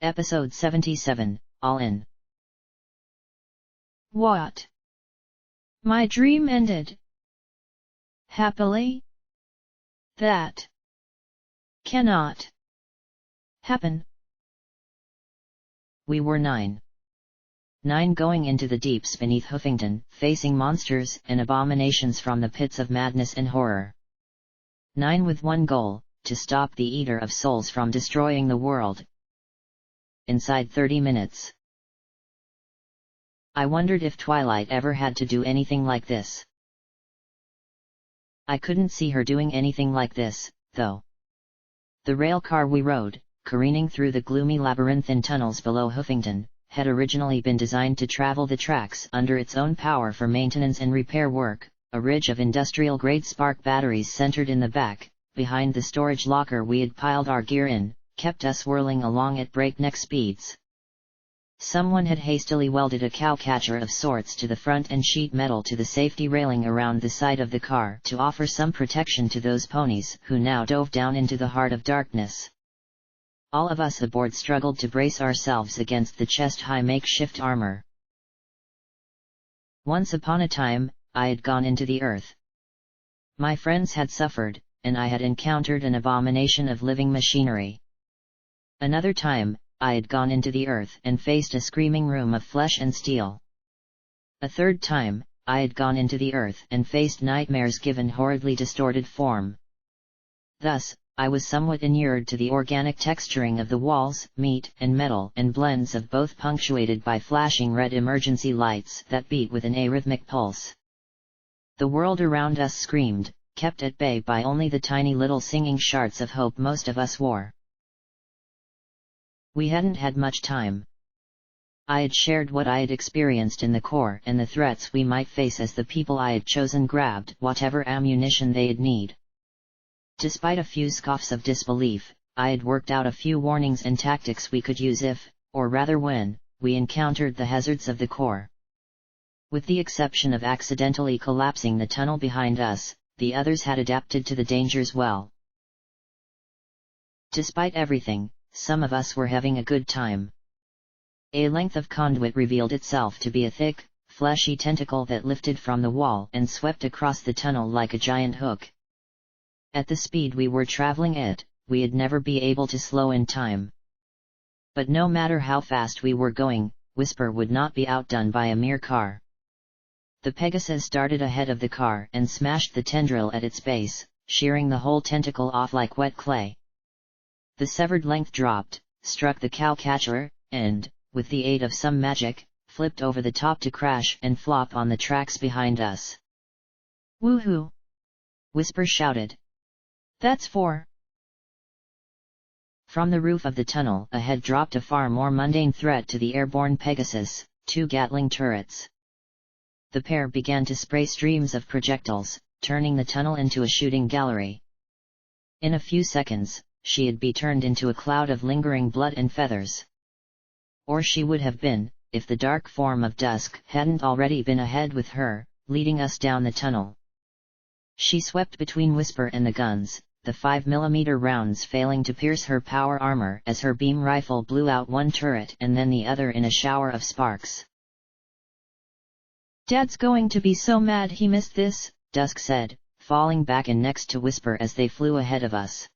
Episode 77, All In. What? My dream ended. Happily? That cannot happen. We were 9 going into the deeps beneath Hoofington, facing monsters and abominations from the pits of madness and horror. 9 with one goal, to stop the Eater of Souls from destroying the world. Inside 30 minutes. I wondered if Twilight ever had to do anything like this. I couldn't see her doing anything like this, though. The rail car we rode, careening through the gloomy labyrinthine tunnels below Hoofington, had originally been designed to travel the tracks under its own power for maintenance and repair work. A ridge of industrial-grade spark batteries centered in the back, behind the storage locker we had piled our gear in, kept us whirling along at breakneck speeds. Someone had hastily welded a cowcatcher of sorts to the front and sheet metal to the safety railing around the side of the car to offer some protection to those ponies who now dove down into the heart of darkness. All of us aboard struggled to brace ourselves against the chest-high makeshift armor. Once upon a time, I had gone into the earth. My friends had suffered, and I had encountered an abomination of living machinery. Another time, I had gone into the earth and faced a screaming room of flesh and steel. A third time, I had gone into the earth and faced nightmares given horridly distorted form. Thus, I was somewhat inured to the organic texturing of the walls, meat and metal and blends of both, punctuated by flashing red emergency lights that beat with an arrhythmic pulse. The world around us screamed, kept at bay by only the tiny little singing shards of hope most of us wore. We hadn't had much time. I had shared what I had experienced in the Corps and the threats we might face as the people I had chosen grabbed whatever ammunition they'd need. Despite a few scoffs of disbelief, I had worked out a few warnings and tactics we could use if, or rather when, we encountered the hazards of the Corps. With the exception of accidentally collapsing the tunnel behind us, the others had adapted to the dangers well. Despite everything, some of us were having a good time. A length of conduit revealed itself to be a thick, fleshy tentacle that lifted from the wall and swept across the tunnel like a giant hook. At the speed we were traveling at, we'd never be able to slow in time. But no matter how fast we were going, Whisper would not be outdone by a mere car. The Pegasus darted ahead of the car and smashed the tendril at its base, shearing the whole tentacle off like wet clay. The severed length dropped, struck the cowcatcher, and, with the aid of some magic, flipped over the top to crash and flop on the tracks behind us. "Woohoo!" Whisper shouted. "That's 4. From the roof of the tunnel ahead dropped a far more mundane threat to the airborne Pegasus, 2 Gatling turrets. The pair began to spray streams of projectiles, turning the tunnel into a shooting gallery. In a few seconds, she'd be turned into a cloud of lingering blood and feathers. Or she would have been, if the dark form of dusk hadn't already been ahead with her, leading us down the tunnel. She swept between Whisper and the guns, the 5mm rounds failing to pierce her power armor as her beam rifle blew out one turret and then the other in a shower of sparks. "Dad's going to be so mad he missed this," Dusk said, falling back in next to Whisper as they flew ahead of us.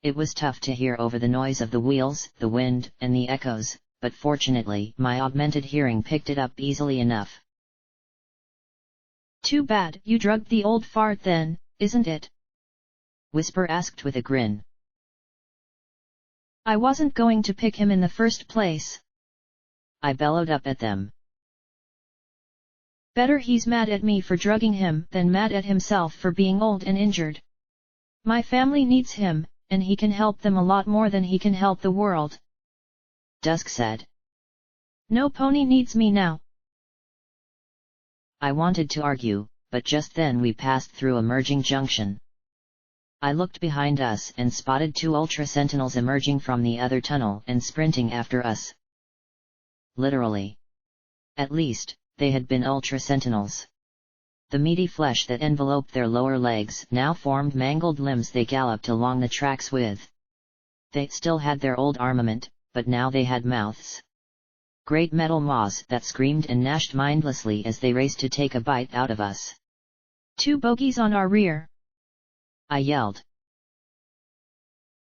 It was tough to hear over the noise of the wheels, the wind, and the echoes, but fortunately my augmented hearing picked it up easily enough. "Too bad you drugged the old fart then, isn't it?" Whisper asked with a grin. "I wasn't going to pick him in the first place," I bellowed up at them. "Better he's mad at me for drugging him than mad at himself for being old and injured. My family needs him, and he can help them a lot more than he can help the world," Dusk said. "No pony needs me now." I wanted to argue, but just then we passed through a merging junction. I looked behind us and spotted 2 Ultra Sentinels emerging from the other tunnel and sprinting after us. Literally. At least, they had been Ultra Sentinels. The meaty flesh that enveloped their lower legs now formed mangled limbs they galloped along the tracks with. They still had their old armament, but now they had mouths. Great metal maws that screamed and gnashed mindlessly as they raced to take a bite out of us. 2 bogies on our rear! I yelled.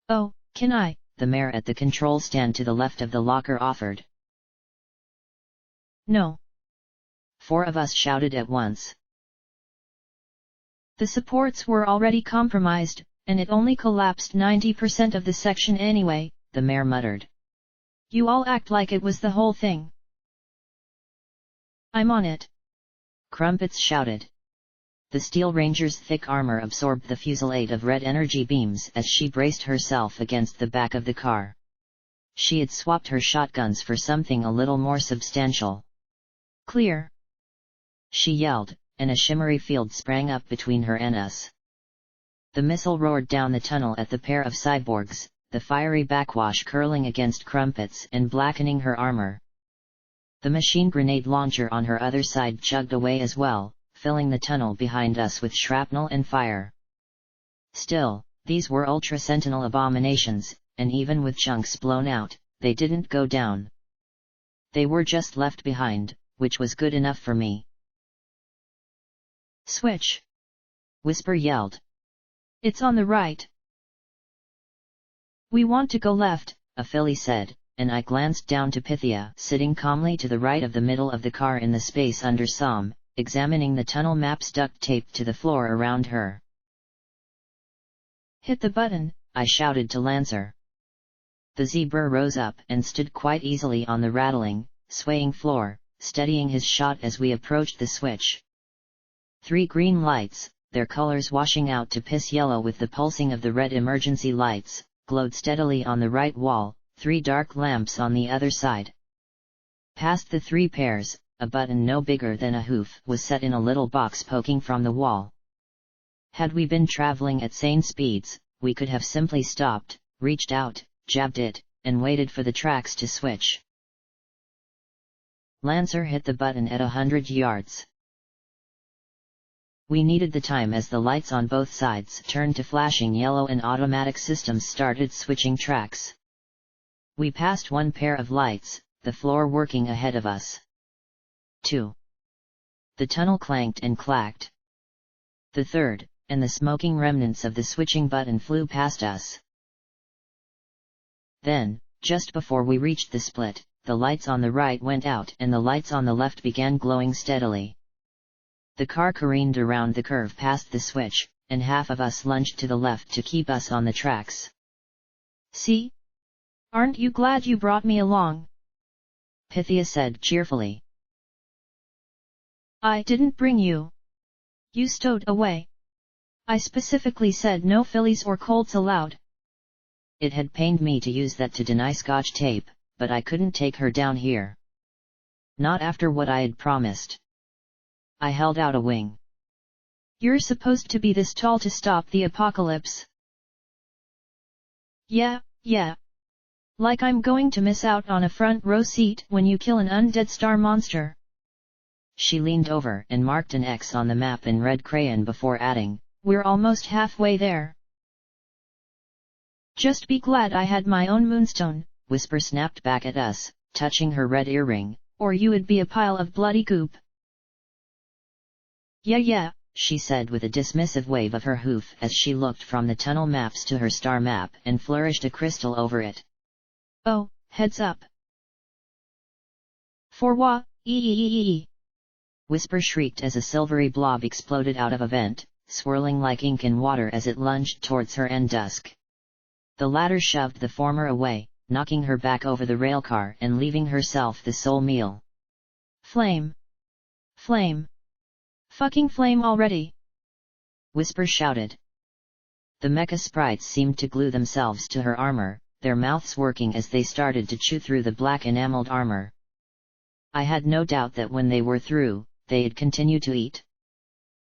Oh, can I? The mare at the control stand to the left of the locker offered. No. 4 of us shouted at once. The supports were already compromised, and it only collapsed 90% of the section anyway, the mare muttered. You all act like it was the whole thing. I'm on it. Crumpets shouted. The Steel Ranger's thick armor absorbed the fusillade of red energy beams as she braced herself against the back of the car. She had swapped her shotguns for something a little more substantial. Clear! She yelled, and a shimmery field sprang up between her and us. The missile roared down the tunnel at the pair of cyborgs, the fiery backwash curling against Crumpets and blackening her armor. The machine grenade launcher on her other side chugged away as well, filling the tunnel behind us with shrapnel and fire. Still, these were ultra-sentinel abominations, and even with chunks blown out, they didn't go down. They were just left behind, which was good enough for me. Switch! Whisper yelled. It's on the right. We want to go left, a filly said, and I glanced down to Pythia sitting calmly to the right of the middle of the car in the space under Som, examining the tunnel maps duct taped to the floor around her. Hit the button, I shouted to Lancer. The zebra rose up and stood quite easily on the rattling, swaying floor, steadying his shot as we approached the switch. 3 green lights, their colors washing out to piss yellow with the pulsing of the red emergency lights, glowed steadily on the right wall, 3 dark lamps on the other side. Past the 3 pairs, a button no bigger than a hoof was set in a little box poking from the wall. Had we been traveling at sane speeds, we could have simply stopped, reached out, jabbed it, and waited for the tracks to switch. Lancer hit the button at 100 yards. We needed the time as the lights on both sides turned to flashing yellow and automatic systems started switching tracks. We passed 1 pair of lights, the floor working ahead of us. 2. The tunnel clanked and clacked. The 3rd, and the smoking remnants of the switching button flew past us. Then, just before we reached the split, the lights on the right went out and the lights on the left began glowing steadily. The car careened around the curve past the switch, and half of us lunged to the left to keep us on the tracks. See? Aren't you glad you brought me along? Pythia said cheerfully. I didn't bring you. You stowed away. I specifically said no fillies or colts allowed. It had pained me to use that to deny Scotch tape, but I couldn't take her down here. Not after what I had promised. I held out a wing. You're supposed to be this tall to stop the apocalypse. Yeah. Like I'm going to miss out on a front row seat when you kill an undead star monster. She leaned over and marked an X on the map in red crayon before adding, We're almost halfway there. Just be glad I had my own moonstone, Whisper snapped back at us, touching her red earring, or you would be a pile of bloody goop. Yeah, she said with a dismissive wave of her hoof as she looked from the tunnel maps to her star map and flourished a crystal over it. Oh, heads up. For wha, Whisper shrieked as a silvery blob exploded out of a vent, swirling like ink in water as it lunged towards her and Dusk. The latter shoved the former away, knocking her back over the railcar and leaving herself the sole meal. Flame! Fucking flame already! Whisper shouted. The mecha sprites seemed to glue themselves to her armor, their mouths working as they started to chew through the black enameled armor. I had no doubt that when they were through, they'd continue to eat.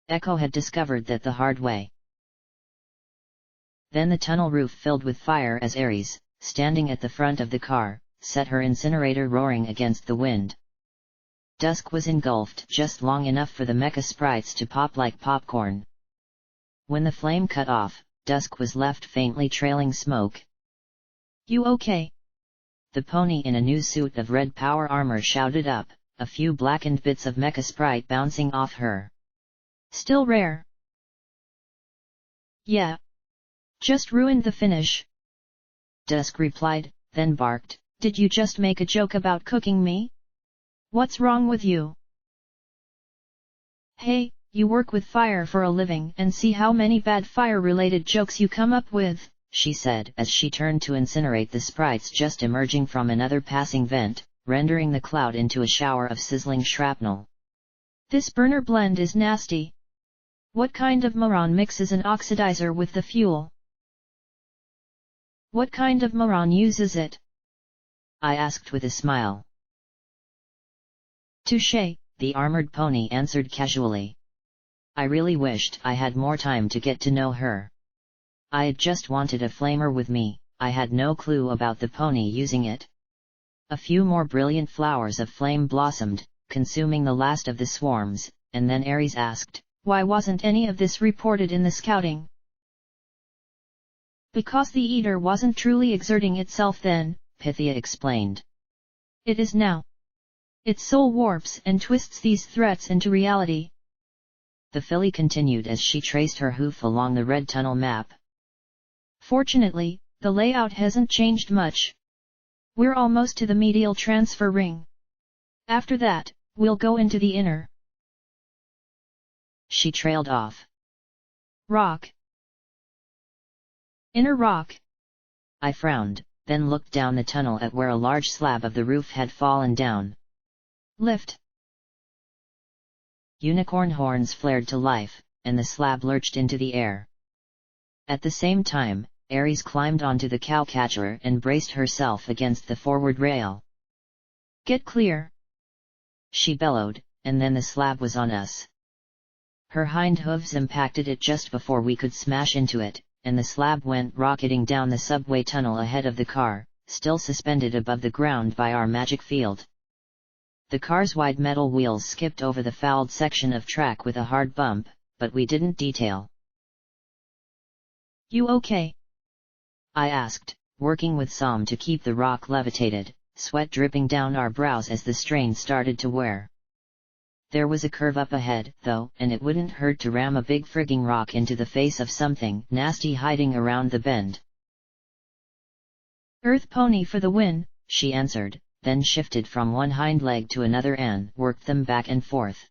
Echo had discovered that the hard way. Then the tunnel roof filled with fire as Ares, standing at the front of the car, set her incinerator roaring against the wind. Dusk was engulfed just long enough for the mecha sprites to pop like popcorn. When the flame cut off, Dusk was left faintly trailing smoke. You okay? The pony in a new suit of red power armor shouted up, a few blackened bits of mecha sprite bouncing off her. Still rare. Yeah. Just ruined the finish. Dusk replied, then barked, Did you just make a joke about cooking me? What's wrong with you? Hey, you work with fire for a living and see how many bad fire-related jokes you come up with, she said as she turned to incinerate the sprites just emerging from another passing vent, rendering the cloud into a shower of sizzling shrapnel. This burner blend is nasty. What kind of moron mixes an oxidizer with the fuel? What kind of moron uses it? I asked with a smile. Touché, the armored pony answered casually. I really wished I had more time to get to know her. I'd just wanted a flamer with me, I had no clue about the pony using it. A few more brilliant flowers of flame blossomed, consuming the last of the swarms, and then Ares asked, Why wasn't any of this reported in the scouting? Because the eater wasn't truly exerting itself then, Pythia explained. It is now. Its soul warps and twists these threats into reality. The filly continued as she traced her hoof along the red tunnel map. Fortunately, the layout hasn't changed much. We're almost to the medial transfer ring. After that, we'll go into the inner. She trailed off. Rock. Inner rock. I frowned, then looked down the tunnel at where a large slab of the roof had fallen down. Lift. Unicorn horns flared to life, and the slab lurched into the air. At the same time, Ares climbed onto the cowcatcher and braced herself against the forward rail. Get clear! She bellowed, and then the slab was on us. Her hind hooves impacted it just before we could smash into it, and the slab went rocketing down the subway tunnel ahead of the car, still suspended above the ground by our magic field. The car's wide metal wheels skipped over the fouled section of track with a hard bump, but we didn't detail. You okay? I asked, working with Sam to keep the rock levitated, sweat dripping down our brows as the strain started to wear. There was a curve up ahead, though, and it wouldn't hurt to ram a big frigging rock into the face of something nasty hiding around the bend. Earth pony for the win, she answered, then shifted from one hind leg to another and worked them back and forth.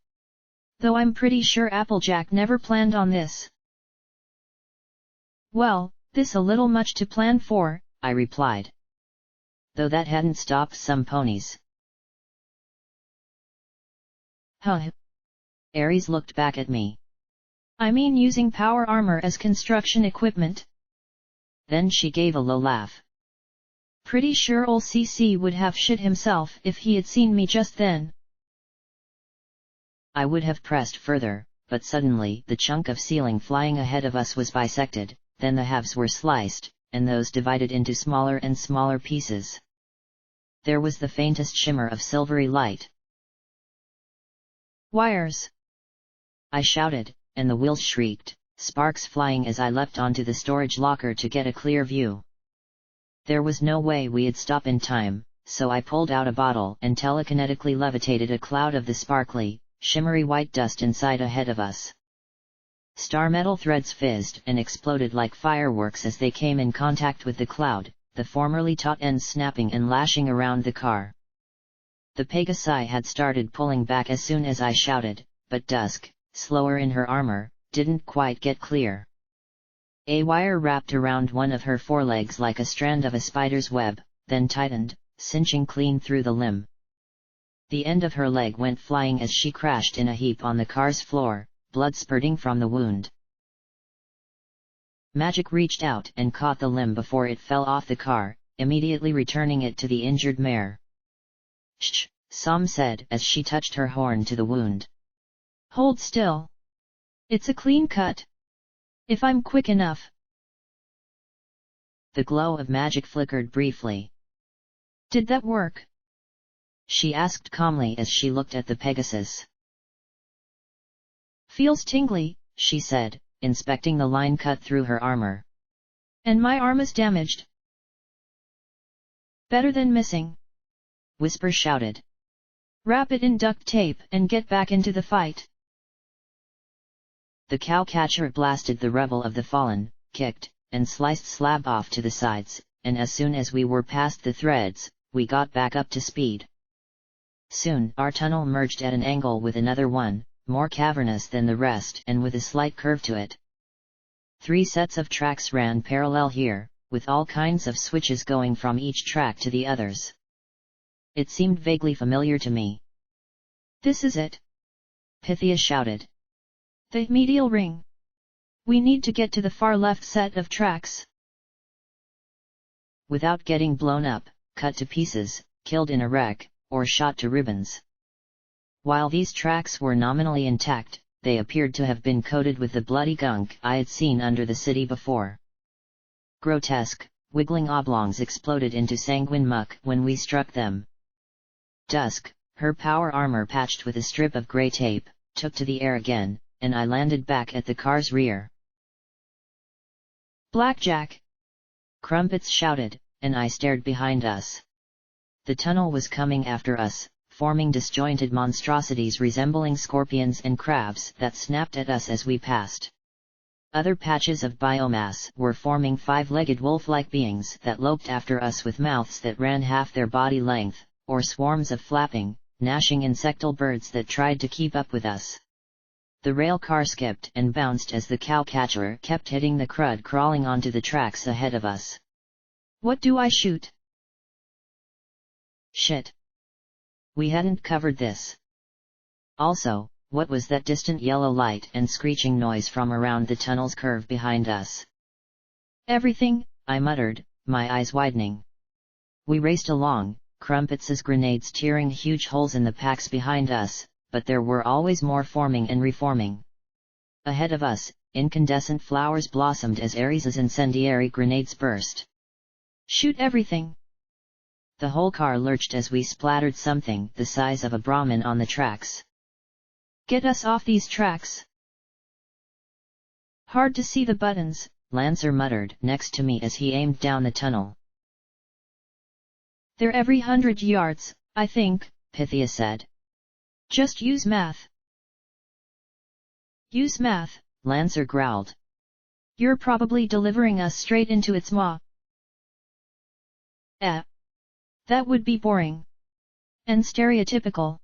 Though I'm pretty sure Applejack never planned on this. Well, this a little much to plan for, I replied. Though that hadn't stopped some ponies. Huh. Ares looked back at me. I mean using power armor as construction equipment. Then she gave a low laugh. Pretty sure ol' CC would have shit himself if he had seen me just then. I would have pressed further, but suddenly the chunk of ceiling flying ahead of us was bisected, then the halves were sliced, and those divided into smaller and smaller pieces. There was the faintest shimmer of silvery light. Wires! I shouted, and the wheels shrieked, sparks flying as I leapt onto the storage locker to get a clear view. There was no way we'd stop in time, so I pulled out a bottle and telekinetically levitated a cloud of the sparkly, shimmery white dust inside ahead of us. Star metal threads fizzed and exploded like fireworks as they came in contact with the cloud, the formerly taut ends snapping and lashing around the car. The Pegasi had started pulling back as soon as I shouted, but Dusk, slower in her armor, didn't quite get clear. A wire wrapped around one of her forelegs like a strand of a spider's web, then tightened, cinching clean through the limb. The end of her leg went flying as she crashed in a heap on the car's floor, blood spurting from the wound. Magic reached out and caught the limb before it fell off the car, immediately returning it to the injured mare. Shh, Sam said as she touched her horn to the wound. Hold still. It's a clean cut. If I'm quick enough. The glow of magic flickered briefly. Did that work? She asked calmly as she looked at the Pegasus. Feels tingly, she said, inspecting the line cut through her armor. And my arm is damaged. Better than missing. Whisper shouted. Wrap it in duct tape and get back into the fight. The cowcatcher blasted the rubble of the fallen, kicked, and sliced Slab off to the sides, and as soon as we were past the threads, we got back up to speed. Soon our tunnel merged at an angle with another one, more cavernous than the rest and with a slight curve to it. 3 sets of tracks ran parallel here, with all kinds of switches going from each track to the others. It seemed vaguely familiar to me. This is it! Pythia shouted. The medial ring. We need to get to the far left set of tracks. Without getting blown up, cut to pieces, killed in a wreck, or shot to ribbons. While these tracks were nominally intact, they appeared to have been coated with the bloody gunk I had seen under the city before. Grotesque, wiggling oblongs exploded into sanguine muck when we struck them. Dusk, her power armor patched with a strip of grey tape, took to the air again, and I landed back at the car's rear. Blackjack! Crumpets shouted, and I stared behind us. The tunnel was coming after us, forming disjointed monstrosities resembling scorpions and crabs that snapped at us as we passed. Other patches of biomass were forming 5-legged wolf-like beings that loped after us with mouths that ran half their body length, or swarms of flapping, gnashing insectal birds that tried to keep up with us. The rail car skipped and bounced as the cowcatcher kept hitting the crud crawling onto the tracks ahead of us. What do I shoot? Shit. We hadn't covered this. Also, what was that distant yellow light and screeching noise from around the tunnel's curve behind us? Everything, I muttered, my eyes widening. We raced along, Crumpets' grenades tearing huge holes in the packs behind us, but there were always more forming and reforming. Ahead of us, incandescent flowers blossomed as Ares' incendiary grenades burst. Shoot everything! The whole car lurched as we splattered something the size of a Brahmin on the tracks. Get us off these tracks! Hard to see the buttons, Lancer muttered next to me as he aimed down the tunnel. They're every 100 yards, I think, Pythia said. Just use math. Use math, Lancer growled. You're probably delivering us straight into its maw. That would be boring. And stereotypical.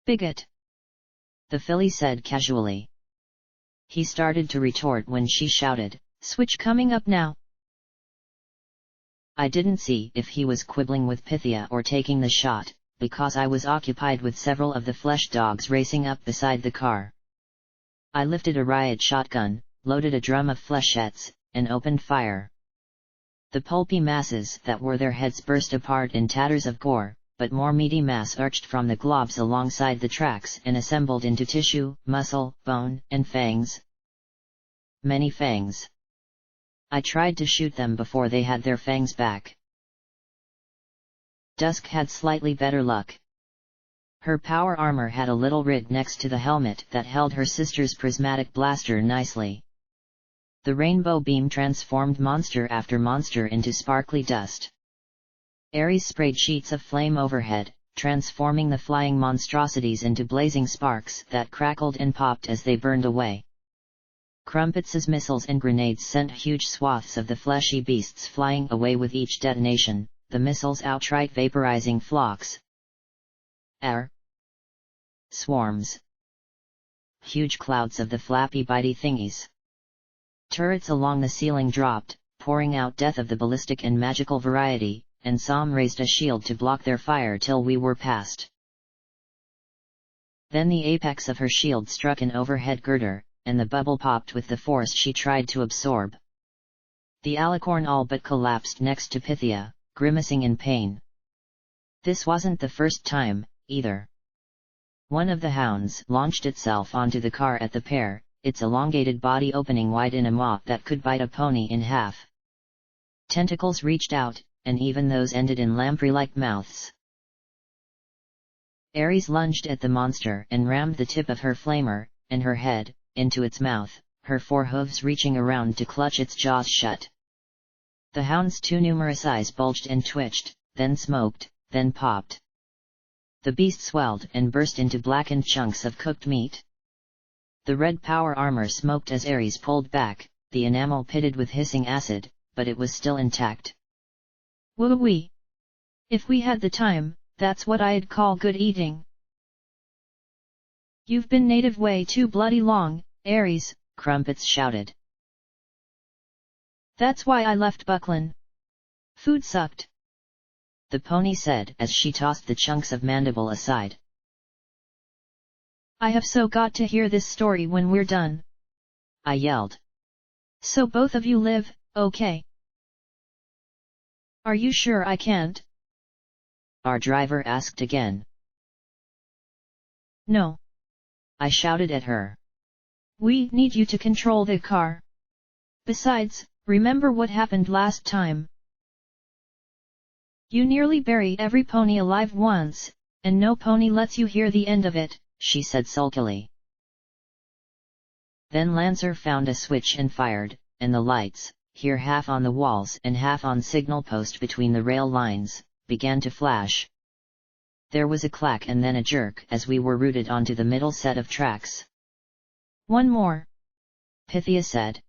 Bigot. The filly said casually. He started to retort when she shouted, "Switch coming up now!" I didn't see if he was quibbling with Pythia or taking the shot, because I was occupied with several of the flesh dogs racing up beside the car. I lifted a riot shotgun, loaded a drum of flechettes, and opened fire. The pulpy masses that were their heads burst apart in tatters of gore, but more meaty mass arched from the globs alongside the tracks and assembled into tissue, muscle, bone, and fangs. Many fangs. I tried to shoot them before they had their fangs back. Dusk had slightly better luck. Her power armor had a little rig next to the helmet that held her sister's prismatic blaster nicely. The rainbow beam transformed monster after monster into sparkly dust. Ares sprayed sheets of flame overhead, transforming the flying monstrosities into blazing sparks that crackled and popped as they burned away. Crumpets' missiles and grenades sent huge swaths of the fleshy beasts flying away with each detonation, the missiles outright vaporizing flocks. Swarms. Huge clouds of the flappy bitey thingies. Turrets along the ceiling dropped, pouring out death of the ballistic and magical variety, and Sam raised a shield to block their fire till we were past. Then the apex of her shield struck an overhead girder, and the bubble popped with the force she tried to absorb. The alicorn all but collapsed next to Pythia, grimacing in pain. This wasn't the first time, either. One of the hounds launched itself onto the car at the pair, its elongated body opening wide in a maw that could bite a pony in half. Tentacles reached out, and even those ended in lamprey-like mouths. Ares lunged at the monster and rammed the tip of her flamer, and her head, into its mouth, her forehooves reaching around to clutch its jaws shut. The hound's two numerous eyes bulged and twitched, then smoked, then popped. The beast swelled and burst into blackened chunks of cooked meat. The red power armor smoked as Ares pulled back, the enamel pitted with hissing acid, but it was still intact. Woo-wee! If we had the time, that's what I'd call good eating. You've been native way too bloody long, Ares, Crumpets shouted. That's why I left Buckland. Food sucked. The pony said as she tossed the chunks of mandible aside. I have so got to hear this story when we're done. I yelled. So both of you live, okay? Are you sure I can't? Our driver asked again. No. I shouted at her. We need you to control the car. Besides, remember what happened last time. You nearly bury every pony alive once, and no pony lets you hear the end of it, she said sulkily. Then Lancer found a switch and fired, and the lights, here half on the walls and half on signal post between the rail lines, began to flash. There was a clack and then a jerk as we were routed onto the middle set of tracks. One more, Pythia said.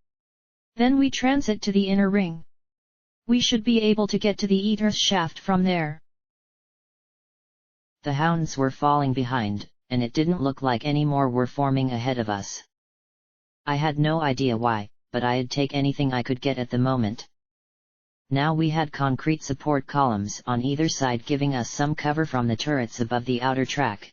Then we transit to the inner ring. We should be able to get to the Eater's shaft from there. The hounds were falling behind, and it didn't look like any more were forming ahead of us. I had no idea why, but I'd take anything I could get at the moment. Now we had concrete support columns on either side giving us some cover from the turrets above the outer track.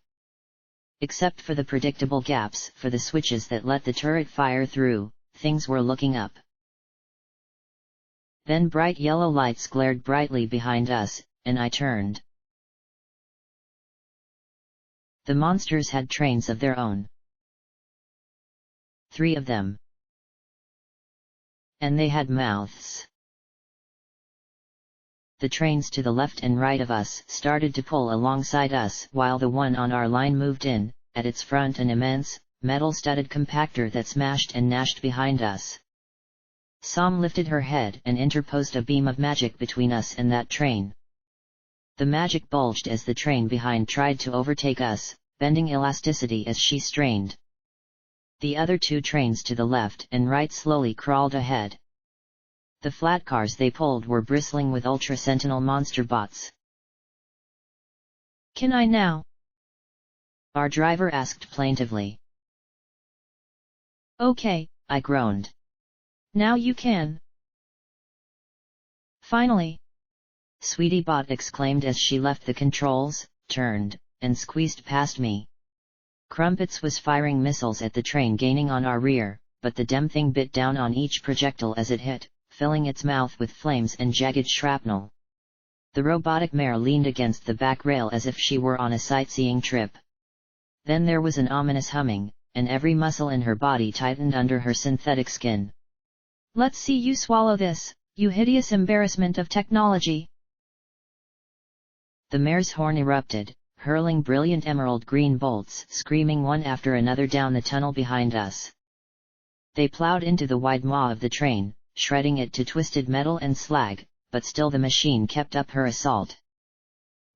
Except for the predictable gaps for the switches that let the turret fire through, things were looking up. Then bright yellow lights glared brightly behind us, and I turned. The monsters had trains of their own. 3 of them. And they had mouths. The trains to the left and right of us started to pull alongside us while the one on our line moved in, at its front an immense, metal-studded compactor that smashed and gnashed behind us. Som lifted her head and interposed a beam of magic between us and that train. The magic bulged as the train behind tried to overtake us, bending elasticity as she strained. The other 2 trains to the left and right slowly crawled ahead. The flat cars they pulled were bristling with Ultra Sentinel monster bots. Can I now? Our driver asked plaintively. Okay, I groaned. Now you can. Finally! Sweetie Bot exclaimed as she left the controls, turned, and squeezed past me. Crumpets was firing missiles at the train gaining on our rear, but the damn thing bit down on each projectile as it hit, filling its mouth with flames and jagged shrapnel. The robotic mare leaned against the back rail as if she were on a sightseeing trip. Then there was an ominous humming, and every muscle in her body tightened under her synthetic skin. Let's see you swallow this, you hideous embarrassment of technology! The mare's horn erupted, hurling brilliant emerald green bolts screaming one after another down the tunnel behind us. They plowed into the wide maw of the train, shredding it to twisted metal and slag, but still the machine kept up her assault.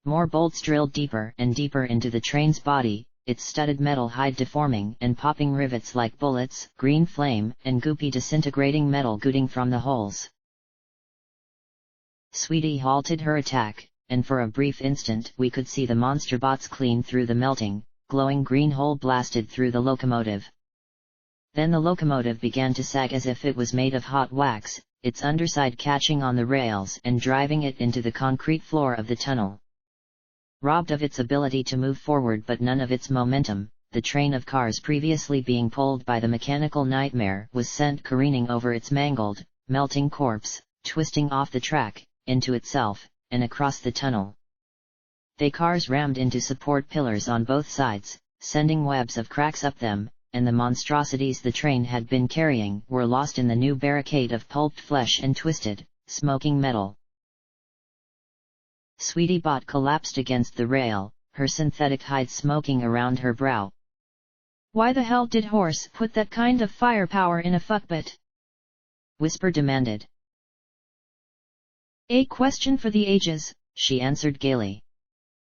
More bolts drilled deeper and deeper into the train's body, its studded metal hide deforming and popping rivets like bullets, green flame and goopy disintegrating metal gooting from the holes. Sweetie halted her attack, and for a brief instant we could see the monster bots clean through the melting, glowing green hole blasted through the locomotive. Then the locomotive began to sag as if it was made of hot wax, its underside catching on the rails and driving it into the concrete floor of the tunnel. Robbed of its ability to move forward but none of its momentum, the train of cars previously being pulled by the mechanical nightmare was sent careening over its mangled, melting corpse, twisting off the track, into itself, and across the tunnel. The cars rammed into support pillars on both sides, sending webs of cracks up them, and the monstrosities the train had been carrying were lost in the new barricade of pulped flesh and twisted, smoking metal. Sweetie Bot collapsed against the rail, her synthetic hide smoking around her brow. Why the hell did Horse put that kind of firepower in a fuckbot? Whisper demanded. A question for the ages, she answered gaily.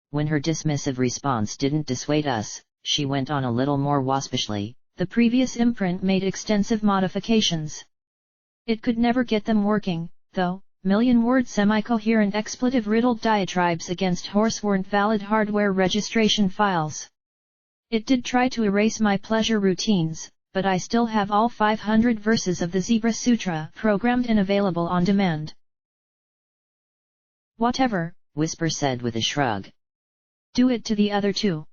When her dismissive response didn't dissuade us, she went on a little more waspishly, "The previous imprint made extensive modifications. It could never get them working, though. Million-word semi-coherent expletive-riddled diatribes against horse weren't valid hardware registration files. It did try to erase my pleasure routines, but I still have all 500 verses of the Zebra Sutra programmed and available on demand." "Whatever," Whisper said with a shrug. "Do it to the other two."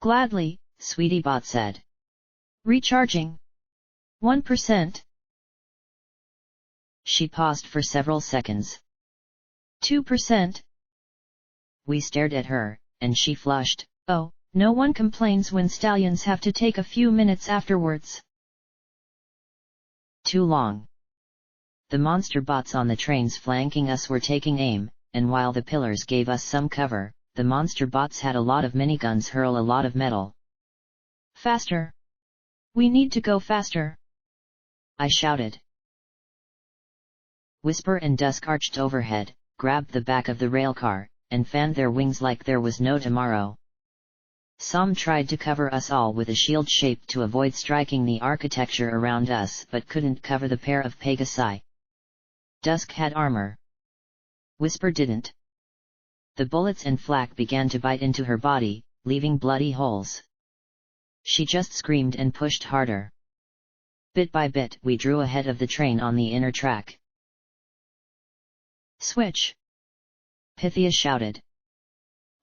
"Gladly," Sweetie Bot said. "Recharging. 1%. She paused for several seconds. 2%. We stared at her, and she flushed. "Oh, no one complains when stallions have to take a few minutes afterwards." Too long. The monster bots on the trains flanking us were taking aim, and while the pillars gave us some cover, the monster bots had a lot of miniguns hurl a lot of metal. "Faster! We need to go faster!" I shouted. Whisper and Dusk arched overhead, grabbed the back of the railcar, and fanned their wings like there was no tomorrow. Som tried to cover us all with a shield shape to avoid striking the architecture around us but couldn't cover the pair of Pegasi. Dusk had armor. Whisper didn't. The bullets and flak began to bite into her body, leaving bloody holes. She just screamed and pushed harder. Bit by bit we drew ahead of the train on the inner track. "Switch!" Pythia shouted.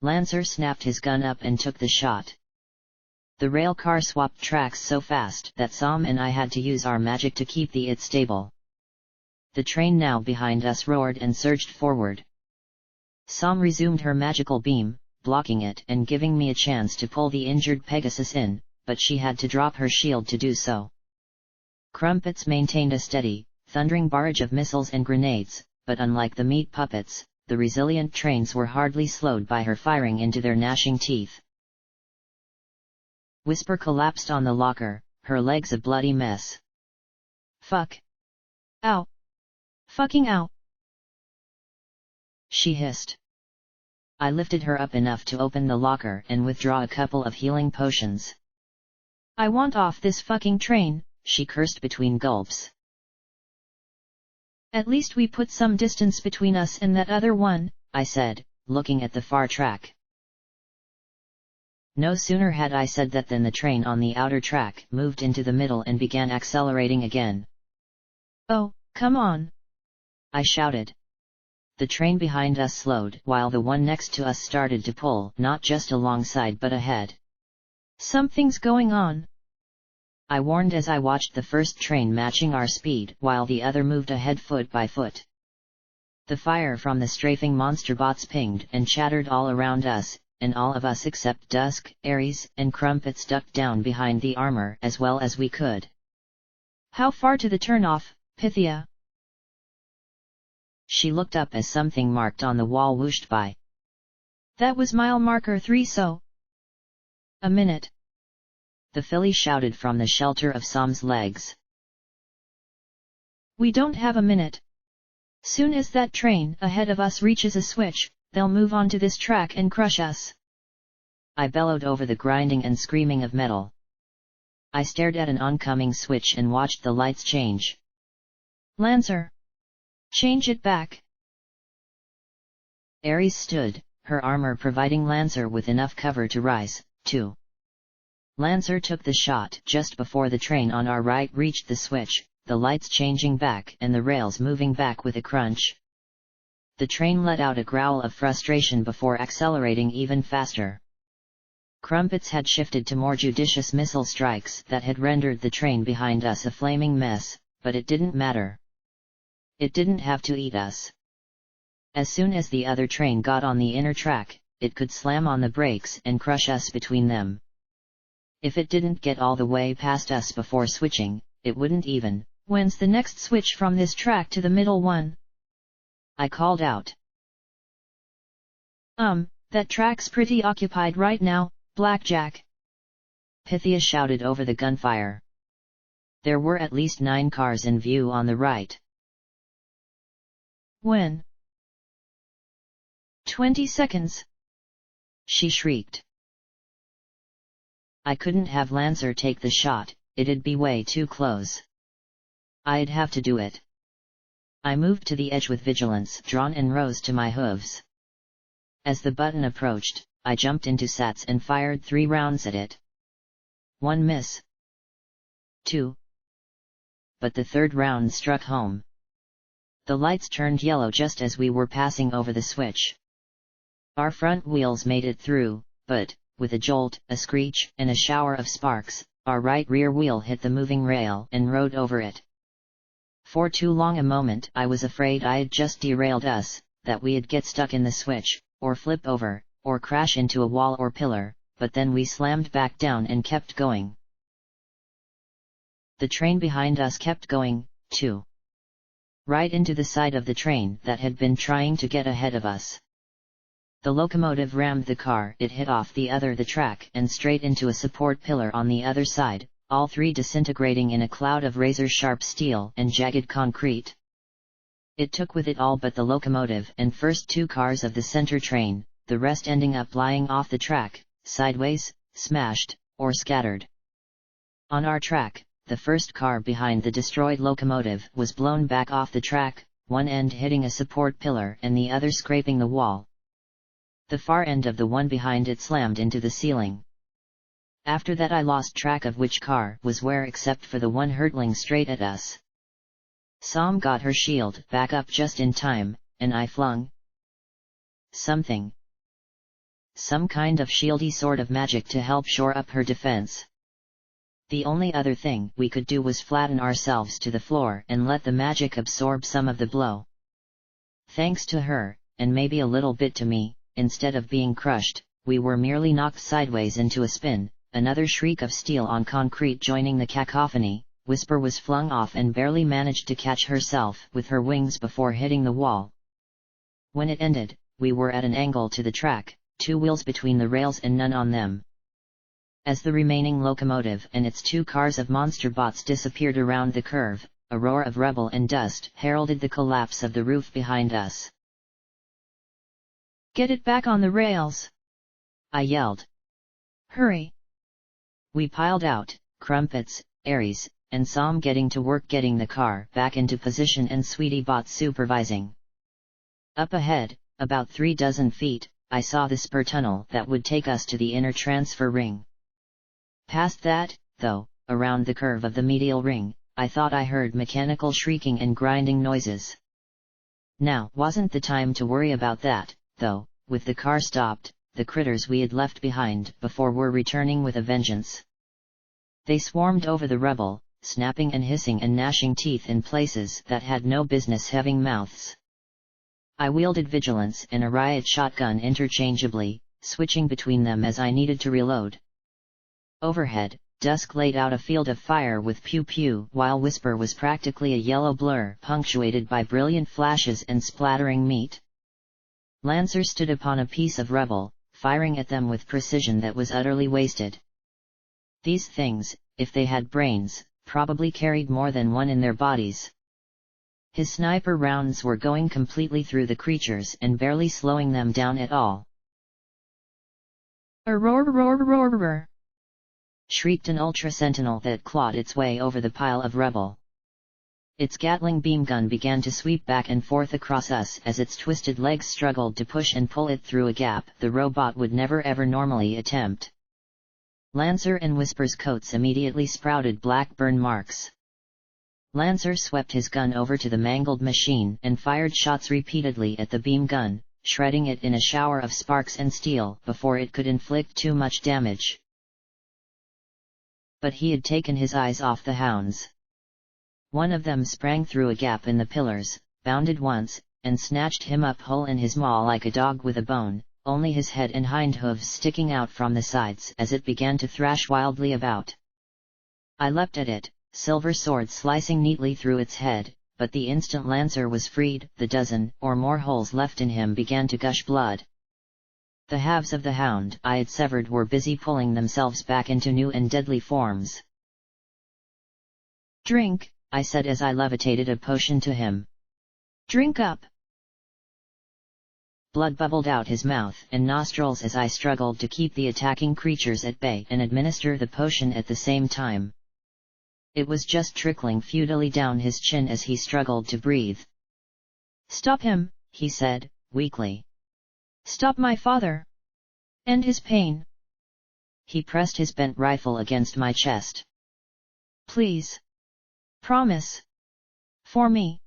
Lancer snapped his gun up and took the shot. The rail car swapped tracks so fast that Som and I had to use our magic to keep it stable. The train now behind us roared and surged forward. Som resumed her magical beam, blocking it and giving me a chance to pull the injured Pegasus in, but she had to drop her shield to do so. Crumpets maintained a steady, thundering barrage of missiles and grenades, but unlike the meat puppets, the resilient trains were hardly slowed by her firing into their gnashing teeth. Whisper collapsed on the locker, her legs a bloody mess. "Fuck! Ow! Fucking ow!" she hissed. I lifted her up enough to open the locker and withdraw a couple of healing potions. "I want off this fucking train," she cursed between gulps. "At least we put some distance between us and that other one," I said, looking at the far track. No sooner had I said that than the train on the outer track moved into the middle and began accelerating again. "Oh, come on!" I shouted. The train behind us slowed while the one next to us started to pull not just alongside but ahead. "Something's going on," I warned as I watched the first train matching our speed while the other moved ahead foot by foot. The fire from the strafing monster bots pinged and chattered all around us, and all of us except Dusk, Ares, and Crumpets ducked down behind the armor as well as we could. "How far to the turnoff, Pythia?" She looked up as something marked on the wall whooshed by. "That was mile marker 3, so a minute," the filly shouted from the shelter of Som's legs. "We don't have a minute. Soon as that train ahead of us reaches a switch, they'll move onto this track and crush us." I bellowed over the grinding and screaming of metal. I stared at an oncoming switch and watched the lights change. "Lancer! Change it back!" Ares stood, her armor providing Lancer with enough cover to rise, too. Lancer took the shot just before the train on our right reached the switch, the lights changing back and the rails moving back with a crunch. The train let out a growl of frustration before accelerating even faster. Crumpets had shifted to more judicious missile strikes that had rendered the train behind us a flaming mess, but it didn't matter. It didn't have to eat us. As soon as the other train got on the inner track, it could slam on the brakes and crush us between them. If it didn't get all the way past us before switching, it wouldn't even. "When's the next switch from this track to the middle one?" I called out. That track's pretty occupied right now, Blackjack," Pythia shouted over the gunfire. There were at least 9 cars in view on the right. "When?" 20 seconds! She shrieked. I couldn't have Lancer take the shot, it'd be way too close. I'd have to do it. I moved to the edge with vigilance drawn and rose to my hooves. As the button approached, I jumped into Sats and fired 3 rounds at it. 1 miss. 2. But the third round struck home. The lights turned yellow just as we were passing over the switch. Our front wheels made it through, but, with a jolt, a screech, and a shower of sparks, our right rear wheel hit the moving rail and rode over it. For too long a moment I was afraid I'd just derailed us, that we'd get stuck in the switch, or flip over, or crash into a wall or pillar, but then we slammed back down and kept going. The train behind us kept going, too. Right into the side of the train that had been trying to get ahead of us. The locomotive rammed the car, it hit off the track and straight into a support pillar on the other side, all 3 disintegrating in a cloud of razor-sharp steel and jagged concrete. It took with it all but the locomotive and first 2 cars of the center train, the rest ending up lying off the track, sideways, smashed, or scattered. On our track, the first car behind the destroyed locomotive was blown back off the track, one end hitting a support pillar and the other scraping the wall. The far end of the one behind it slammed into the ceiling. After that I lost track of which car was where except for the one hurtling straight at us. Sam got her shield back up just in time, and I flung something. Some kind of shieldy sort of magic to help shore up her defense. The only other thing we could do was flatten ourselves to the floor and let the magic absorb some of the blow. Thanks to her, and maybe a little bit to me, instead of being crushed, we were merely knocked sideways into a spin, another shriek of steel on concrete joining the cacophony. Whisper was flung off and barely managed to catch herself with her wings before hitting the wall. When it ended, we were at an angle to the track, 2 wheels between the rails and none on them. As the remaining locomotive and its 2 cars of monster bots disappeared around the curve, a roar of rubble and dust heralded the collapse of the roof behind us. Get it back on the rails! I yelled. Hurry! We piled out, Crumpets, Aries, and Sam getting to work getting the car back into position and Sweetie Bot supervising. Up ahead, about 36 feet, I saw the spur tunnel that would take us to the inner transfer ring. Past that, though, around the curve of the medial ring, I thought I heard mechanical shrieking and grinding noises. Now wasn't the time to worry about that, though, with the car stopped, the critters we had left behind before were returning with a vengeance. They swarmed over the rubble, snapping and hissing and gnashing teeth in places that had no business having mouths. I wielded Vigilance and a riot shotgun interchangeably, switching between them as I needed to reload. Overhead, dusk laid out a field of fire with pew-pew while Whisper was practically a yellow blur punctuated by brilliant flashes and splattering meat. Lancer stood upon a piece of rubble, firing at them with precision that was utterly wasted. These things, if they had brains, probably carried more than one in their bodies. His sniper rounds were going completely through the creatures and barely slowing them down at all. A roar roar roar roar! Shrieked an Ultra Sentinel that clawed its way over the pile of rubble. Its Gatling beam gun began to sweep back and forth across us as its twisted legs struggled to push and pull it through a gap the robot would never ever normally attempt. Lancer and Whisper's coats immediately sprouted black burn marks. Lancer swept his gun over to the mangled machine and fired shots repeatedly at the beam gun, shredding it in a shower of sparks and steel before it could inflict too much damage. But he had taken his eyes off the hounds. One of them sprang through a gap in the pillars, bounded once, and snatched him up whole in his maw like a dog with a bone, only his head and hind hooves sticking out from the sides as it began to thrash wildly about. I leapt at it, silver sword slicing neatly through its head, but the instant Lancer was freed, the dozen or more holes left in him began to gush blood. The halves of the hound I had severed were busy pulling themselves back into new and deadly forms. "Drink," I said as I levitated a potion to him. "Drink up." Blood bubbled out his mouth and nostrils as I struggled to keep the attacking creatures at bay and administer the potion at the same time. It was just trickling futilely down his chin as he struggled to breathe. "Stop him," he said, weakly. "Stop my father. End his pain." He pressed his bent rifle against my chest. "Please. Promise. For me.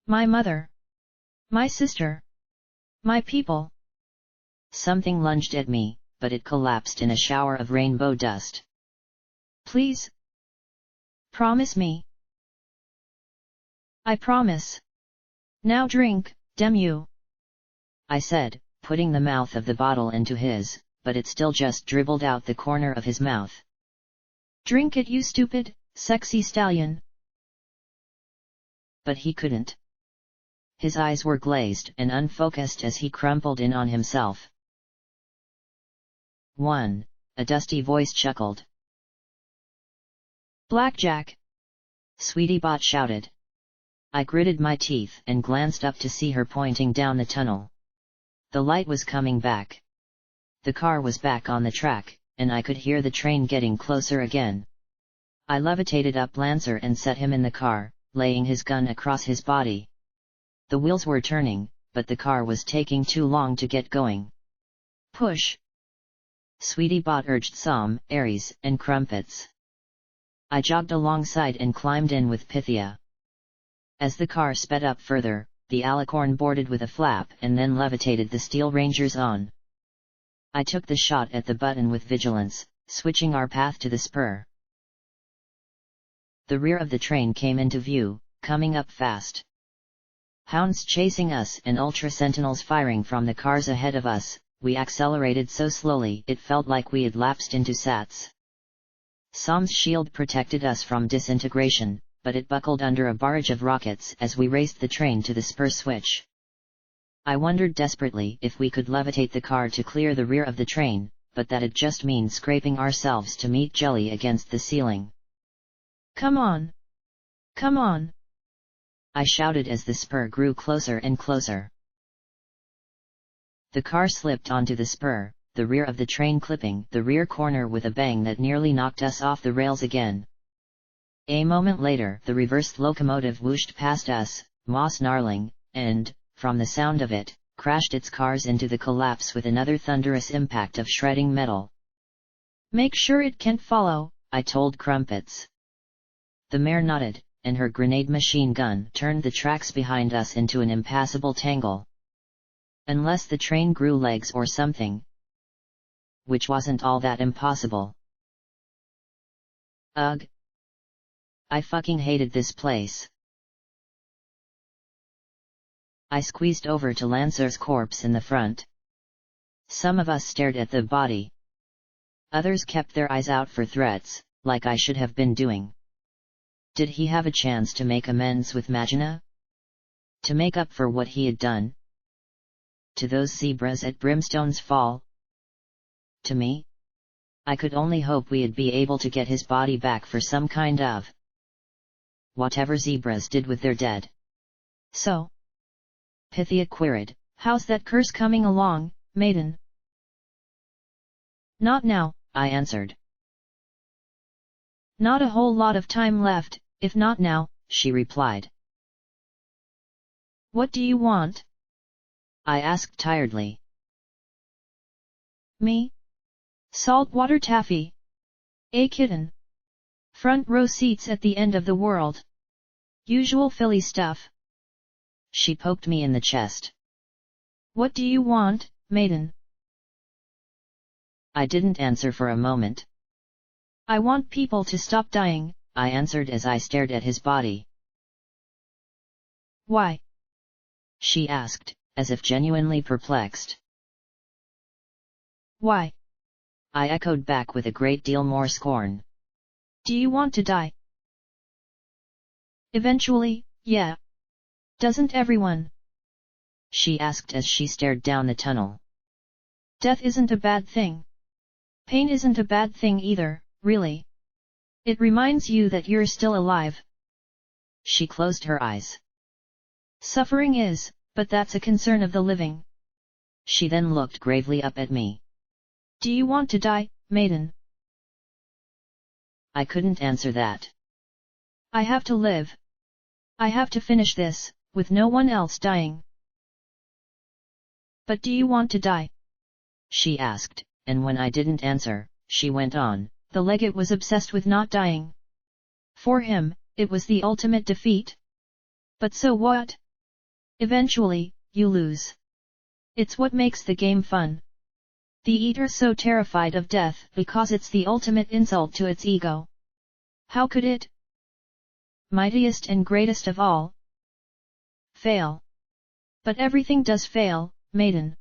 My mother. My sister. My people." Something lunged at me, but it collapsed in a shower of rainbow dust. "Please. Promise me." "I promise. Now drink, damn you," I said, putting the mouth of the bottle into his, but it still just dribbled out the corner of his mouth. "Drink it, you stupid, sexy stallion." But he couldn't. His eyes were glazed and unfocused as he crumpled in on himself. "One," a dusty voice chuckled. "Blackjack!" Sweetie Bot shouted. I gritted my teeth and glanced up to see her pointing down the tunnel. The light was coming back. The car was back on the track, and I could hear the train getting closer again. I levitated up Lancer and set him in the car, laying his gun across his body. The wheels were turning, but the car was taking too long to get going. "Push!" Sweetie Bot urged some, Aries, and Crumpets. I jogged alongside and climbed in with Pythia. As the car sped up further, the alicorn boarded with a flap and then levitated the Steel Rangers on. I took the shot at the button with vigilance, switching our path to the spur. The rear of the train came into view, coming up fast. Hounds chasing us and Ultra Sentinels firing from the cars ahead of us. We accelerated so slowly it felt like we had lapsed into SATS. Som's shield protected us from disintegration, but it buckled under a barrage of rockets as we raced the train to the spur switch. I wondered desperately if we could levitate the car to clear the rear of the train, but that'd just mean scraping ourselves to meet jelly against the ceiling. "Come on! Come on!" I shouted as the spur grew closer and closer. The car slipped onto the spur, the rear of the train clipping the rear corner with a bang that nearly knocked us off the rails again. A moment later the reversed locomotive whooshed past us, maw snarling, and, from the sound of it, crashed its cars into the collapse with another thunderous impact of shredding metal. "Make sure it can't follow," I told Crumpets. The mare nodded, and her grenade machine gun turned the tracks behind us into an impassable tangle. Unless the train grew legs or something. Which wasn't all that impossible. Ugh. I fucking hated this place. I squeezed over to Lancer's corpse in the front. Some of us stared at the body. Others kept their eyes out for threats, like I should have been doing. Did he have a chance to make amends with Magina? To make up for what he had done? To those zebras at Brimstone's Fall? To me? I could only hope we'd be able to get his body back for some kind of whatever zebras did with their dead. "So?" Pythia queried. "How's that curse coming along, maiden?" "Not now," I answered. "Not a whole lot of time left, if not now," she replied. "What do you want?" I asked tiredly. "Me? Saltwater taffy. A kitten. Front row seats at the end of the world. Usual Philly stuff." She poked me in the chest. "What do you want, maiden?" I didn't answer for a moment. "I want people to stop dying," I answered as I stared at his body. "Why?" she asked, as if genuinely perplexed. "Why?" I echoed back with a great deal more scorn. "Do you want to die?" "Eventually, yeah. Doesn't everyone?" she asked as she stared down the tunnel. "Death isn't a bad thing. Pain isn't a bad thing either, really. It reminds you that you're still alive." She closed her eyes. "Suffering is, but that's a concern of the living. She then looked gravely up at me. Do you want to die, maiden? I couldn't answer that. I have to live. I have to finish this, with no one else dying. But do you want to die? She asked, and when I didn't answer, she went on. The legate was obsessed with not dying. For him, it was the ultimate defeat. But so what? Eventually, you lose. It's what makes the game fun. The Eater's so terrified of death because it's the ultimate insult to its ego. How could it, mightiest and greatest of all, fail? But everything does fail, maiden.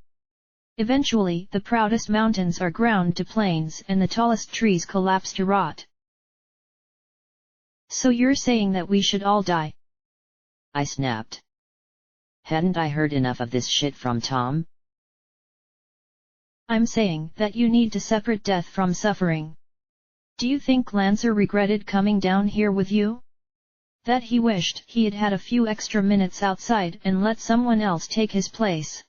Eventually the proudest mountains are ground to plains and the tallest trees collapse to rot. So you're saying that we should all die? I snapped. Hadn't I heard enough of this shit from Tom? I'm saying that you need to separate death from suffering. Do you think Lancer regretted coming down here with you? That he wished he had had a few extra minutes outside and let someone else take his place?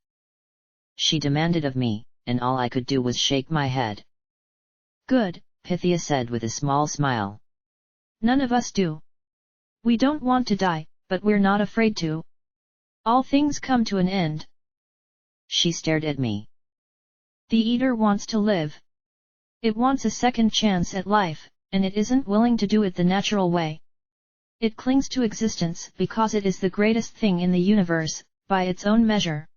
She demanded of me, and all I could do was shake my head. Good, Pythia said with a small smile. None of us do. We don't want to die, but we're not afraid to. All things come to an end. She stared at me. The Eater wants to live. It wants a second chance at life, and it isn't willing to do it the natural way. It clings to existence because it is the greatest thing in the universe, by its own measure.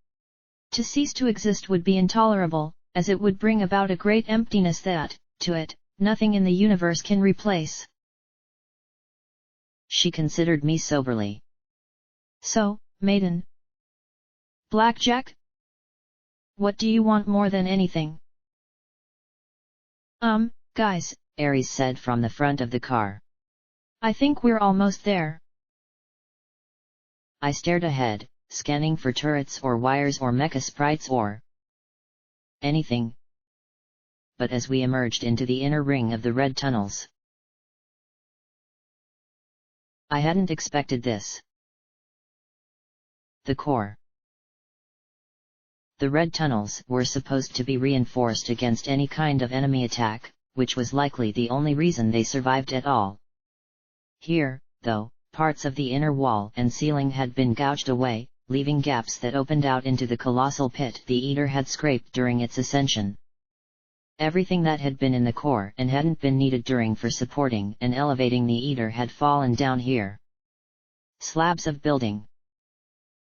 To cease to exist would be intolerable, as it would bring about a great emptiness that, to it, nothing in the universe can replace. She considered me soberly. So, maiden. Blackjack? What do you want more than anything? Guys, Ares said from the front of the car. I think we're almost there. I stared ahead, scanning for turrets or wires or mecha sprites or anything. But as we emerged into the inner ring of the red tunnels, I hadn't expected this. The core. The red tunnels were supposed to be reinforced against any kind of enemy attack, which was likely the only reason they survived at all. Here, though, parts of the inner wall and ceiling had been gouged away, leaving gaps that opened out into the colossal pit the Eater had scraped during its ascension. Everything that had been in the core and hadn't been needed during for supporting and elevating the Eater had fallen down here. Slabs of building.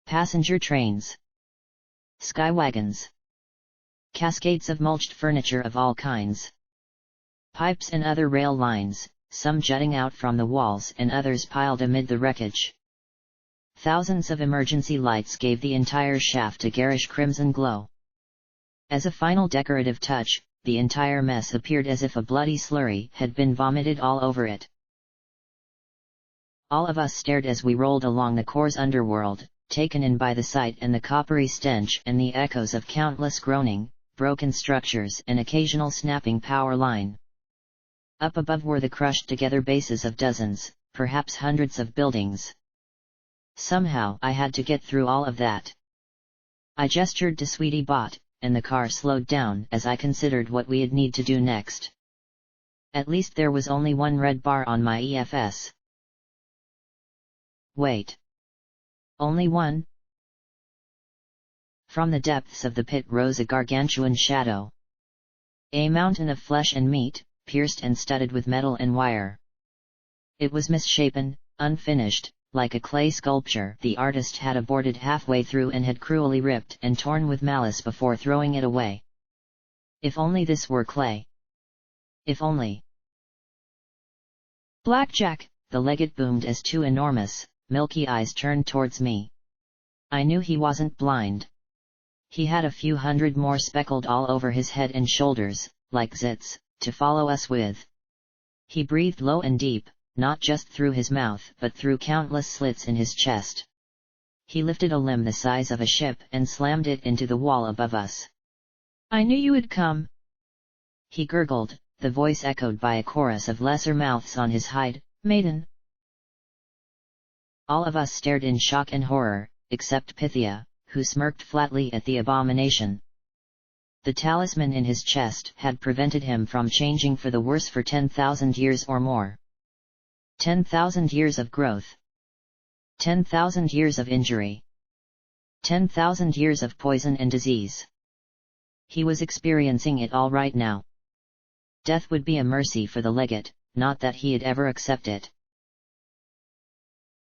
Passenger trains. Skywagons. Cascades of mulched furniture of all kinds. Pipes and other rail lines, some jutting out from the walls and others piled amid the wreckage. Thousands of emergency lights gave the entire shaft a garish crimson glow. As a final decorative touch, the entire mess appeared as if a bloody slurry had been vomited all over it. All of us stared as we rolled along the core's underworld, taken in by the sight and the coppery stench and the echoes of countless groaning, broken structures and occasional snapping power line. Up above were the crushed-together bases of dozens, perhaps hundreds of buildings. Somehow I had to get through all of that. I gestured to Sweetie Bot, and the car slowed down as I considered what we'd need to do next. At least there was only one red bar on my EFS. Wait. Only one? From the depths of the pit rose a gargantuan shadow. A mountain of flesh and meat, pierced and studded with metal and wire. It was misshapen, unfinished, like a clay sculpture the artist had aborted halfway through and had cruelly ripped and torn with malice before throwing it away. If only this were clay. If only. Blackjack, the legate boomed as two enormous, milky eyes turned towards me. I knew he wasn't blind. He had a few hundred more speckled all over his head and shoulders, like zits, to follow us with. He breathed low and deep, not just through his mouth but through countless slits in his chest. He lifted a limb the size of a ship and slammed it into the wall above us. I knew you would come. He gurgled, the voice echoed by a chorus of lesser mouths on his hide, maiden. All of us stared in shock and horror, except Pythia, who smirked flatly at the abomination. The talisman in his chest had prevented him from changing for the worse for 10,000 years or more. 10,000 years of growth. 10,000 years of injury. 10,000 years of poison and disease. He was experiencing it all right now. Death would be a mercy for the legate, not that he'd ever accept it.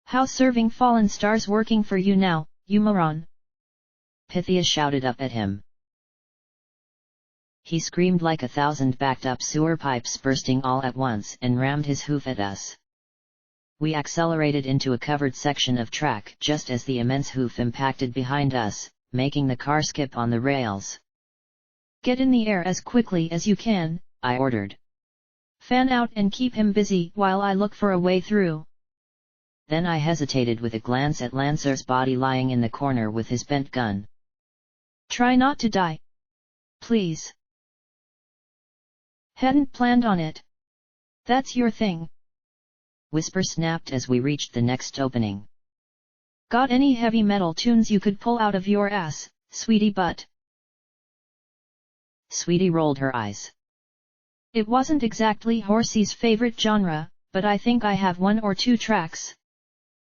How's serving fallen stars working for you now, you moron? Pythia shouted up at him. He screamed like 1,000 backed-up sewer pipes bursting all at once and rammed his hoof at us. We accelerated into a covered section of track just as the immense hoof impacted behind us, making the car skip on the rails. Get in the air as quickly as you can, I ordered. Fan out and keep him busy while I look for a way through. Then I hesitated with a glance at Lancer's body lying in the corner with his bent gun. Try not to die. Please. Hadn't planned on it. That's your thing. Whisper snapped as we reached the next opening. Got any heavy metal tunes you could pull out of your ass, sweetie butt? Sweetie rolled her eyes. It wasn't exactly Horsey's favorite genre, but I think I have 1 or 2 tracks.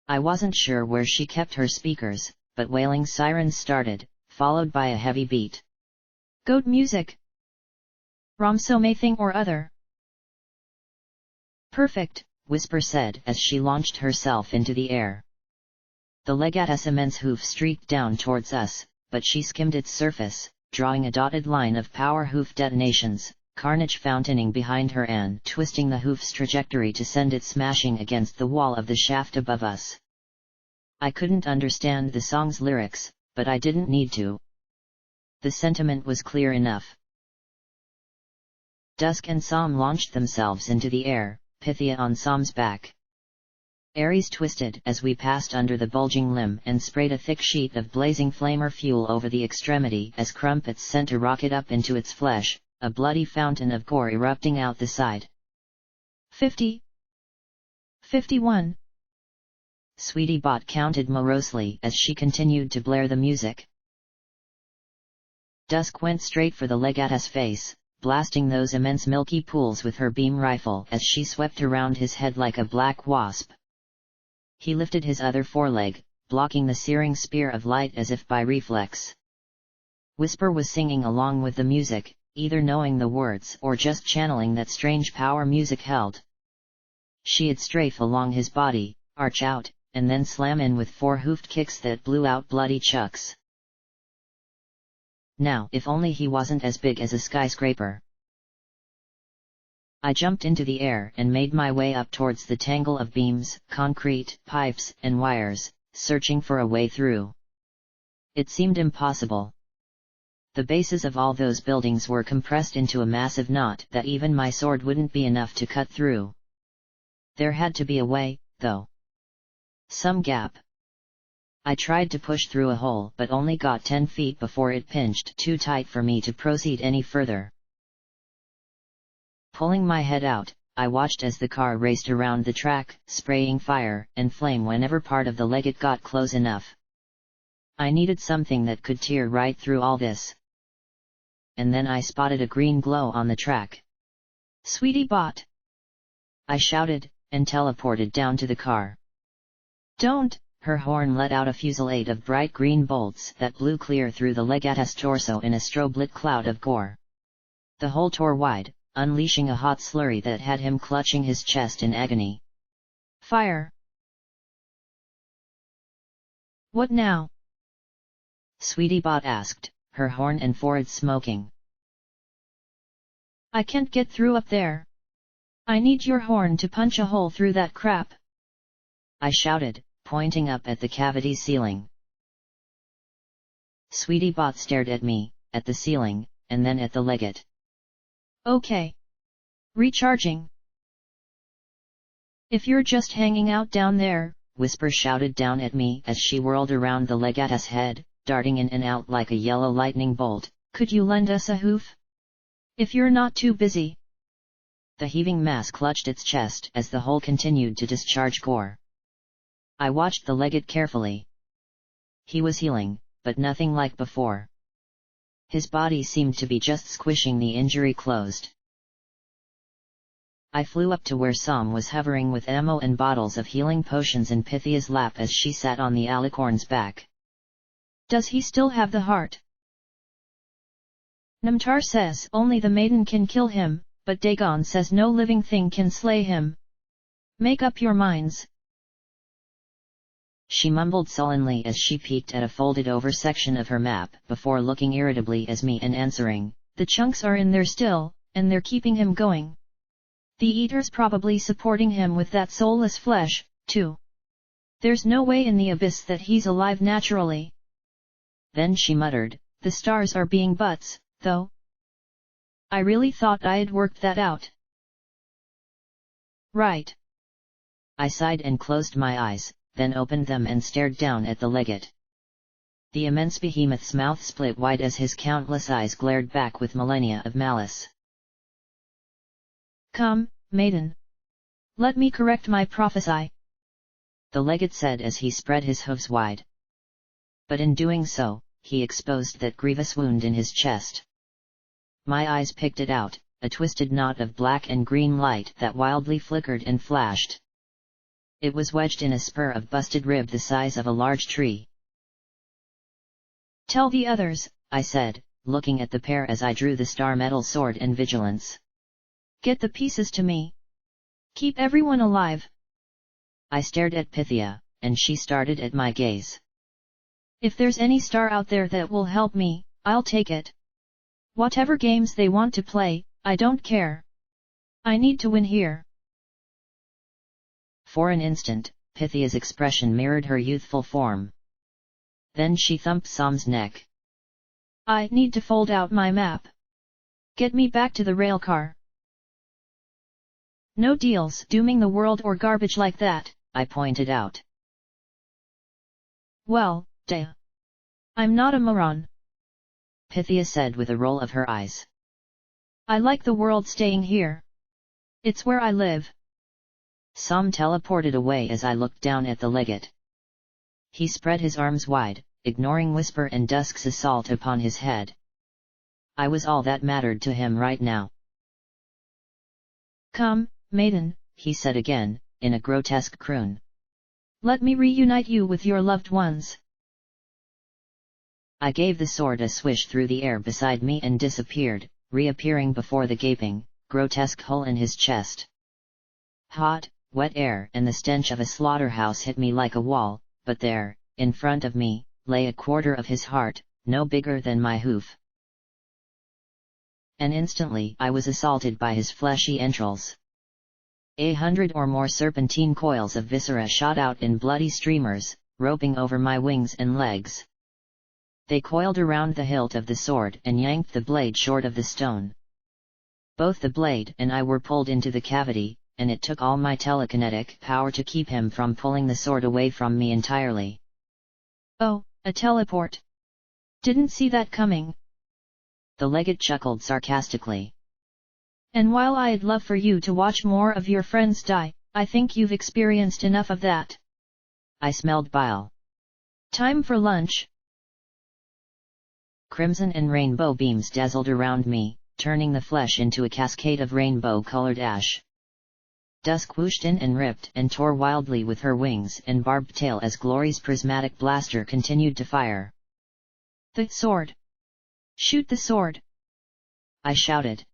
I wasn't sure where she kept her speakers, but wailing sirens started, followed by a heavy beat. Goat music. Something or other. Perfect, Whisper said as she launched herself into the air. The legatus immense hoof streaked down towards us, but she skimmed its surface, drawing a dotted line of power hoof detonations, carnage fountaining behind her and twisting the hoof's trajectory to send it smashing against the wall of the shaft above us. I couldn't understand the song's lyrics, but I didn't need to. The sentiment was clear enough. Dusk and Som launched themselves into the air, Pythia on Som's back. Ares twisted as we passed under the bulging limb and sprayed a thick sheet of blazing flamer fuel over the extremity as Crumpets sent a rocket up into its flesh, a bloody fountain of gore erupting out the side. 50. 51. Sweetie Bot counted morosely as she continued to blare the music. Dusk went straight for the legatus face, blasting those immense milky pools with her beam rifle as she swept around his head like a black wasp. He lifted his other foreleg, blocking the searing spear of light as if by reflex. Whisper was singing along with the music, either knowing the words or just channeling that strange power music held. She'd strafe along his body, arch out, and then slam in with 4 hoofed kicks that blew out bloody chucks. Now, if only he wasn't as big as a skyscraper. I jumped into the air and made my way up towards the tangle of beams, concrete, pipes, and wires, searching for a way through. It seemed impossible. The bases of all those buildings were compressed into a massive knot that even my sword wouldn't be enough to cut through. There had to be a way, though. Some gap. I tried to push through a hole but only got 10 feet before it pinched too tight for me to proceed any further. Pulling my head out, I watched as the car raced around the track, spraying fire and flame whenever part of the legate got close enough. I needed something that could tear right through all this. And then I spotted a green glow on the track. Sweetie Bot! I shouted, and teleported down to the car. Don't! Her horn let out a fusillade of bright green bolts that blew clear through the legatus torso in a strobe-lit cloud of gore. The hole tore wide, unleashing a hot slurry that had him clutching his chest in agony. Fire! What now? Sweetie Bot asked, her horn and forehead smoking. I can't get through up there. I need your horn to punch a hole through that crap. I shouted, pointing up at the cavity ceiling. Sweetie Bot stared at me, at the ceiling, and then at the legate. Okay. Recharging. If you're just hanging out down there, Whisper shouted down at me as she whirled around the legatus head, darting in and out like a yellow lightning bolt. Could you lend us a hoof? If you're not too busy. The heaving mass clutched its chest as the hole continued to discharge gore. I watched the legate carefully. He was healing, but nothing like before. His body seemed to be just squishing the injury closed. I flew up to where Sam was hovering with ammo and bottles of healing potions in Pythia's lap as she sat on the alicorn's back. Does he still have the heart? Namtar says only the maiden can kill him, but Dagon says no living thing can slay him. Make up your minds. She mumbled sullenly as she peeked at a folded-over section of her map before looking irritably at me and answering, The chunks are in there still, and they're keeping him going. The Eater's probably supporting him with that soulless flesh, too. There's no way in the abyss that he's alive naturally. Then she muttered, The stars are being butts, though. I really thought I had worked that out. Right. I sighed and closed my eyes, then opened them and stared down at the legate. The immense behemoth's mouth split wide as his countless eyes glared back with millennia of malice. Come, maiden. Let me correct my prophecy, the legate said as he spread his hooves wide. But in doing so, he exposed that grievous wound in his chest. My eyes picked it out, a twisted knot of black and green light that wildly flickered and flashed. It was wedged in a spur of busted rib the size of a large tree. Tell the others, I said, looking at the pair as I drew the star metal sword in vigilance. Get the pieces to me. Keep everyone alive. I stared at Pythia, and she started at my gaze. If there's any star out there that will help me, I'll take it. Whatever games they want to play, I don't care. I need to win here. For an instant, Pythia's expression mirrored her youthful form. Then she thumped Sam's neck. I need to fold out my map. Get me back to the railcar. No deals dooming the world or garbage like that, I pointed out. Well, duh. I'm not a moron, Pythia said with a roll of her eyes. I like the world staying here. It's where I live. Sam teleported away as I looked down at the legate. He spread his arms wide, ignoring Whisper and Dusk's assault upon his head. I was all that mattered to him right now. Come, maiden, he said again, in a grotesque croon. Let me reunite you with your loved ones. I gave the sword a swish through the air beside me and disappeared, reappearing before the gaping, grotesque hole in his chest. Hot, wet air and the stench of a slaughterhouse hit me like a wall, but there, in front of me, lay a quarter of his heart, no bigger than my hoof. And instantly I was assaulted by his fleshy entrails. 100 or more serpentine coils of viscera shot out in bloody streamers, roping over my wings and legs. They coiled around the hilt of the sword and yanked the blade short of the stone. Both the blade and I were pulled into the cavity, and it took all my telekinetic power to keep him from pulling the sword away from me entirely. Oh, a teleport. Didn't see that coming. The legate chuckled sarcastically. And while I'd love for you to watch more of your friends die, I think you've experienced enough of that. I smelled bile. Time for lunch. Crimson and rainbow beams dazzled around me, turning the flesh into a cascade of rainbow-colored ash. Dusk whooshed in and ripped and tore wildly with her wings and barbed tail as Glory's prismatic blaster continued to fire. The sword! Shoot the sword! I shouted.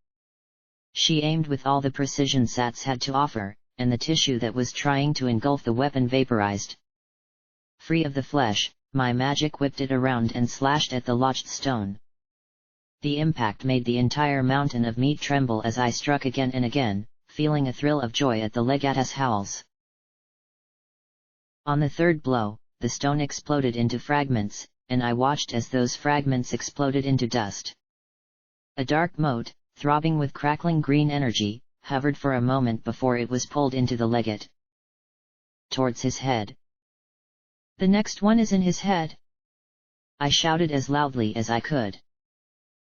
She aimed with all the precision Sats had to offer, and the tissue that was trying to engulf the weapon vaporized. Free of the flesh, my magic whipped it around and slashed at the lodged stone. The impact made the entire mountain of meat tremble as I struck again and again, feeling a thrill of joy at the legatus howls. On the third blow, the stone exploded into fragments, and I watched as those fragments exploded into dust. A dark mote, throbbing with crackling green energy, hovered for a moment before it was pulled into the legate. Towards his head. The next one is in his head, I shouted as loudly as I could.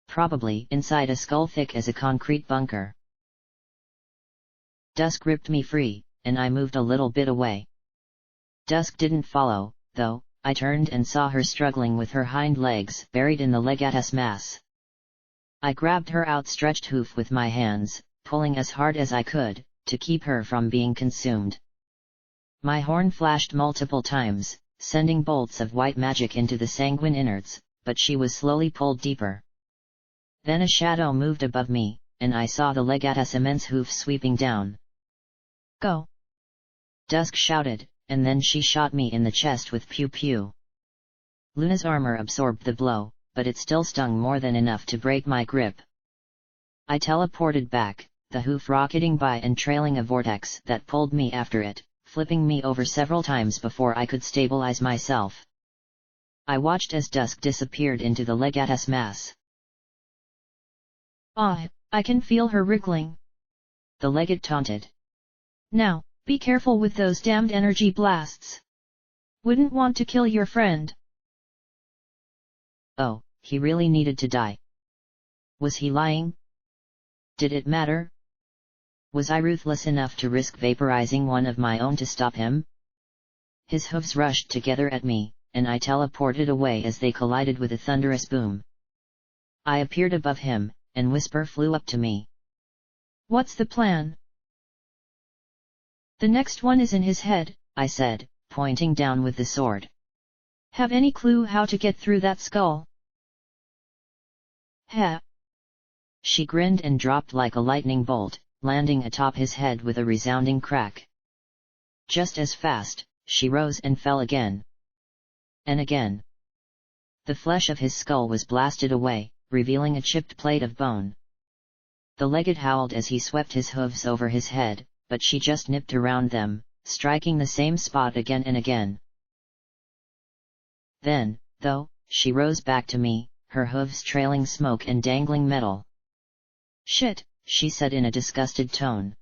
Probably inside a skull thick as a concrete bunker. Dusk ripped me free, and I moved a little bit away. Dusk didn't follow, though. I turned and saw her struggling with her hind legs buried in the legatus mass. I grabbed her outstretched hoof with my hands, pulling as hard as I could, to keep her from being consumed. My horn flashed multiple times, sending bolts of white magic into the sanguine innards, but she was slowly pulled deeper. Then a shadow moved above me, and I saw the Legatus' immense hoof sweeping down. Go! Dusk shouted, and then she shot me in the chest with pew-pew. Luna's armor absorbed the blow, but it still stung more than enough to break my grip. I teleported back, the hoof rocketing by and trailing a vortex that pulled me after it, flipping me over several times before I could stabilize myself. I watched as Dusk disappeared into the Legatus mass. I can feel her wriggling. The legate taunted. Now, be careful with those damned energy blasts. Wouldn't want to kill your friend. Oh, he really needed to die. Was he lying? Did it matter? Was I ruthless enough to risk vaporizing one of my own to stop him? His hooves rushed together at me, and I teleported away as they collided with a thunderous boom. I appeared above him, and Whisper flew up to me. What's the plan? The next one is in his head, I said, pointing down with the sword. Have any clue how to get through that skull? Ha! She grinned and dropped like a lightning bolt, landing atop his head with a resounding crack. Just as fast, she rose and fell again. And again. The flesh of his skull was blasted away, revealing a chipped plate of bone. The legate howled as he swept his hooves over his head, but she just nipped around them, striking the same spot again and again. Then, though, she rose back to me, her hooves trailing smoke and dangling metal. Shit, she said in a disgusted tone.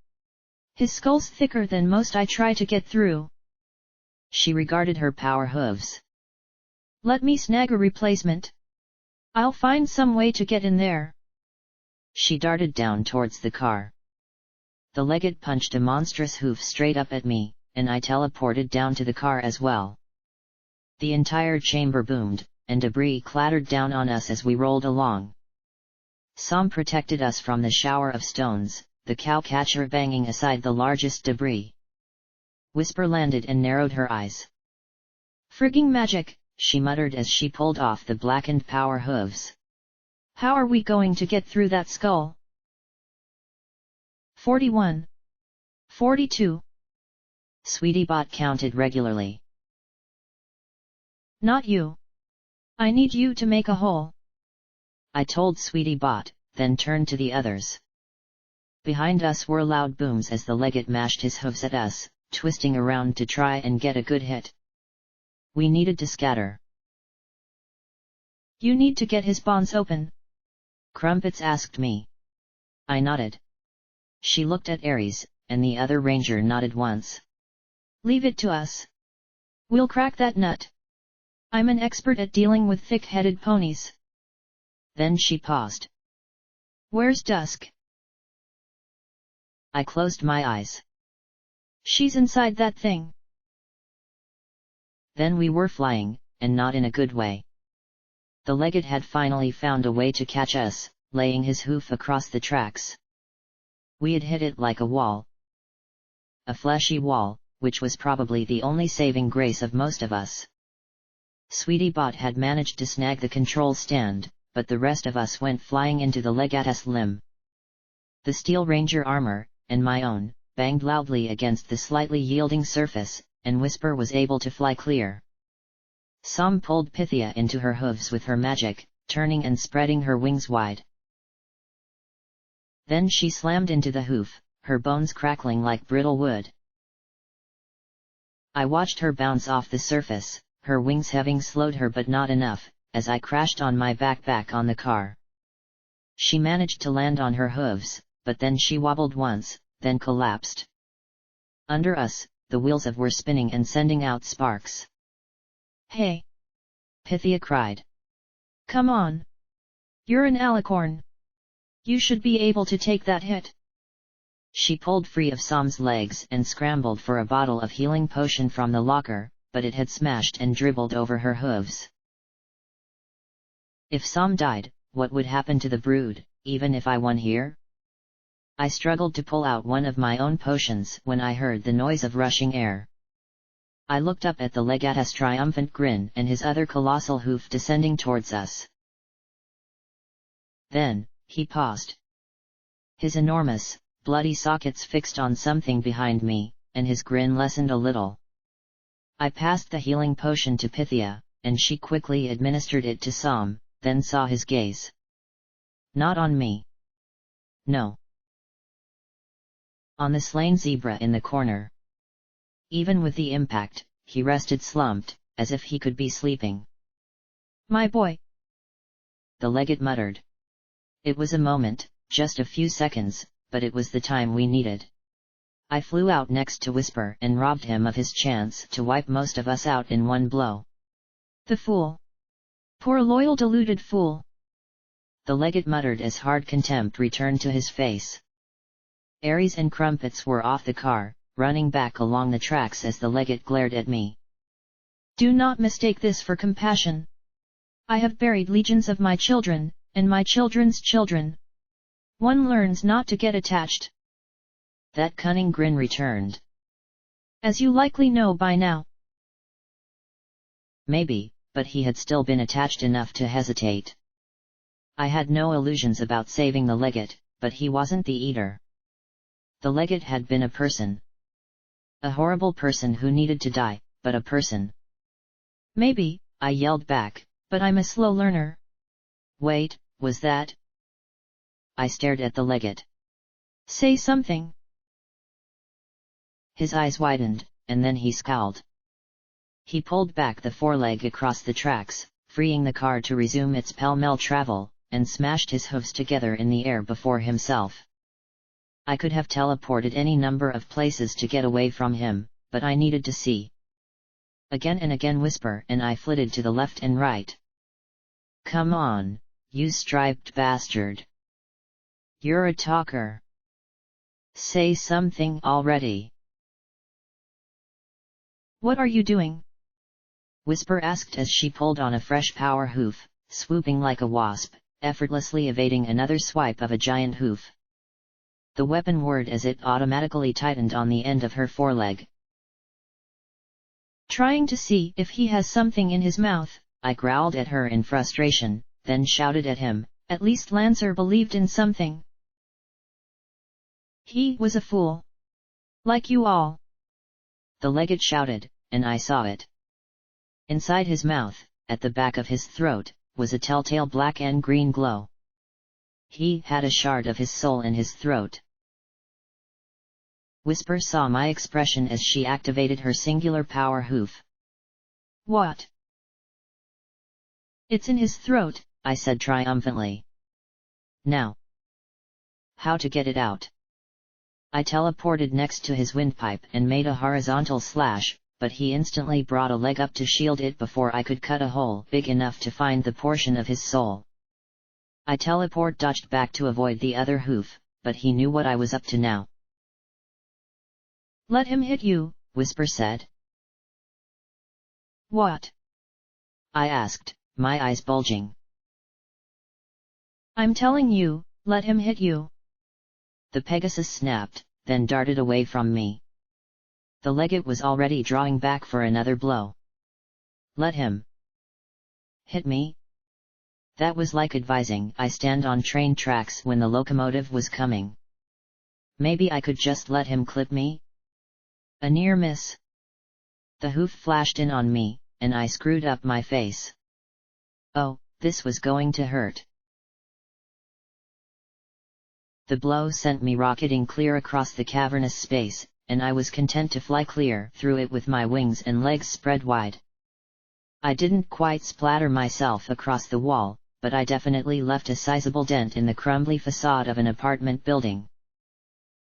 His skull's thicker than most I try to get through. She regarded her power hooves. Let me snag a replacement. I'll find some way to get in there. She darted down towards the car. The legate punched a monstrous hoof straight up at me, and I teleported down to the car as well. The entire chamber boomed, and debris clattered down on us as we rolled along. Some protected us from the shower of stones, the cowcatcher banging aside the largest debris. Whisper landed and narrowed her eyes. Frigging magic, she muttered as she pulled off the blackened power hooves. How are we going to get through that skull? 41. 42. Sweetiebot counted regularly. Not you. I need you to make a hole. I told Sweetiebot, then turned to the others. Behind us were loud booms as the legate mashed his hooves at us, twisting around to try and get a good hit. We needed to scatter. You need to get his bonds open. Crumpets asked me. I nodded. She looked at Ares, and the other ranger nodded once. Leave it to us. We'll crack that nut. I'm an expert at dealing with thick-headed ponies. Then she paused. Where's Dusk? I closed my eyes. She's inside that thing. Then we were flying, and not in a good way. The legate had finally found a way to catch us, laying his hoof across the tracks. We had hit it like a wall. A fleshy wall, which was probably the only saving grace of most of us. Sweetiebot had managed to snag the control stand, but the rest of us went flying into the legatus limb. The Steel Ranger armor, and my own, banged loudly against the slightly yielding surface, and Whisper was able to fly clear. Some pulled Pythia into her hooves with her magic, turning and spreading her wings wide. Then she slammed into the hoof, her bones crackling like brittle wood. I watched her bounce off the surface, her wings having slowed her but not enough, as I crashed on my back on the car. She managed to land on her hooves, but then she wobbled once, then collapsed. Under us, the wheels were spinning and sending out sparks. Hey! Pythia cried. Come on! You're an alicorn! You should be able to take that hit. She pulled free of Sam's legs and scrambled for a bottle of healing potion from the locker, but it had smashed and dribbled over her hooves. If Sam died, what would happen to the brood, even if I won here? I struggled to pull out one of my own potions when I heard the noise of rushing air. I looked up at the legate's triumphant grin and his other colossal hoof descending towards us. Then, he paused. His enormous, bloody sockets fixed on something behind me, and his grin lessened a little. I passed the healing potion to Pythia, and she quickly administered it to Sam, then saw his gaze. Not on me. No. On the slain zebra in the corner. Even with the impact, he rested slumped, as if he could be sleeping. My boy. The legate muttered. It was a moment, just a few seconds, but it was the time we needed. I flew out next to Whisper and robbed him of his chance to wipe most of us out in one blow. The fool. Poor loyal deluded fool. The legate muttered as hard contempt returned to his face. Aries and Crumpets were off the car, running back along the tracks as the legate glared at me. Do not mistake this for compassion. I have buried legions of my children, and my children's children. One learns not to get attached. That cunning grin returned. As you likely know by now. Maybe, but he had still been attached enough to hesitate. I had no illusions about saving the legate, but he wasn't the eater. The legate had been a person. A horrible person who needed to die, but a person. Maybe, I yelled back, but I'm a slow learner. Wait, was that? I stared at the legate. Say something. His eyes widened, and then he scowled. He pulled back the foreleg across the tracks, freeing the car to resume its pell-mell travel, and smashed his hooves together in the air before himself. I could have teleported any number of places to get away from him, but I needed to see. Again and again Whisper and I flitted to the left and right. Come on, you striped bastard. You're a talker. Say something already. What are you doing? Whisper asked as she pulled on a fresh power hoof, swooping like a wasp, effortlessly evading another swipe of a giant hoof. The weapon whirred as it automatically tightened on the end of her foreleg. Trying to see if he has something in his mouth, I growled at her in frustration, then shouted at him, at least Lancer believed in something. He was a fool. Like you all. The legate shouted, and I saw it. Inside his mouth, at the back of his throat, was a telltale black and green glow. He had a shard of his soul in his throat. Whisper saw my expression as she activated her singular power hoof. What? It's in his throat, I said triumphantly. Now. How to get it out? I teleported next to his windpipe and made a horizontal slash, but he instantly brought a leg up to shield it before I could cut a hole big enough to find the portion of his soul. I dodged back to avoid the other hoof, but he knew what I was up to now. Let him hit you, Whisper said. What? I asked, my eyes bulging. I'm telling you, let him hit you. The Pegasus snapped, then darted away from me. The legate was already drawing back for another blow. Let him hit me? That was like advising I stand on train tracks when the locomotive was coming. Maybe I could just let him clip me? A near miss. The hoof flashed in on me, and I screwed up my face. Oh, this was going to hurt. The blow sent me rocketing clear across the cavernous space, and I was content to fly clear through it with my wings and legs spread wide. I didn't quite splatter myself across the wall, but I definitely left a sizable dent in the crumbly facade of an apartment building.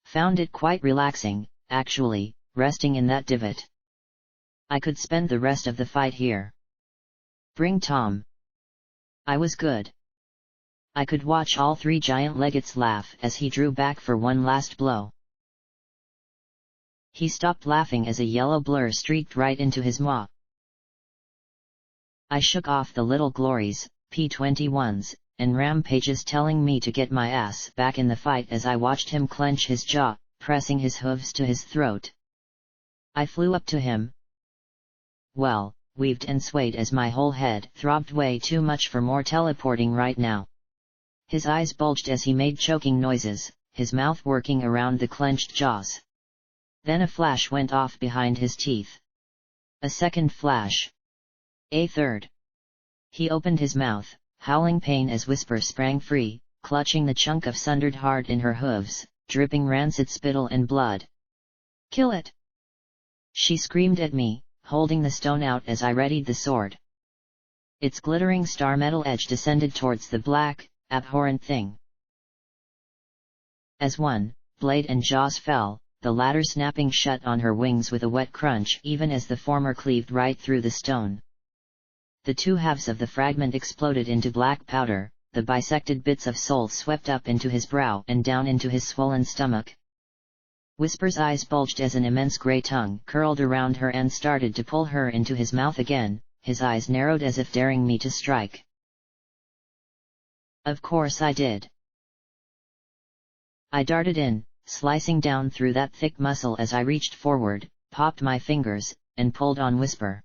Found it quite relaxing, actually, resting in that divot. I could spend the rest of the fight here. Bring Tom. I was good. I could watch all three giant legates laugh as he drew back for one last blow. He stopped laughing as a yellow blur streaked right into his maw. I shook off the little glories, P-21s, and rampages telling me to get my ass back in the fight as I watched him clench his jaw, pressing his hooves to his throat. I flew up to him. Well, weaved and swayed as my whole head throbbed way too much for more teleporting right now. His eyes bulged as he made choking noises, his mouth working around the clenched jaws. Then a flash went off behind his teeth. A second flash. A third. He opened his mouth, howling pain as Whisper sprang free, clutching the chunk of sundered heart in her hooves, dripping rancid spittle and blood. "Kill it!" she screamed at me, holding the stone out as I readied the sword. Its glittering star metal edge descended towards the black, abhorrent thing. As one blade and jaws fell, the latter snapping shut on her wings with a wet crunch even as the former cleaved right through the stone. The two halves of the fragment exploded into black powder, the bisected bits of soul swept up into his brow and down into his swollen stomach. Whisper's eyes bulged as an immense grey tongue curled around her and started to pull her into his mouth again, his eyes narrowed as if daring me to strike. Of course I did. I darted in, slicing down through that thick muscle as I reached forward, popped my fingers, and pulled on Whisper.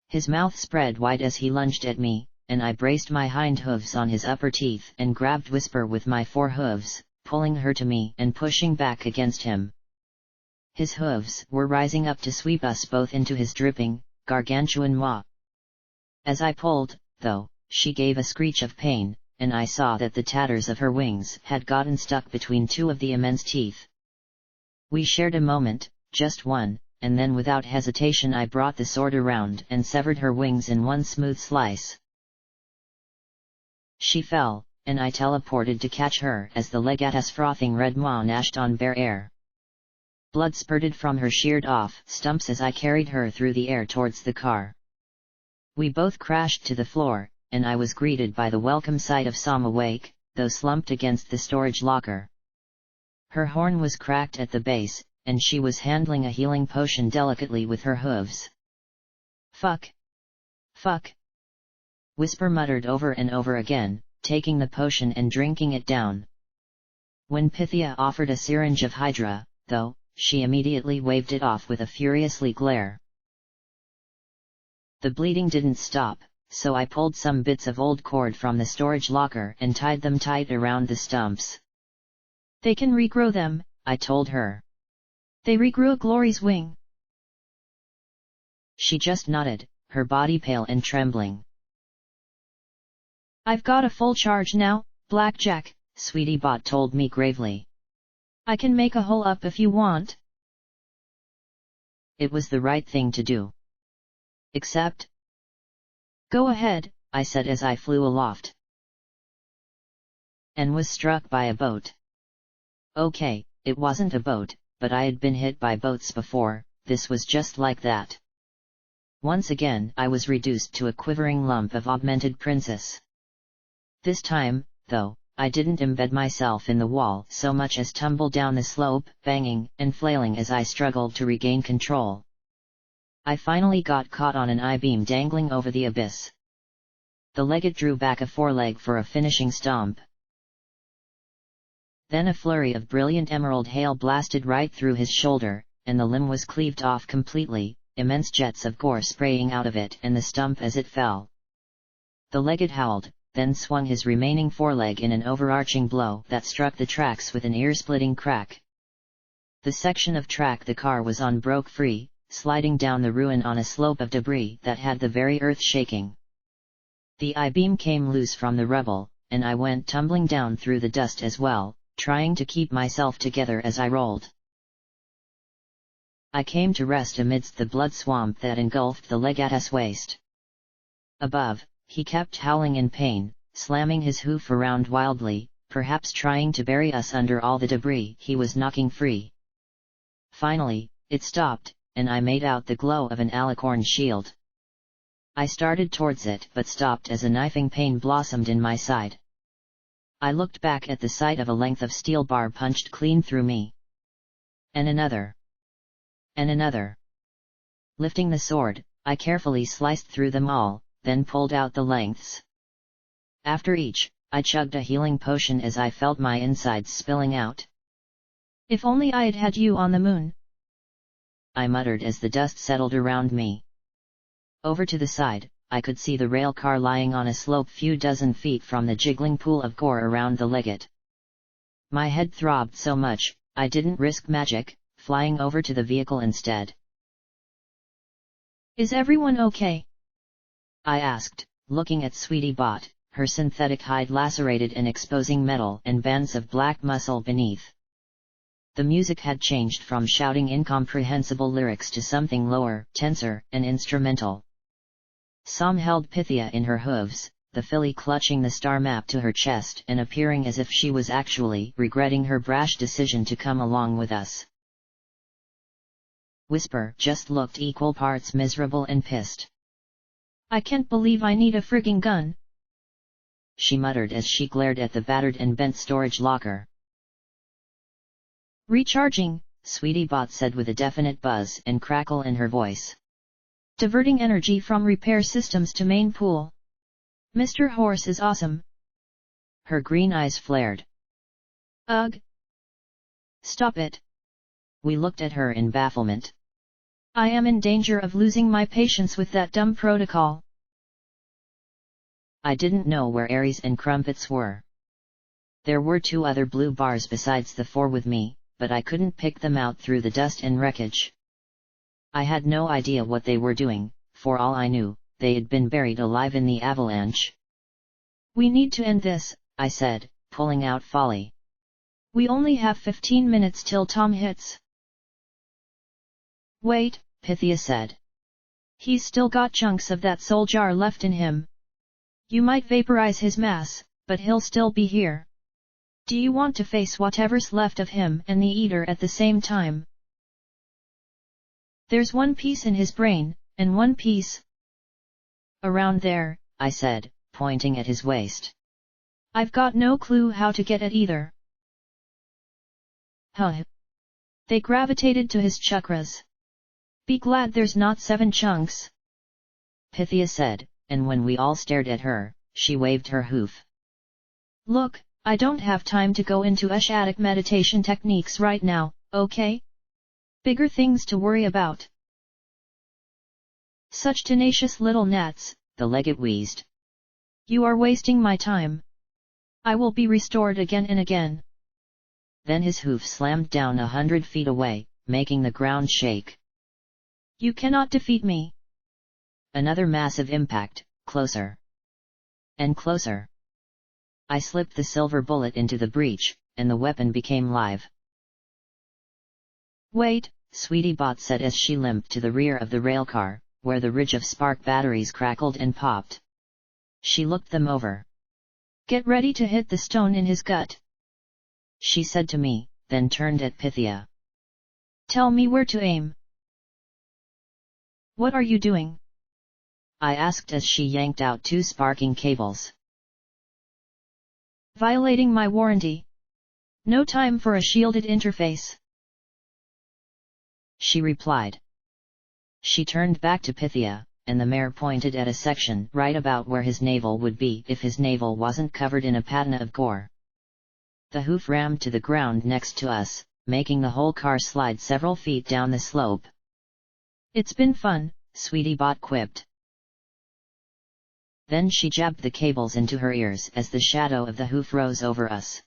His mouth spread wide as he lunged at me, and I braced my hind hooves on his upper teeth and grabbed Whisper with my fore hooves, pulling her to me and pushing back against him. His hooves were rising up to sweep us both into his dripping, gargantuan maw. As I pulled, though, she gave a screech of pain, and I saw that the tatters of her wings had gotten stuck between two of the immense teeth. We shared a moment, just one, and then without hesitation I brought the sword around and severed her wings in one smooth slice. She fell, and I teleported to catch her as the legatus frothing red maw gnashed on bare air. Blood spurted from her sheared-off stumps as I carried her through the air towards the car. We both crashed to the floor, and I was greeted by the welcome sight of Sam awake, though slumped against the storage locker. Her horn was cracked at the base, and she was handling a healing potion delicately with her hooves. "Fuck! Fuck!" Whisper muttered over and over again, taking the potion and drinking it down. When Pythia offered a syringe of Hydra, though, she immediately waved it off with a furiously glare. The bleeding didn't stop, so I pulled some bits of old cord from the storage locker and tied them tight around the stumps. "They can regrow them," I told her. "They regrew Glory's wing." She just nodded, her body pale and trembling. "I've got a full charge now, Blackjack," Sweetie Bot told me gravely. "I can make a hole up if you want." It was the right thing to do. Except... "Go ahead," I said as I flew aloft. And was struck by a boat. Okay, it wasn't a boat, but I had been hit by boats before, this was just like that. Once again I was reduced to a quivering lump of augmented princess. This time, though, I didn't embed myself in the wall so much as tumble down the slope, banging and flailing as I struggled to regain control. I finally got caught on an I-beam dangling over the abyss. The legate drew back a foreleg for a finishing stomp. Then a flurry of brilliant emerald hail blasted right through his shoulder, and the limb was cleaved off completely, immense jets of gore spraying out of it and the stump as it fell. The legate howled, then swung his remaining foreleg in an overarching blow that struck the tracks with an ear-splitting crack. The section of track the car was on broke free, sliding down the ruin on a slope of debris that had the very earth shaking. The I-beam came loose from the rubble, and I went tumbling down through the dust as well, trying to keep myself together as I rolled. I came to rest amidst the blood swamp that engulfed the legatus waist. Above, he kept howling in pain, slamming his hoof around wildly, perhaps trying to bury us under all the debris he was knocking free. Finally, it stopped, and I made out the glow of an alicorn shield. I started towards it but stopped as a knifing pain blossomed in my side. I looked back at the sight of a length of steel bar punched clean through me. And another. And another. Lifting the sword, I carefully sliced through them all, then pulled out the lengths. After each, I chugged a healing potion as I felt my insides spilling out. If only I'd had you on the moon, I muttered as the dust settled around me. Over to the side, I could see the rail car lying on a slope few dozen feet from the jiggling pool of gore around the legate. My head throbbed so much, I didn't risk magic, flying over to the vehicle instead. Is everyone okay? I asked, looking at Sweetie Bot, her synthetic hide lacerated and exposing metal and bands of black muscle beneath. The music had changed from shouting incomprehensible lyrics to something lower, tenser, and instrumental. Som held Pythia in her hooves, the filly clutching the star map to her chest and appearing as if she was actually regretting her brash decision to come along with us. Whisper just looked equal parts miserable and pissed. I can't believe I need a frigging gun, she muttered as she glared at the battered and bent storage locker. Recharging, Sweetie Bot said with a definite buzz and crackle in her voice. Diverting energy from repair systems to main pool. Mr. Horse is awesome. Her green eyes flared. Ugh. Stop it. We looked at her in bafflement. I am in danger of losing my patience with that dumb protocol. I didn't know where Aries and Crumpets were. There were 2 other blue bars besides the 4 with me, but I couldn't pick them out through the dust and wreckage. I had no idea what they were doing, for all I knew, they had been buried alive in the avalanche. We need to end this, I said, pulling out Folly. We only have 15 minutes till Tom hits. Wait, Pythia said. He's still got chunks of that soul jar left in him. You might vaporize his mass, but he'll still be here. Do you want to face whatever's left of him and the Eater at the same time? There's one piece in his brain, and one piece around there, I said, pointing at his waist. I've got no clue how to get at either. Huh. They gravitated to his chakras. Be glad there's not 7 chunks, Pythia said, and when we all stared at her, she waved her hoof. Look, I don't have time to go into Ashadic meditation techniques right now, okay? Bigger things to worry about. Such tenacious little gnats, the legate wheezed. You are wasting my time. I will be restored again and again. Then his hoof slammed down 100 feet away, making the ground shake. You cannot defeat me. Another massive impact, closer. And closer. I slipped the silver bullet into the breach, and the weapon became live. Wait, Sweetie Bot said as she limped to the rear of the railcar, where the ridge of spark batteries crackled and popped. She looked them over. Get ready to hit the stone in his gut, she said to me, then turned at Pythia. Tell me where to aim. What are you doing? I asked as she yanked out 2 sparking cables. Violating my warranty. No time for a shielded interface, she replied. She turned back to Pythia, and the mare pointed at a section right about where his navel would be if his navel wasn't covered in a patina of gore. The hoof rammed to the ground next to us, making the whole car slide several feet down the slope. It's been fun, Sweetie Bot quipped. Then she jabbed the cables into her ears as the shadow of the hoof rose over us.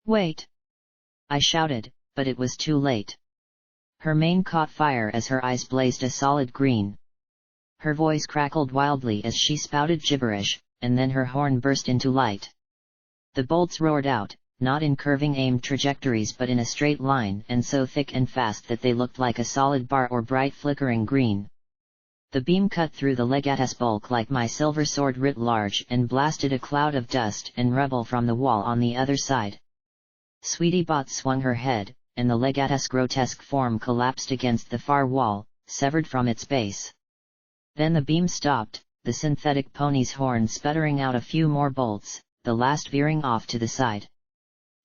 Wait! I shouted, but it was too late. Her mane caught fire as her eyes blazed a solid green. Her voice crackled wildly as she spouted gibberish, and then her horn burst into light. The bolts roared out, not in curving aimed trajectories but in a straight line and so thick and fast that they looked like a solid bar or bright flickering green. The beam cut through the legatus bulk like my silver sword writ large and blasted a cloud of dust and rubble from the wall on the other side. Sweetie Bot swung her head, and the legatus grotesque form collapsed against the far wall, severed from its base. Then the beam stopped, the synthetic pony's horn sputtering out a few more bolts, the last veering off to the side.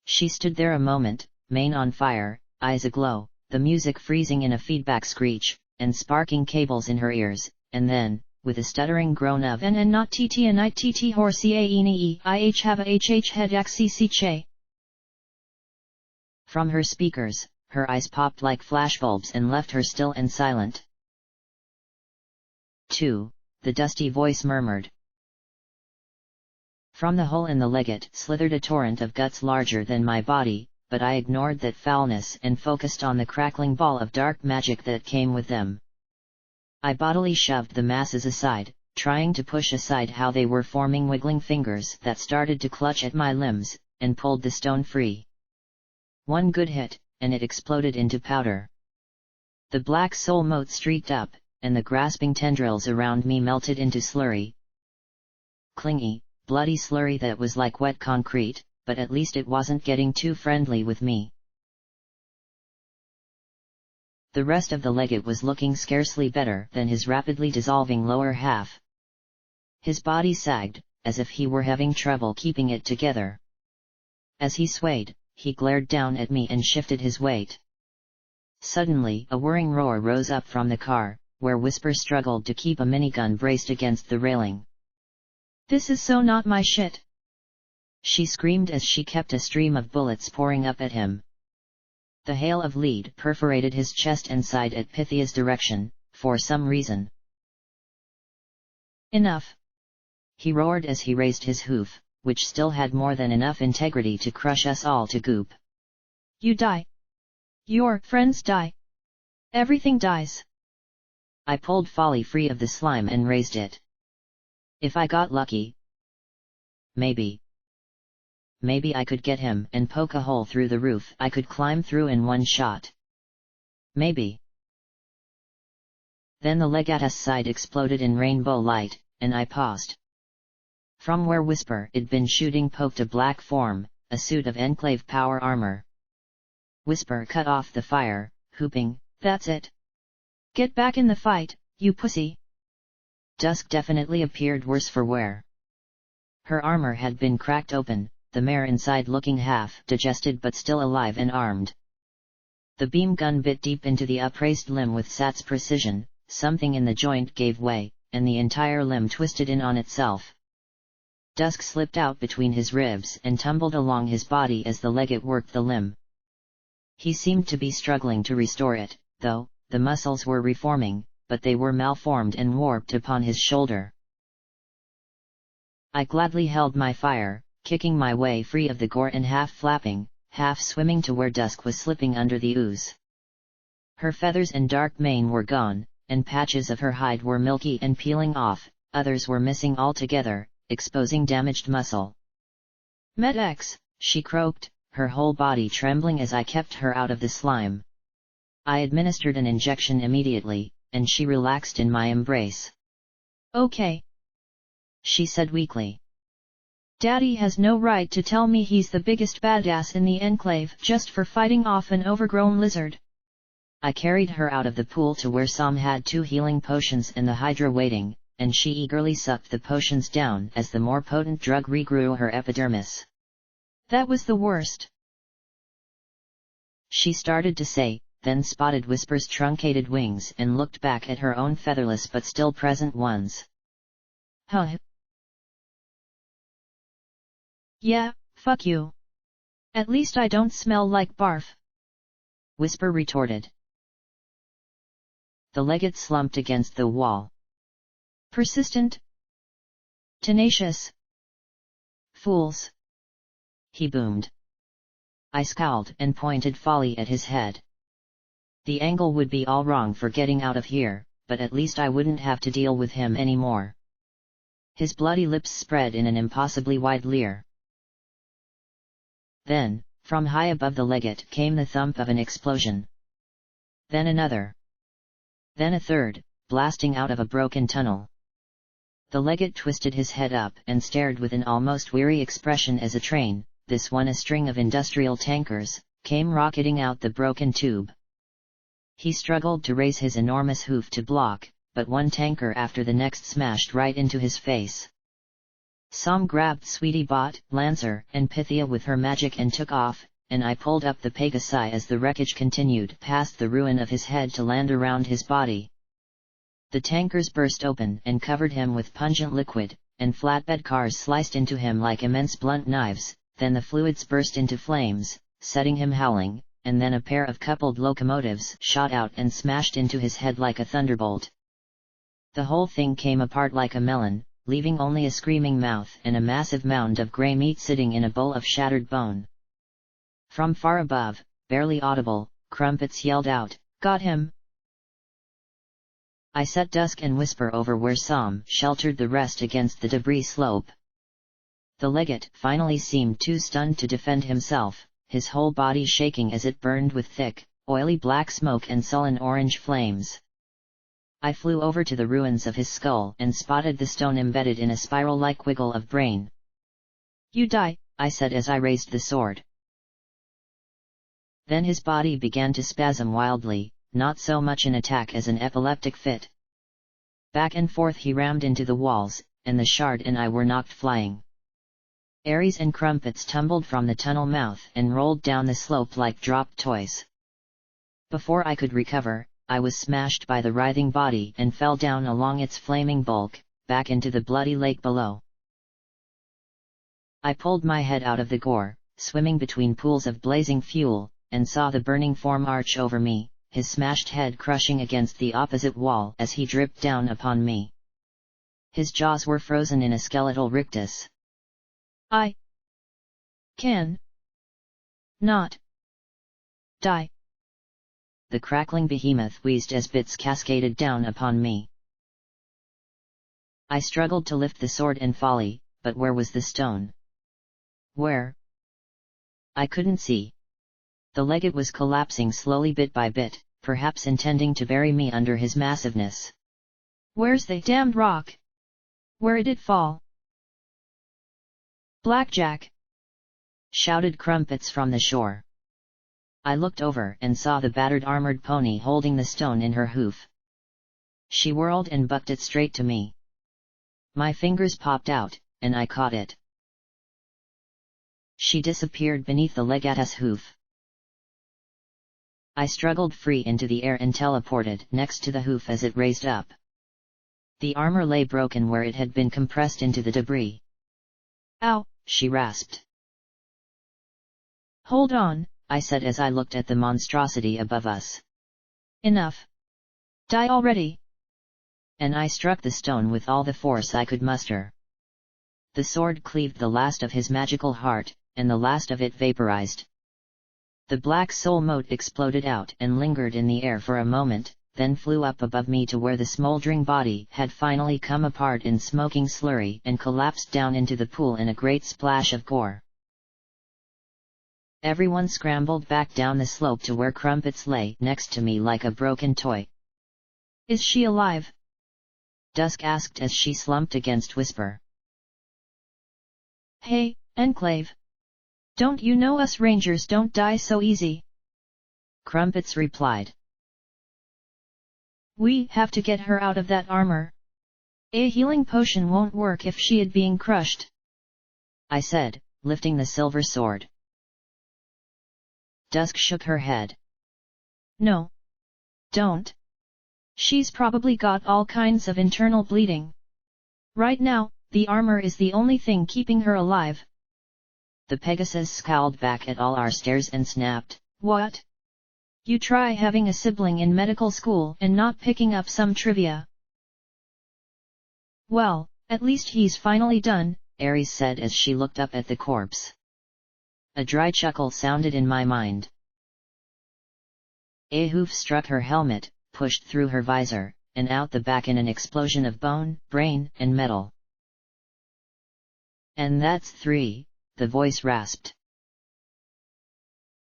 She stood there a moment, mane on fire, eyes aglow, the music freezing in a feedback screech, and sparking cables in her ears, and then, with a stuttering groan of and not tt and I tt horsey a e I have a head xcc che. From her speakers, her eyes popped like flashbulbs and left her still and silent. 2. The dusty voice murmured. From the hole in the legate slithered a torrent of guts larger than my body, but I ignored that foulness and focused on the crackling ball of dark magic that came with them. I bodily shoved the masses aside, trying to push aside how they were forming wiggling fingers that started to clutch at my limbs, and pulled the stone free. One good hit, and it exploded into powder. The black soul mote streaked up, and the grasping tendrils around me melted into slurry. Clingy, bloody slurry that was like wet concrete, but at least it wasn't getting too friendly with me. The rest of the legate was looking scarcely better than his rapidly dissolving lower half. His body sagged, as if he were having trouble keeping it together. As he swayed, he glared down at me and shifted his weight. Suddenly a whirring roar rose up from the car, where Whisper struggled to keep a minigun braced against the railing. "This is so not my shit!" she screamed as she kept a stream of bullets pouring up at him. The hail of lead perforated his chest and sighed at Pythia's direction, for some reason. "Enough!" he roared as he raised his hoof, which still had more than enough integrity to crush us all to goop. "You die! Your friends die! Everything dies!" I pulled Folly free of the slime and raised it. If I got lucky, maybe I could get him and poke a hole through the roof I could climb through in one shot. Maybe. Then the legatus side exploded in rainbow light, and I paused. From where Whisper had been shooting poked a black form, a suit of Enclave power armor. Whisper cut off the fire, whooping, "That's it! Get back in the fight, you pussy!" Dusk definitely appeared worse for wear. Her armor had been cracked open, the mare inside looking half digested but still alive and armed. The beam gun bit deep into the upraised limb with Sat's precision, something in the joint gave way, and the entire limb twisted in on itself. Dusk slipped out between his ribs and tumbled along his body as the legate worked the limb. He seemed to be struggling to restore it, though. The muscles were reforming, but they were malformed and warped upon his shoulder. I gladly held my fire, kicking my way free of the gore and half flapping, half swimming to where Dusk was slipping under the ooze. Her feathers and dark mane were gone, and patches of her hide were milky and peeling off, others were missing altogether, exposing damaged muscle. "Med-X," she croaked, her whole body trembling as I kept her out of the slime. I administered an injection immediately, and she relaxed in my embrace. "Okay," she said weakly. "Daddy has no right to tell me he's the biggest badass in the Enclave just for fighting off an overgrown lizard." I carried her out of the pool to where Sam had 2 healing potions and the Hydra waiting, and she eagerly sucked the potions down as the more potent drug regrew her epidermis. "That was the worst," she started to say, then spotted Whisper's truncated wings and looked back at her own featherless but still present ones. "Huh? Yeah, fuck you. At least I don't smell like barf," Whisper retorted. The legate slumped against the wall. "Persistent? Tenacious? Fools!" he boomed. I scowled and pointed Folly at his head. The angle would be all wrong for getting out of here, but at least I wouldn't have to deal with him anymore. His bloody lips spread in an impossibly wide leer. Then, from high above the legate came the thump of an explosion. Then another. Then a third, blasting out of a broken tunnel. The legate twisted his head up and stared with an almost weary expression as a train, this one a string of industrial tankers, came rocketing out the broken tube. He struggled to raise his enormous hoof to block, but one tanker after the next smashed right into his face. Sam grabbed Sweetie Bot, Lancer, and Pythia with her magic and took off, and I pulled up the Pegasi as the wreckage continued past the ruin of his head to land around his body. The tankers burst open and covered him with pungent liquid, and flatbed cars sliced into him like immense blunt knives, then the fluids burst into flames, setting him howling, and then a pair of coupled locomotives shot out and smashed into his head like a thunderbolt. The whole thing came apart like a melon, leaving only a screaming mouth and a massive mound of grey meat sitting in a bowl of shattered bone. From far above, barely audible, Crumpets yelled out, "Got him!" I set Dusk and Whisper over where Sam sheltered the rest against the debris slope. The legate finally seemed too stunned to defend himself, his whole body shaking as it burned with thick, oily black smoke and sullen orange flames. I flew over to the ruins of his skull and spotted the stone embedded in a spiral-like wiggle of brain. "You die," I said as I raised the sword. Then his body began to spasm wildly, not so much an attack as an epileptic fit. Back and forth he rammed into the walls, and the shard and I were knocked flying. Aries and Crumpets tumbled from the tunnel mouth and rolled down the slope like dropped toys. Before I could recover, I was smashed by the writhing body and fell down along its flaming bulk, back into the bloody lake below. I pulled my head out of the gore, swimming between pools of blazing fuel, and saw the burning form arch over me, his smashed head crushing against the opposite wall as he dripped down upon me. His jaws were frozen in a skeletal rictus. "I can not die." The crackling behemoth wheezed as bits cascaded down upon me. I struggled to lift the sword and folly, but where was the stone? Where? I couldn't see. The legate was collapsing slowly bit by bit, perhaps intending to bury me under his massiveness. "Where's the damned rock? Where'd it fall?" "Blackjack!" shouted Crumpets from the shore. I looked over and saw the battered armored pony holding the stone in her hoof. She whirled and bucked it straight to me. My fingers popped out, and I caught it. She disappeared beneath the legate's hoof. I struggled free into the air and teleported next to the hoof as it raised up. The armor lay broken where it had been compressed into the debris. "Ow!" she rasped. "Hold on," I said as I looked at the monstrosity above us. "Enough. Die already!" And I struck the stone with all the force I could muster. The sword cleaved the last of his magical heart, and the last of it vaporized. The black soul mote exploded out and lingered in the air for a moment, then flew up above me to where the smoldering body had finally come apart in smoking slurry and collapsed down into the pool in a great splash of gore. Everyone scrambled back down the slope to where Crumpets lay next to me like a broken toy. "Is she alive?" Dusk asked as she slumped against Whisper. "Hey, Enclave! Don't you know us Rangers don't die so easy?" Crumpets replied. "We have to get her out of that armor. A healing potion won't work if she is being crushed," I said, lifting the silver sword. Dusk shook her head. "No. Don't. She's probably got all kinds of internal bleeding. Right now, the armor is the only thing keeping her alive." The Pegasus scowled back at all our stares and snapped, "What? You try having a sibling in medical school and not picking up some trivia." "Well, at least he's finally done," Aries said as she looked up at the corpse. A dry chuckle sounded in my mind. A hoof struck her helmet, pushed through her visor, and out the back in an explosion of bone, brain, and metal. "And that's 3, the voice rasped.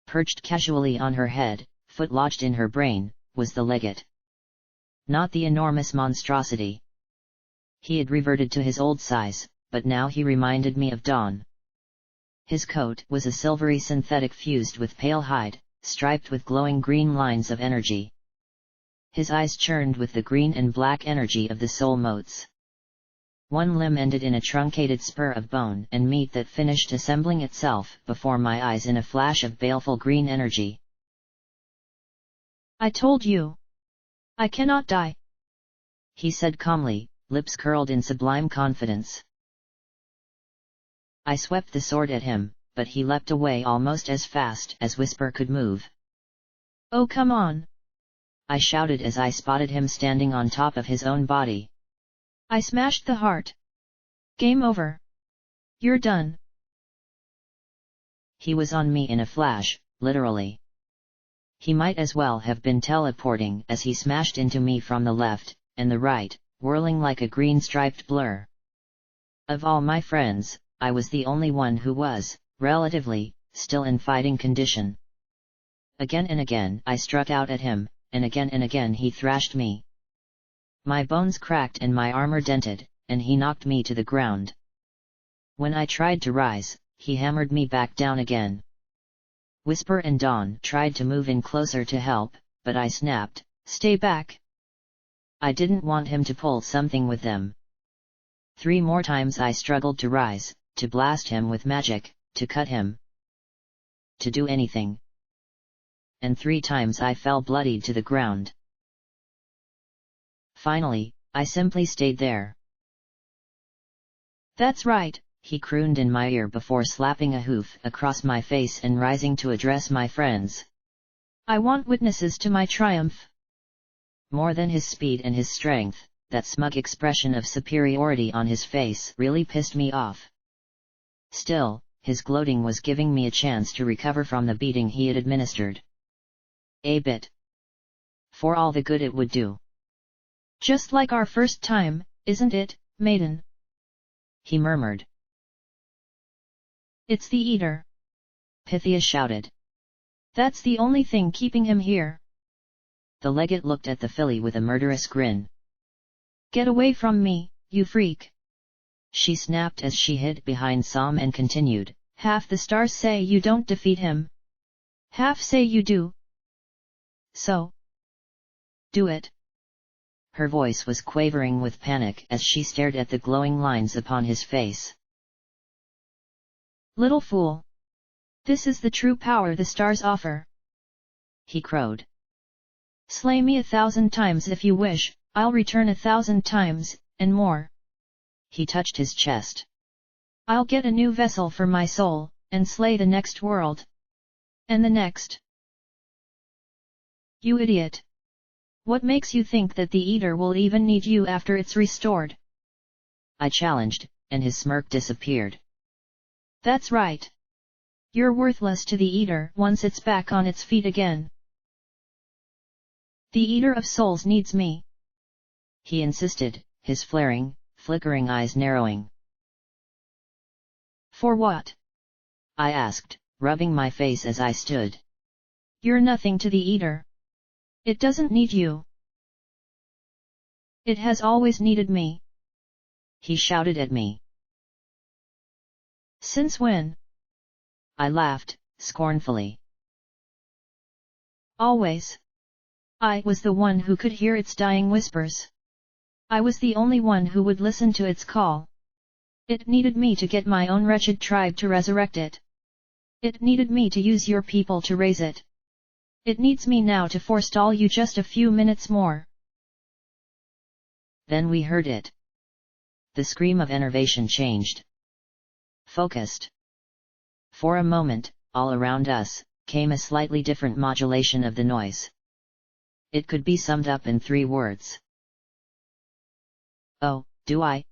Perched casually on her head, foot lodged in her brain, was the legate. Not the enormous monstrosity. He had reverted to his old size, but now he reminded me of Dawn. His coat was a silvery synthetic fused with pale hide, striped with glowing green lines of energy. His eyes churned with the green and black energy of the soul motes. One limb ended in a truncated spur of bone and meat that finished assembling itself before my eyes in a flash of baleful green energy. "I told you! I cannot die!" he said calmly, lips curled in sublime confidence. I swept the sword at him, but he leapt away almost as fast as Whisper could move. Oh, come on! I shouted as I spotted him standing on top of his own body. I smashed the heart. Game over. You're done. He was on me in a flash, literally. He might as well have been teleporting as he smashed into me from the left and the right, whirling like a green striped blur. Of all my friends, I was the only one who was, relatively, still in fighting condition. Again and again I struck out at him, and again he thrashed me. My bones cracked and my armor dented, and he knocked me to the ground. When I tried to rise, he hammered me back down again. Whisper and Dawn tried to move in closer to help, but I snapped, "Stay back!" I didn't want him to pull something with them. 3 more times I struggled to rise, to blast him with magic, to cut him, to do anything. And 3 times I fell bloodied to the ground. Finally, I simply stayed there. "That's right," he crooned in my ear before slapping a hoof across my face and rising to address my friends. "I want witnesses to my triumph." More than his speed and his strength, that smug expression of superiority on his face really pissed me off. Still, his gloating was giving me a chance to recover from the beating he had administered. A bit. For all the good it would do. "Just like our first time, isn't it, maiden?" he murmured. "It's the Eater!" Pythia shouted. "That's the only thing keeping him here." The legate looked at the filly with a murderous grin. "Get away from me, you freak!" she snapped as she hid behind Sam and continued, "Half the stars say you don't defeat him. Half say you do. So, do it." Her voice was quavering with panic as she stared at the glowing lines upon his face. "Little fool! This is the true power the stars offer," he crowed. "Slay me 1,000 times if you wish, I'll return 1,000 times, and more." He touched his chest. "I'll get a new vessel for my soul, and slay the next world. And the next." "You idiot! What makes you think that the Eater will even need you after it's restored?" I challenged, and his smirk disappeared. "That's right. You're worthless to the Eater once it's back on its feet again." "The Eater of Souls needs me," he insisted, his flickering eyes narrowing. "For what?" I asked, rubbing my face as I stood. "You're nothing to the Eater. It doesn't need you. It has always needed me," he shouted at me. "Since when?" I laughed, scornfully. "Always. I was the one who could hear its dying whispers. I was the only one who would listen to its call. It needed me to get my own wretched tribe to resurrect it. It needed me to use your people to raise it. It needs me now to forestall you just a few minutes more." Then we heard it. The scream of enervation changed. Focused. For a moment, all around us, came a slightly different modulation of the noise. It could be summed up in 3 words. "Oh, do I?"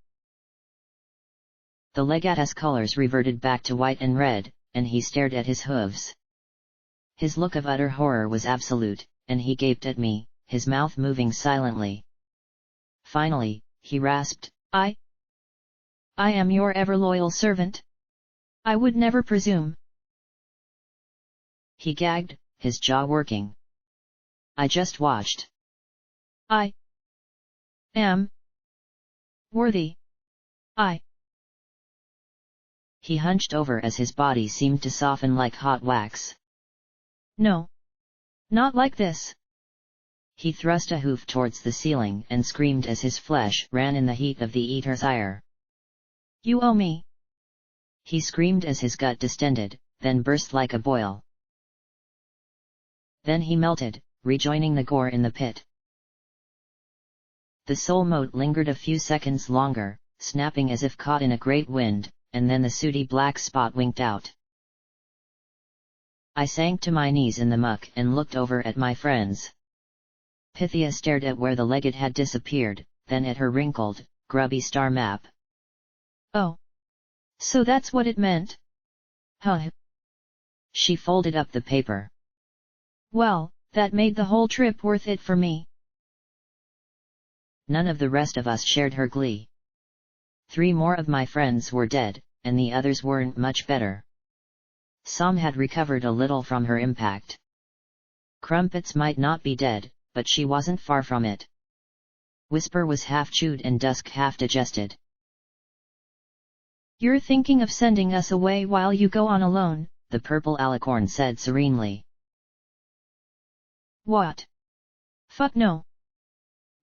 The legate's colors reverted back to white and red, and he stared at his hooves. His look of utter horror was absolute, and he gaped at me, his mouth moving silently. Finally, he rasped, I am your ever-loyal servant. I would never presume." He gagged, his jaw working. I just watched. "I am worthy. He hunched over as his body seemed to soften like hot wax. "No. Not like this." He thrust a hoof towards the ceiling and screamed as his flesh ran in the heat of the Eater's ire. "You owe me!" He screamed as his gut distended, then burst like a boil. Then he melted, rejoining the gore in the pit. The soul mote lingered a few seconds longer, snapping as if caught in a great wind, and then the sooty black spot winked out. I sank to my knees in the muck and looked over at my friends. Pythia stared at where the legate had disappeared, then at her wrinkled, grubby star map. Oh. So that's what it meant? Huh. She folded up the paper. Well, that made the whole trip worth it for me. None of the rest of us shared her glee. 3 more of my friends were dead, and the others weren't much better. Some had recovered a little from her impact. Crumpets might not be dead, but she wasn't far from it. Whisper was half chewed and Dusk half digested. You're thinking of sending us away while you go on alone, the purple alicorn said serenely. What? Fuck no.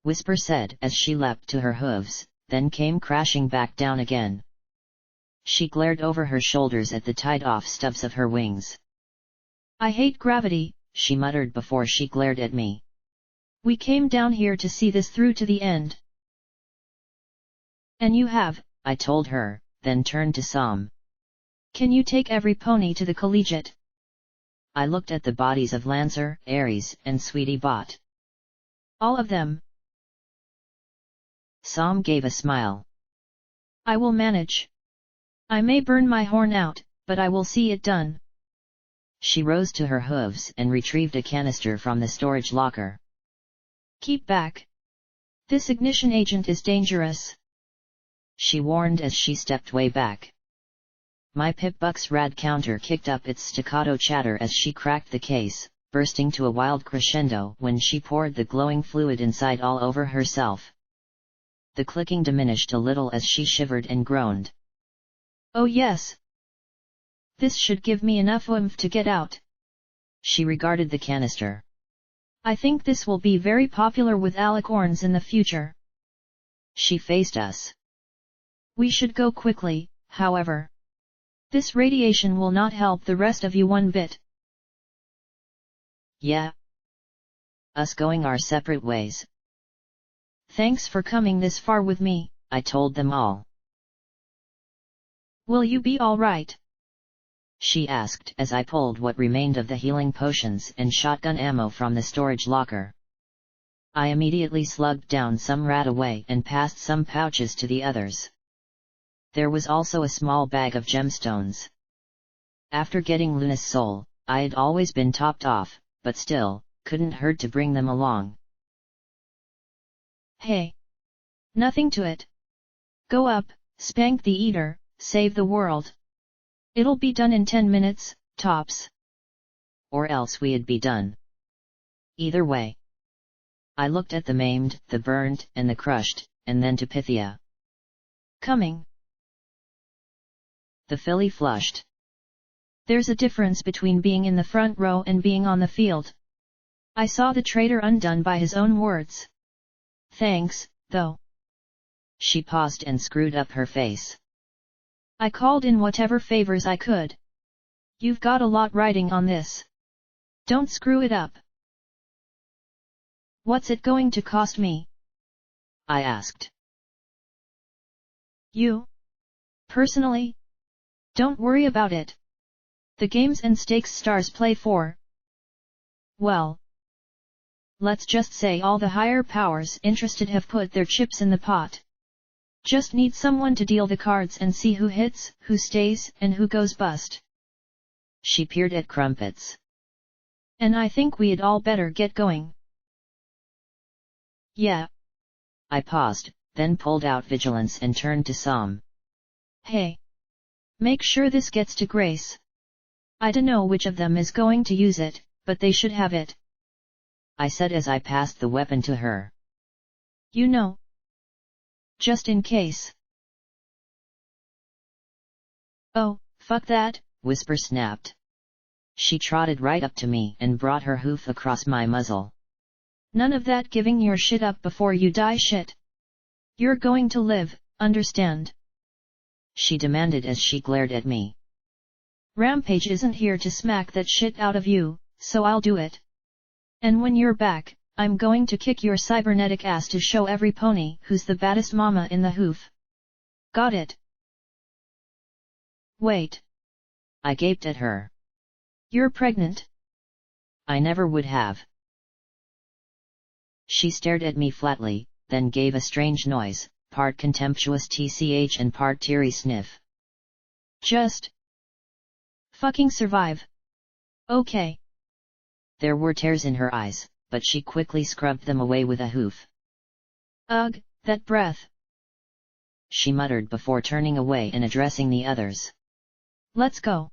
Whisper said as she leapt to her hooves, then came crashing back down again. She glared over her shoulders at the tied-off stubs of her wings. I hate gravity, she muttered before she glared at me. We came down here to see this through to the end. And you have, I told her, then turned to Sam. Can you take every pony to the collegiate? I looked at the bodies of Lancer, Ares, and Sweetie Bot. All of them. Sam gave a smile. I will manage. I may burn my horn out, but I will see it done. She rose to her hooves and retrieved a canister from the storage locker. Keep back. This ignition agent is dangerous, she warned as she stepped way back. My Pip-Buck's rad counter kicked up its staccato chatter as she cracked the case, bursting to a wild crescendo when she poured the glowing fluid inside all over herself. The clicking diminished a little as she shivered and groaned. Oh yes. This should give me enough oomph to get out. She regarded the canister. I think this will be very popular with alicorns in the future. She faced us. We should go quickly, however. This radiation will not help the rest of you one bit. Yeah. Us going our separate ways. Thanks for coming this far with me, I told them all. Will you be all right? She asked as I pulled what remained of the healing potions and shotgun ammo from the storage locker. I immediately slugged down some rat away and passed some pouches to the others. There was also a small bag of gemstones. After getting Luna's soul, I had always been topped off, but still, couldn't hurt to bring them along. Hey! Nothing to it. Go up, spank the eater, save the world. It'll be done in 10 minutes, tops. Or else we'd be done. Either way. I looked at the maimed, the burned, and the crushed, and then to Pythia. Coming. The filly flushed. There's a difference between being in the front row and being on the field. I saw the traitor undone by his own words. Thanks, though. She paused and screwed up her face. I called in whatever favors I could. You've got a lot riding on this. Don't screw it up. What's it going to cost me? I asked. You? Personally? Don't worry about it. The games and stakes stars play for. Well, let's just say all the higher powers interested have put their chips in the pot. Just need someone to deal the cards and see who hits, who stays, and who goes bust. She peered at Crumpets. And I think we'd all better get going. Yeah. I paused, then pulled out Vigilance and turned to Sam. Hey. Make sure this gets to Grace. I dunno which of them is going to use it, but they should have it. I said as I passed the weapon to her. You know. Just in case. Oh, fuck that, Whisper snapped. She trotted right up to me and brought her hoof across my muzzle. None of that giving your shit up before you die shit. You're going to live, understand? She demanded as she glared at me. Rampage isn't here to smack that shit out of you, so I'll do it. And when you're back, I'm going to kick your cybernetic ass to show every pony who's the baddest mama in the hoof. Got it? Wait. I gaped at her. You're pregnant? I never would have. She stared at me flatly, then gave a strange noise, part contemptuous tch and part teary sniff. Just fucking survive. Okay. There were tears in her eyes, but she quickly scrubbed them away with a hoof. Ugh, that breath. She muttered before turning away and addressing the others. Let's go.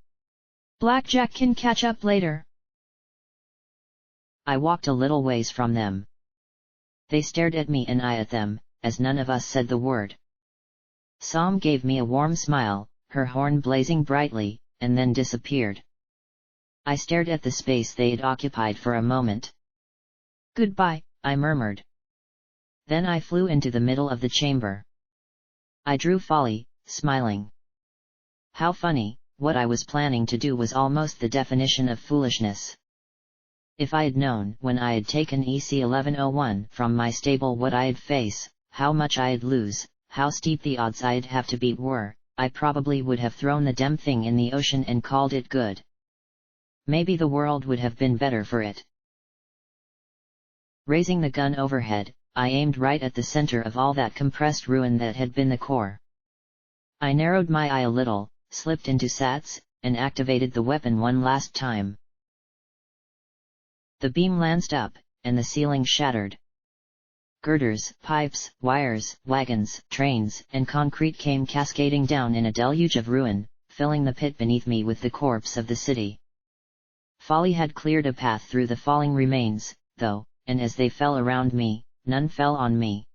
Blackjack can catch up later. I walked a little ways from them. They stared at me and I at them, as none of us said the word. Sam gave me a warm smile, her horn blazing brightly, and then disappeared. I stared at the space they'd occupied for a moment. Goodbye, I murmured. Then I flew into the middle of the chamber. I drew Folly, smiling. How funny, what I was planning to do was almost the definition of foolishness. If I had known when I had taken EC1101 from my stable what I'd face, how much I'd lose, how steep the odds I'd have to beat were, I probably would have thrown the damn thing in the ocean and called it good. Maybe the world would have been better for it. Raising the gun overhead, I aimed right at the center of all that compressed ruin that had been the core. I narrowed my eye a little, slipped into SATS, and activated the weapon one last time. The beam lanced up, and the ceiling shattered. Girders, pipes, wires, wagons, trains, and concrete came cascading down in a deluge of ruin, filling the pit beneath me with the corpse of the city. Folly had cleared a path through the falling remains, though, and as they fell around me, none fell on me.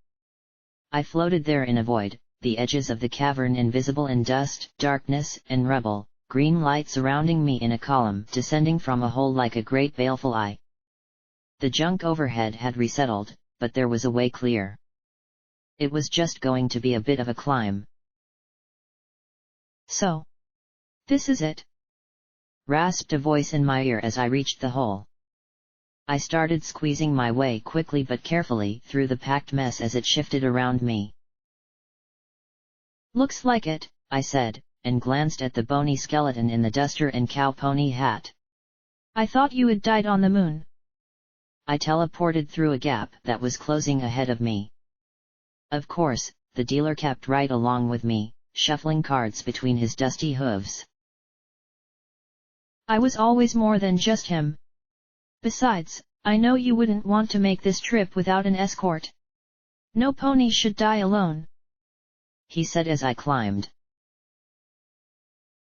I floated there in a void, the edges of the cavern invisible in dust, darkness, and rubble, green light surrounding me in a column descending from a hole like a great baleful eye. The junk overhead had resettled, but there was a way clear. It was just going to be a bit of a climb. So, this is it? Rasped a voice in my ear as I reached the hole. I started squeezing my way quickly but carefully through the packed mess as it shifted around me. Looks like it, I said, and glanced at the bony skeleton in the duster and cow pony hat. I thought you had died on the moon. I teleported through a gap that was closing ahead of me. Of course, the dealer kept right along with me, shuffling cards between his dusty hooves. I was always more than just him. Besides, I know you wouldn't want to make this trip without an escort. No pony should die alone, he said as I climbed.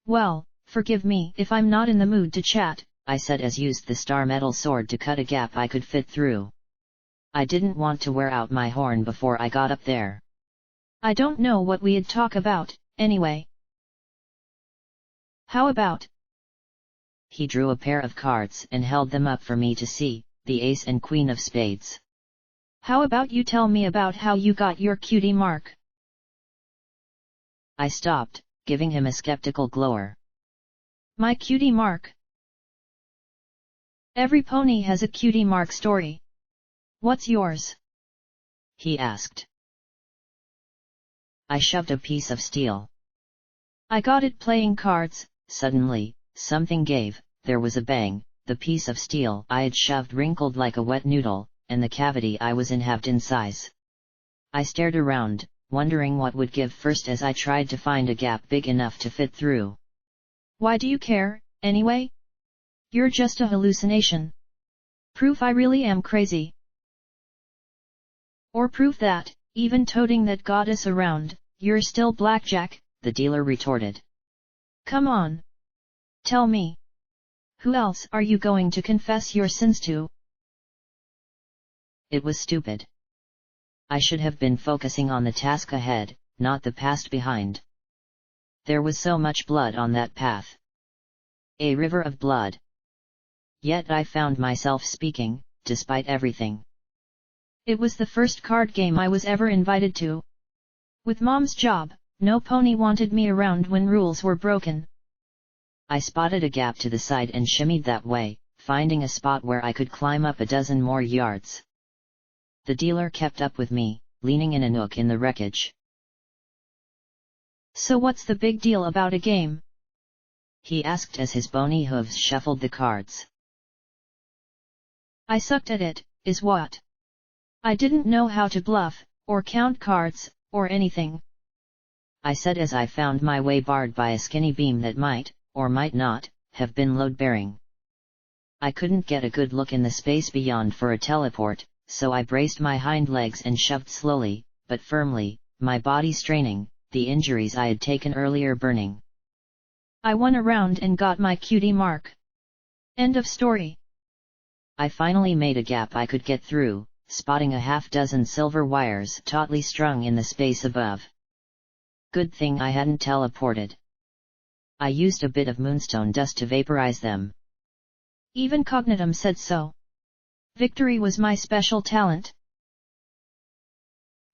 Well, forgive me if I'm not in the mood to chat, I said as used the star metal sword to cut a gap I could fit through. I didn't want to wear out my horn before I got up there. I don't know what we'd talk about, anyway. How about? He drew a pair of cards and held them up for me to see, the ace and queen of spades. How about you tell me about how you got your cutie mark? I stopped, giving him a skeptical glower. My cutie mark? Every pony has a cutie mark story. What's yours? He asked. I shoved a piece of steel. I got it playing cards. Suddenly, something gave, there was a bang, the piece of steel I had shoved wrinkled like a wet noodle, and the cavity I was in halved in size. I stared around, wondering what would give first as I tried to find a gap big enough to fit through. Why do you care, anyway? You're just a hallucination. Proof I really am crazy. Or proof that, even toting that goddess around, you're still Blackjack, the dealer retorted. Come on. Tell me. Who else are you going to confess your sins to? It was stupid. I should have been focusing on the task ahead, not the past behind. There was so much blood on that path. A river of blood. Yet I found myself speaking, despite everything. It was the first card game I was ever invited to. With Mom's job, no pony wanted me around when rules were broken. I spotted a gap to the side and shimmied that way, finding a spot where I could climb up a dozen more yards. The dealer kept up with me, leaning in a nook in the wreckage. So what's the big deal about a game? He asked as his bony hooves shuffled the cards. I sucked at it, is what. I didn't know how to bluff, or count cards, or anything. I said as I found my way barred by a skinny beam that might, or might not, have been load-bearing. I couldn't get a good look in the space beyond for a teleport, so I braced my hind legs and shoved slowly, but firmly, my body straining, the injuries I had taken earlier burning. I won a round and got my cutie mark. End of story. I finally made a gap I could get through, spotting a half-dozen silver wires tautly strung in the space above. Good thing I hadn't teleported. I used a bit of moonstone dust to vaporize them. Even Cognitum said so. Victory was my special talent.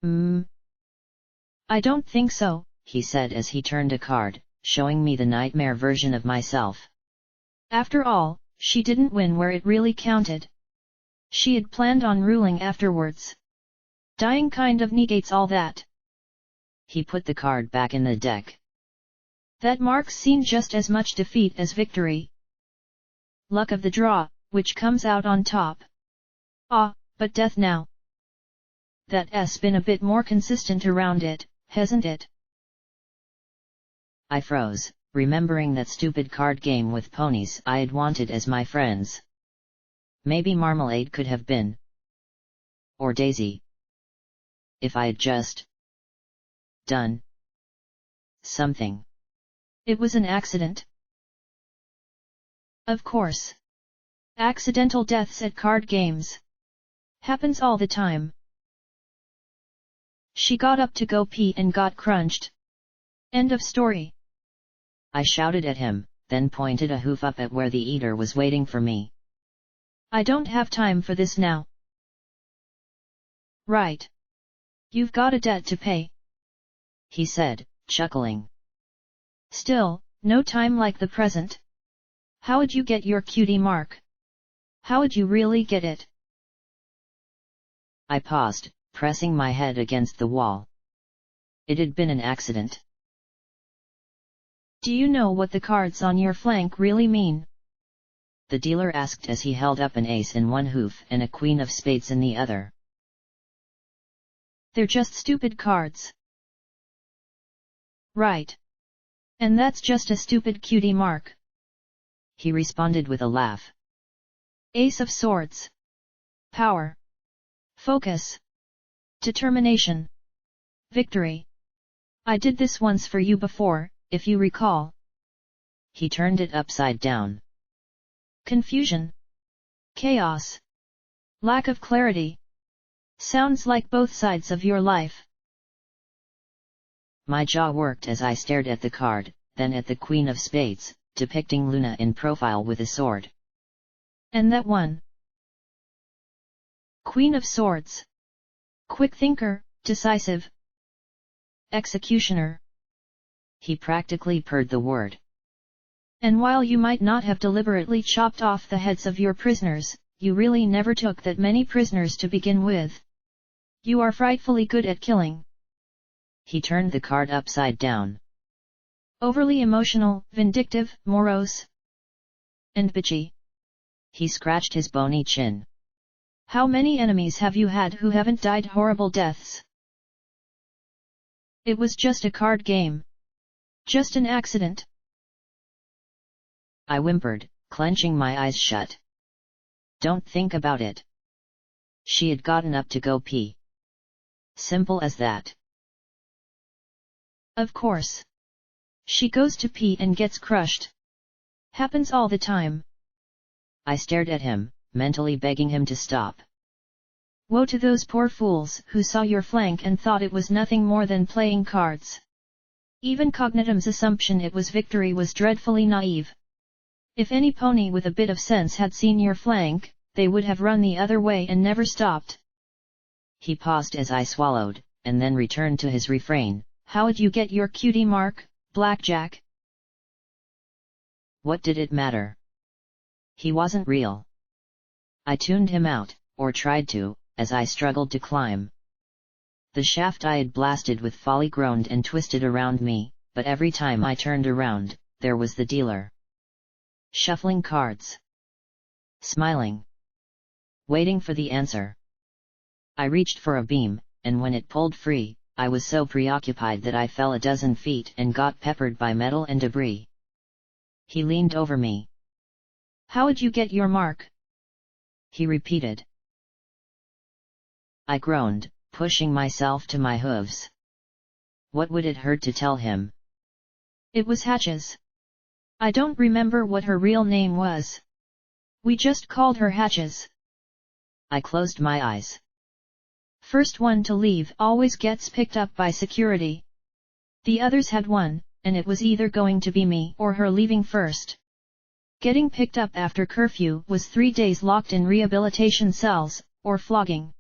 I don't think so, he said as he turned a card, showing me the nightmare version of myself. After all, she didn't win where it really counted. She had planned on ruling afterwards. Dying kind of negates all that. He put the card back in the deck. That mark's seen just as much defeat as victory. Luck of the draw, which comes out on top. But death now. That's been a bit more consistent around it, hasn't it? I froze, remembering that stupid card game with ponies I had wanted as my friends. Maybe Marmalade could have been. Or Daisy. If I had just done something. It was an accident. Of course. Accidental deaths at card games. Happens all the time. She got up to go pee and got crunched. End of story. I shouted at him, then pointed a hoof up at where the eater was waiting for me. I don't have time for this now. Right. You've got a debt to pay, he said, chuckling. Still, no time like the present. How'd you get your cutie mark? How'd you really get it? I paused, pressing my head against the wall. It had been an accident. Do you know what the cards on your flank really mean? The dealer asked as he held up an ace in one hoof and a queen of spades in the other. They're just stupid cards. Right. And that's just a stupid cutie mark. He responded with a laugh. Ace of Swords. Power. Focus. Determination. Victory. I did this once for you before, if you recall. He turned it upside down. Confusion. Chaos. Lack of clarity. Sounds like both sides of your life. My jaw worked as I stared at the card, then at the Queen of Spades, depicting Luna in profile with a sword. And that one. Queen of Swords. Quick thinker, decisive. Executioner. He practically purred the word. And while you might not have deliberately chopped off the heads of your prisoners, you really never took that many prisoners to begin with. You are frightfully good at killing. He turned the card upside down. Overly emotional, vindictive, morose. And bitchy. He scratched his bony chin. How many enemies have you had who haven't died horrible deaths? It was just a card game. Just an accident. I whimpered, clenching my eyes shut. Don't think about it. She had gotten up to go pee. Simple as that. Of course. She goes to pee and gets crushed. Happens all the time. I stared at him, mentally begging him to stop. Woe to those poor fools who saw your flank and thought it was nothing more than playing cards. Even Cognitum's assumption it was victory was dreadfully naive. If any pony with a bit of sense had seen your flank, they would have run the other way and never stopped. He paused as I swallowed, and then returned to his refrain. How'd you get your cutie mark, Blackjack? What did it matter? He wasn't real. I tuned him out, or tried to, as I struggled to climb. The shaft I had blasted with folly groaned and twisted around me, but every time I turned around, there was the dealer. Shuffling cards. Smiling. Waiting for the answer. I reached for a beam, and when it pulled free, I was so preoccupied that I fell a dozen feet and got peppered by metal and debris. He leaned over me. "How'd you get your mark?" he repeated. I groaned, pushing myself to my hooves. What would it hurt to tell him? "It was Hatches. I don't remember what her real name was. We just called her Hatches." I closed my eyes. "First one to leave always gets picked up by security. The others had one, and it was either going to be me or her leaving first. Getting picked up after curfew was 3 days locked in rehabilitation cells, or flogging.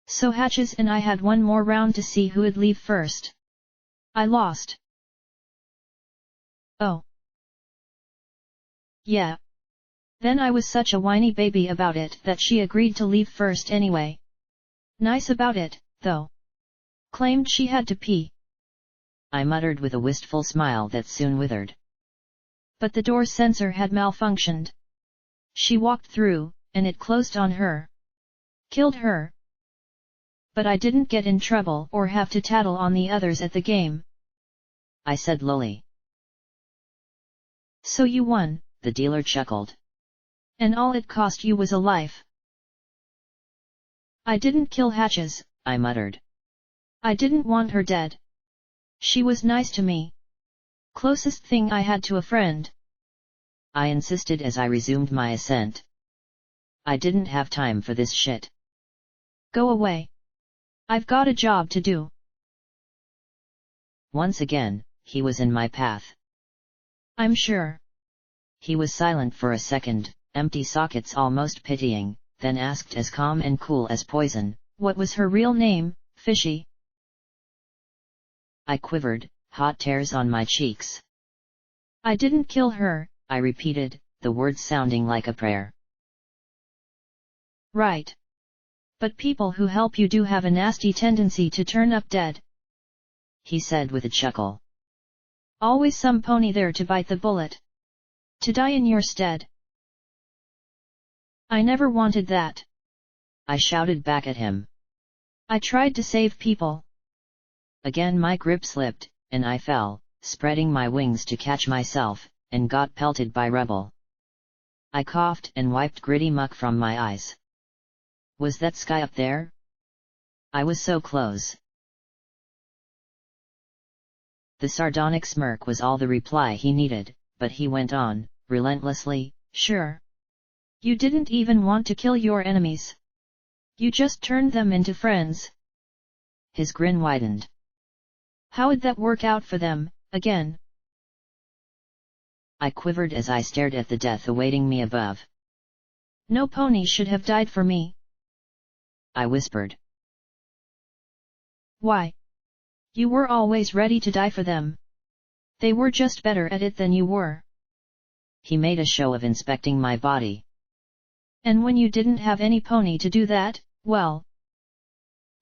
So Hatches and I had one more round to see who'd leave first. I lost." "Oh. Yeah. Then I was such a whiny baby about it that she agreed to leave first anyway. Nice about it, though. Claimed she had to pee." I muttered with a wistful smile that soon withered. "But the door sensor had malfunctioned. She walked through, and it closed on her. Killed her. But I didn't get in trouble or have to tattle on the others at the game," I said lowly. "So you won," the dealer chuckled. "And all it cost you was a life." "I didn't kill Hatches," I muttered. "I didn't want her dead. She was nice to me. Closest thing I had to a friend." I insisted as I resumed my ascent. "I didn't have time for this shit." "Go away. I've got a job to do." Once again, he was in my path. "I'm sure." He was silent for a second, empty sockets almost pitying, then asked as calm and cool as poison, "What was her real name, Fishy?" I quivered, hot tears on my cheeks. "I didn't kill her," I repeated, the words sounding like a prayer. "Right. But people who help you do have a nasty tendency to turn up dead," he said with a chuckle. "Always some pony there to bite the bullet. To die in your stead." "I never wanted that," I shouted back at him. "I tried to save people." Again my grip slipped, and I fell, spreading my wings to catch myself, and got pelted by rubble. I coughed and wiped gritty muck from my eyes. Was that sky up there? I was so close. The sardonic smirk was all the reply he needed, but he went on, relentlessly, "Sure. You didn't even want to kill your enemies. You just turned them into friends." His grin widened. "How'd that work out for them, again?" I quivered as I stared at the death awaiting me above. "No pony should have died for me," I whispered. "Why? You were always ready to die for them. They were just better at it than you were." He made a show of inspecting my body. "And when you didn't have any pony to do that, well,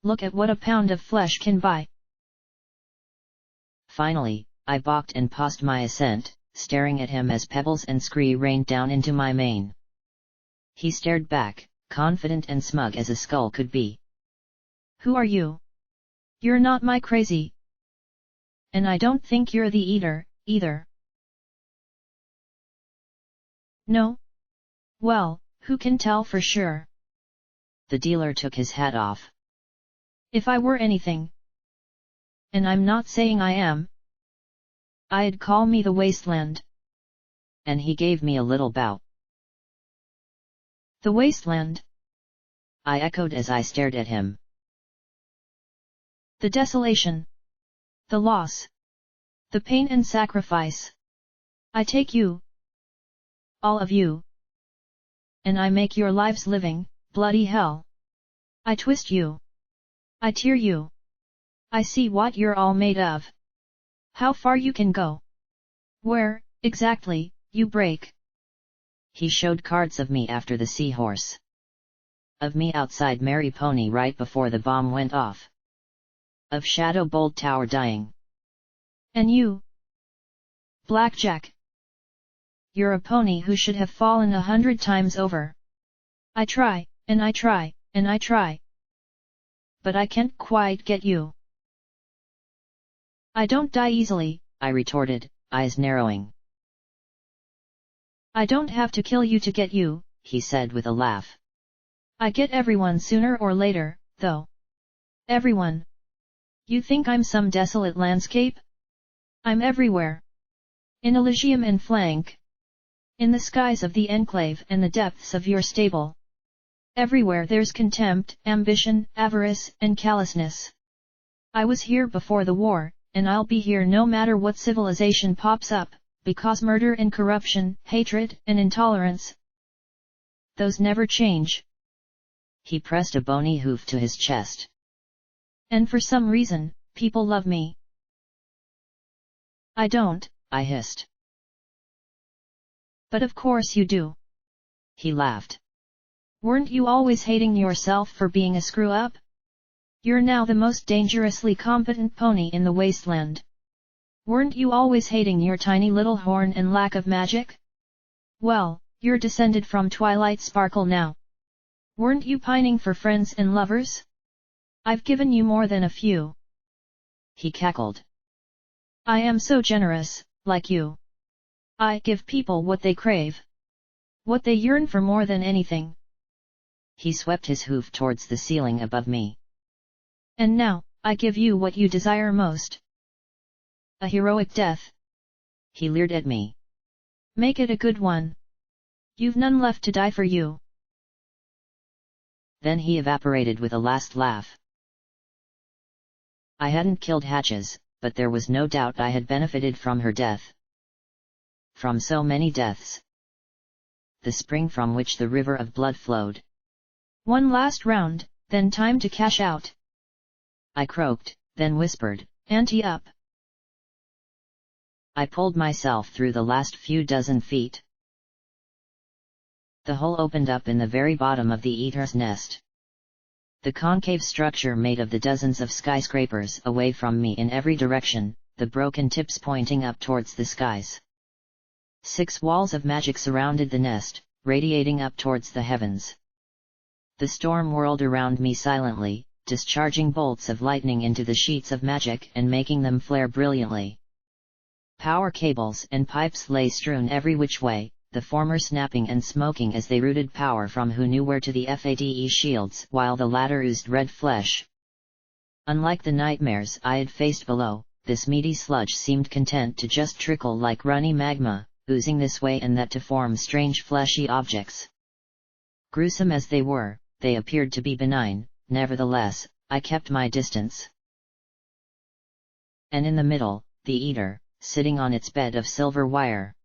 look at what a pound of flesh can buy." Finally, I balked and paused my ascent, staring at him as pebbles and scree rained down into my mane. He stared back, confident and smug as a skull could be. "Who are you? You're not my crazy. And I don't think you're the eater, either." "No? Well, who can tell for sure?" The dealer took his hat off. "If I were anything, and I'm not saying I am, I'd call me the Wasteland." And he gave me a little bow. "The Wasteland?" I echoed as I stared at him. "The desolation. The loss. The pain and sacrifice. I take you. All of you. And I make your lives living, bloody hell. I twist you. I tear you. I see what you're all made of. How far you can go. Where, exactly, you break." He showed cards of me after the seahorse. Of me outside Mary Pony right before the bomb went off. Of Shadow Bolt Tower dying. And you, Blackjack. You're a pony who should have fallen 100 times over. I try, and I try, and I try. But I can't quite get you. I don't die easily, I retorted, eyes narrowing. I don't have to kill you to get you, he said with a laugh. I get everyone sooner or later, though. Everyone. You think I'm some desolate landscape? I'm everywhere. In Elysium and Flank. In the skies of the Enclave and the depths of your stable. Everywhere there's contempt, ambition, avarice, and callousness. I was here before the war, and I'll be here no matter what civilization pops up, because murder and corruption, hatred and intolerance, those never change. He pressed a bony hoof to his chest. And for some reason, people love me. I don't, I hissed. But of course you do. He laughed. Weren't you always hating yourself for being a screw-up? You're now the most dangerously competent pony in the wasteland. Weren't you always hating your tiny little horn and lack of magic? Well, you're descended from Twilight Sparkle now. Weren't you pining for friends and lovers? I've given you more than a few. He cackled. I am so generous, like you. I give people what they crave. What they yearn for more than anything. He swept his hoof towards the ceiling above me. And now, I give you what you desire most. A heroic death. He leered at me. Make it a good one. You've none left to die for you. Then he evaporated with a last laugh. I hadn't killed Hatches, but there was no doubt I had benefited from her death. From so many deaths. The spring from which the river of blood flowed. One last round, then time to cash out. I croaked, then whispered, Ante up. I pulled myself through the last few dozen feet. The hole opened up in the very bottom of the eater's nest. The concave structure made of the dozens of skyscrapers away from me in every direction, the broken tips pointing up towards the skies. 6 walls of magic surrounded the nest, radiating up towards the heavens. The storm whirled around me silently, discharging bolts of lightning into the sheets of magic and making them flare brilliantly. Power cables and pipes lay strewn every which way, the former snapping and smoking as they routed power from who knew where to the FADE shields, while the latter oozed red flesh. Unlike the nightmares I had faced below, this meaty sludge seemed content to just trickle like runny magma, oozing this way and that to form strange fleshy objects. Gruesome as they were, they appeared to be benign, nevertheless, I kept my distance. And in the middle, the eater, sitting on its bed of silver wire.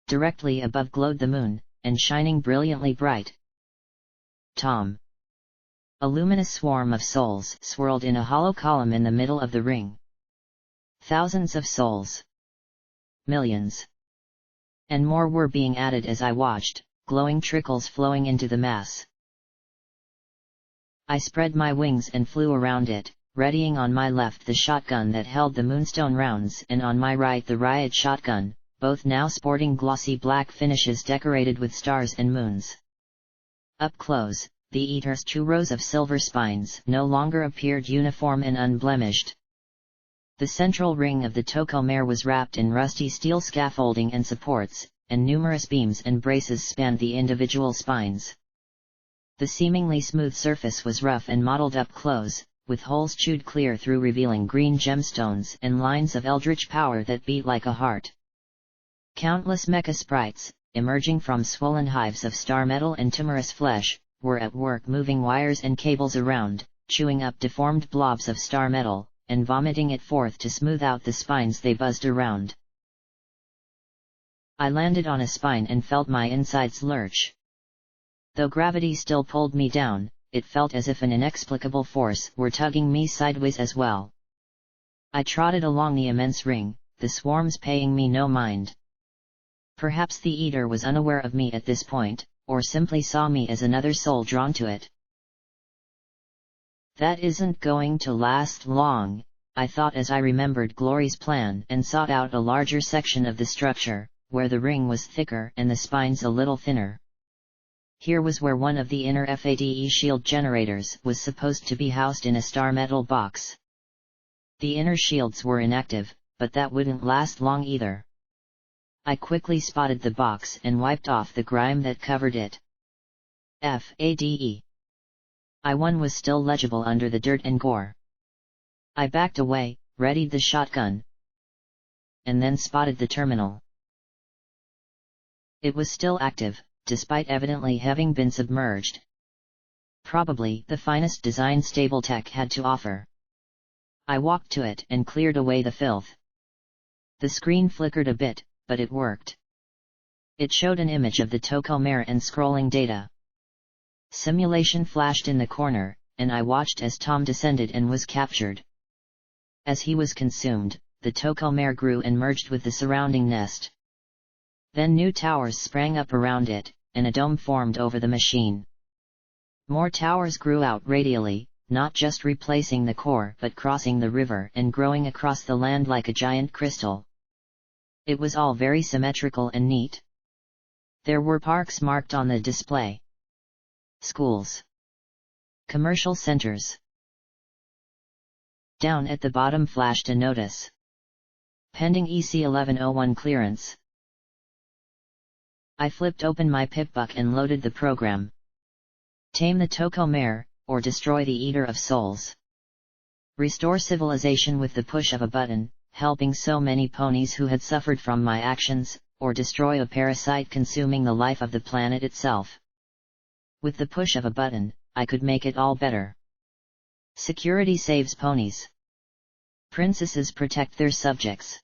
Directly above glowed the moon, and shining brilliantly bright. Tom. A luminous swarm of souls swirled in a hollow column in the middle of the ring. Thousands of souls. Millions. And more were being added as I watched, glowing trickles flowing into the mass. I spread my wings and flew around it, readying on my left the shotgun that held the moonstone rounds and on my right the riot shotgun, both now sporting glossy black finishes decorated with stars and moons. Up close, the eater's 2 rows of silver spines no longer appeared uniform and unblemished. The central ring of the Tocomare was wrapped in rusty steel scaffolding and supports, and numerous beams and braces spanned the individual spines. The seemingly smooth surface was rough and mottled up close, with holes chewed clear through revealing green gemstones and lines of eldritch power that beat like a heart. Countless mecha sprites, emerging from swollen hives of star metal and timorous flesh, were at work moving wires and cables around, chewing up deformed blobs of star metal, and vomiting it forth to smooth out the spines they buzzed around. I landed on a spine and felt my insides lurch. Though gravity still pulled me down, it felt as if an inexplicable force were tugging me sideways as well. I trotted along the immense ring, the swarms paying me no mind. Perhaps the eater was unaware of me at this point, or simply saw me as another soul drawn to it. That isn't going to last long, I thought as I remembered Glory's plan and sought out a larger section of the structure, where the ring was thicker and the spines a little thinner. Here was where one of the inner FADE shield generators was supposed to be housed in a star metal box. The inner shields were inactive, but that wouldn't last long either. I quickly spotted the box and wiped off the grime that covered it. FADE. I-1 was still legible under the dirt and gore. I backed away, readied the shotgun, and then spotted the terminal. It was still active, despite evidently having been submerged. Probably the finest design stable tech had to offer. I walked to it and cleared away the filth. The screen flickered a bit, but it worked. It showed an image of the tocomere and scrolling data. Simulation flashed in the corner, and I watched as Tom descended and was captured. As he was consumed, the tocomere grew and merged with the surrounding nest. Then new towers sprang up around it, and a dome formed over the machine. More towers grew out radially, not just replacing the core but crossing the river and growing across the land like a giant crystal. It was all very symmetrical and neat. There were parks marked on the display. Schools. Commercial centers. Down at the bottom flashed a notice. Pending EC1101 clearance. I flipped open my pipbook and loaded the program. Tame the tocomere, or destroy the Eater of Souls. Restore civilization with the push of a button, helping so many ponies who had suffered from my actions, or destroy a parasite consuming the life of the planet itself. With the push of a button, I could make it all better. Security saves ponies. Princesses protect their subjects.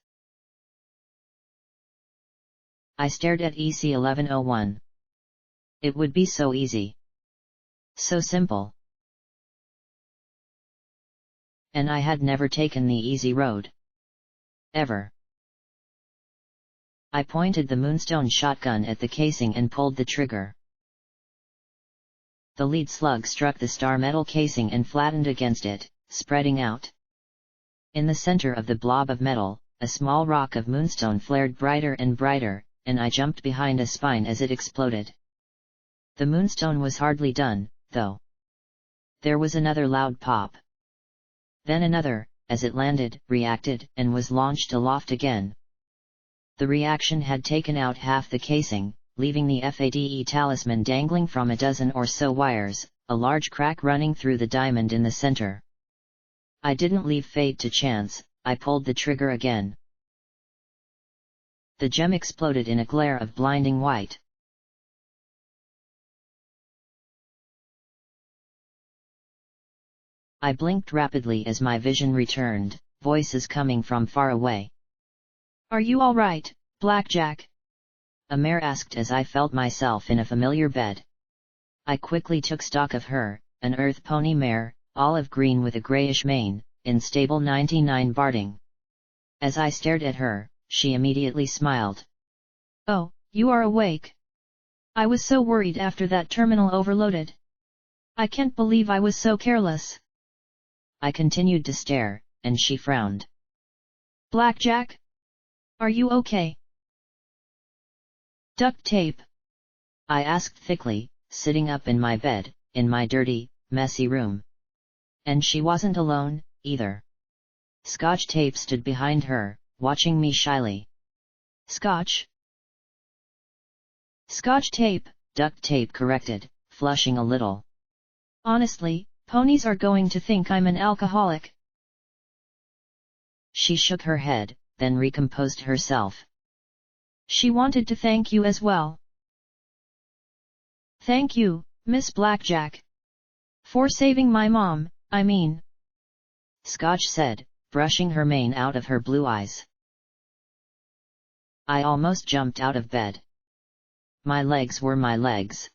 I stared at EC1101. It would be so easy. So simple. And I had never taken the easy road. Ever. I pointed the Moonstone shotgun at the casing and pulled the trigger. The lead slug struck the star metal casing and flattened against it, spreading out. In the center of the blob of metal, a small rock of moonstone flared brighter and brighter, and I jumped behind a spine as it exploded. The moonstone was hardly done, though. There was another loud pop. Then another, as it landed, reacted, and was launched aloft again. The reaction had taken out half the casing, leaving the FADE talisman dangling from a dozen or so wires, a large crack running through the diamond in the center. I didn't leave fate to chance, I pulled the trigger again. The gem exploded in a glare of blinding white. I blinked rapidly as my vision returned, voices coming from far away. "Are you all right, Blackjack?" A mare asked as I felt myself in a familiar bed. I quickly took stock of her, an earth pony mare, olive green with a grayish mane, in stable 99 Barding. As I stared at her, she immediately smiled. "Oh, you are awake. I was so worried after that terminal overloaded. I can't believe I was so careless." I continued to stare, and she frowned. "Blackjack? Are you okay?" "Duct tape?" I asked thickly, sitting up in my bed, in my dirty, messy room. And she wasn't alone, either. Scotch tape stood behind her, watching me shyly. "Scotch? Scotch tape," duct tape corrected, flushing a little. "Honestly, ponies are going to think I'm an alcoholic." She shook her head, then recomposed herself. "She wanted to thank you as well." "Thank you, Miss Blackjack. For saving my mom, I mean," Scotch said, brushing her mane out of her blue eyes. I almost jumped out of bed. My legs were my legs.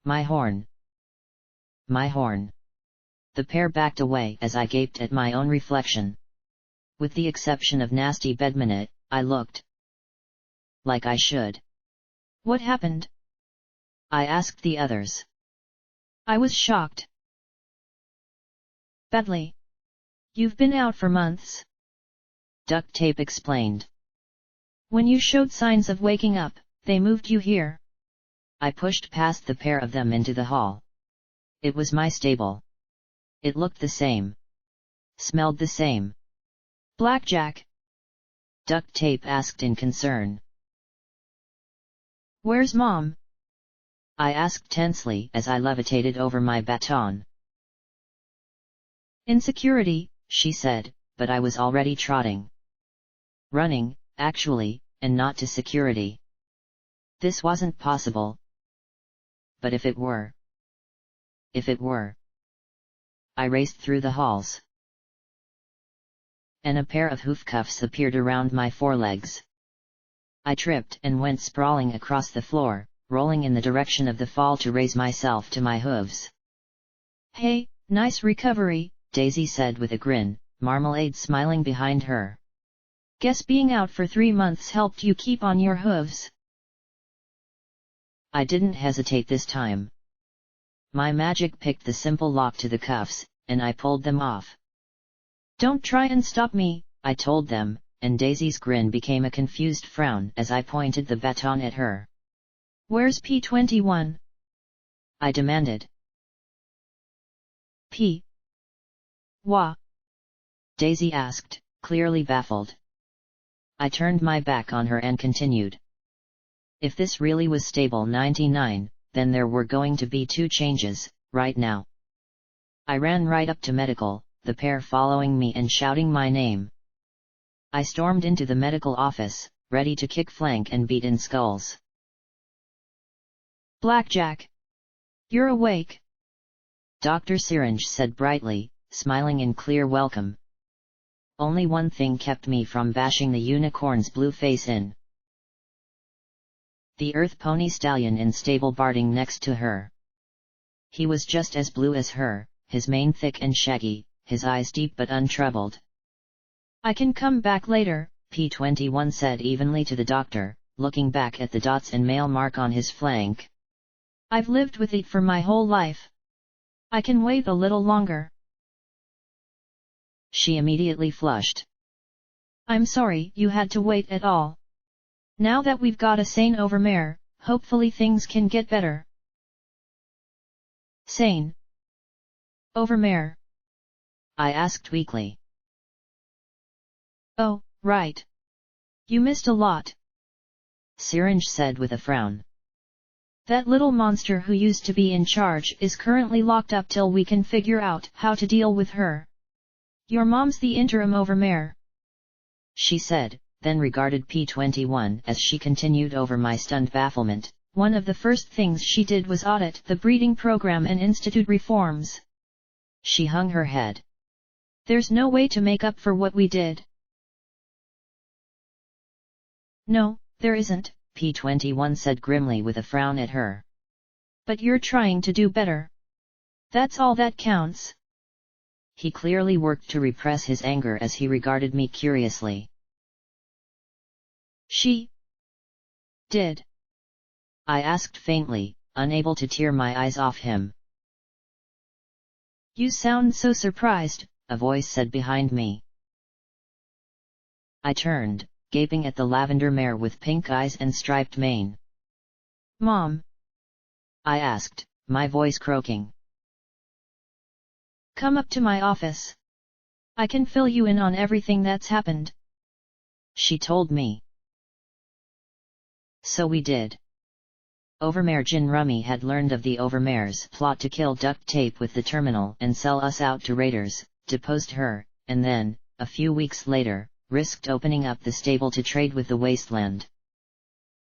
My horn. My horn. The pair backed away as I gaped at my own reflection. With the exception of nasty bedminute, I looked like I should. "What happened?" I asked the others. I was shocked. Badly. You've been out for months. Duct Tape explained. When you showed signs of waking up, they moved you here. I pushed past the pair of them into the hall. It was my stable. It looked the same. Smelled the same. Blackjack? Duct Tape asked in concern. Where's Mom? I asked tensely as I levitated over my baton. In security, she said, but I was already trotting. Running, actually, and not to security. This wasn't possible. But if it were. If it were. I raced through the halls. And a pair of hoof cuffs appeared around my forelegs. I tripped and went sprawling across the floor, rolling in the direction of the fall to raise myself to my hooves. Hey, nice recovery, Daisy said with a grin, Marmalade smiling behind her. Guess being out for 3 months helped you keep on your hooves. I didn't hesitate this time. My magic picked the simple lock to the cuffs, and I pulled them off. Don't try and stop me, I told them, and Daisy's grin became a confused frown as I pointed the baton at her. Where's P21? I demanded. P. Wha? Daisy asked, clearly baffled. I turned my back on her and continued. If this really was stable 99, then there were going to be 2 changes, right now. I ran right up to medical, the pair following me and shouting my name. I stormed into the medical office, ready to kick flank and beat in skulls. Blackjack! You're awake! Dr. Syringe said brightly, smiling in clear welcome. Only one thing kept me from bashing the unicorn's blue face in. The Earth Pony Stallion in stable barding next to her. He was just as blue as her, his mane thick and shaggy, his eyes deep but untroubled. I can come back later, P21 said evenly to the doctor, looking back at the dots and mail mark on his flank. I've lived with it for my whole life. I can wait a little longer. She immediately flushed. I'm sorry you had to wait at all. Now that we've got a sane overmare, hopefully things can get better. Sane. Overmare? I asked weakly. Oh, right. You missed a lot. Syringe said with a frown. That little monster who used to be in charge is currently locked up till we can figure out how to deal with her. Your mom's the interim overmare. She said, then regarded P21 as she continued over my stunned bafflement. One of the first things she did was audit the breeding program and institute reforms. She hung her head. There's no way to make up for what we did. No, there isn't, P21 said grimly with a frown at her. But you're trying to do better. That's all that counts. He clearly worked to repress his anger as he regarded me curiously. She did. I asked faintly, unable to tear my eyes off him. You sound so surprised, a voice said behind me. I turned, gaping at the lavender mare with pink eyes and striped mane. Mom? I asked, my voice croaking. Come up to my office. I can fill you in on everything that's happened. She told me. So we did. Overmare Jin Rummy had learned of the Overmare's plot to kill Duct Tape with the terminal and sell us out to raiders, deposed her, and then, a few weeks later, risked opening up the stable to trade with the wasteland.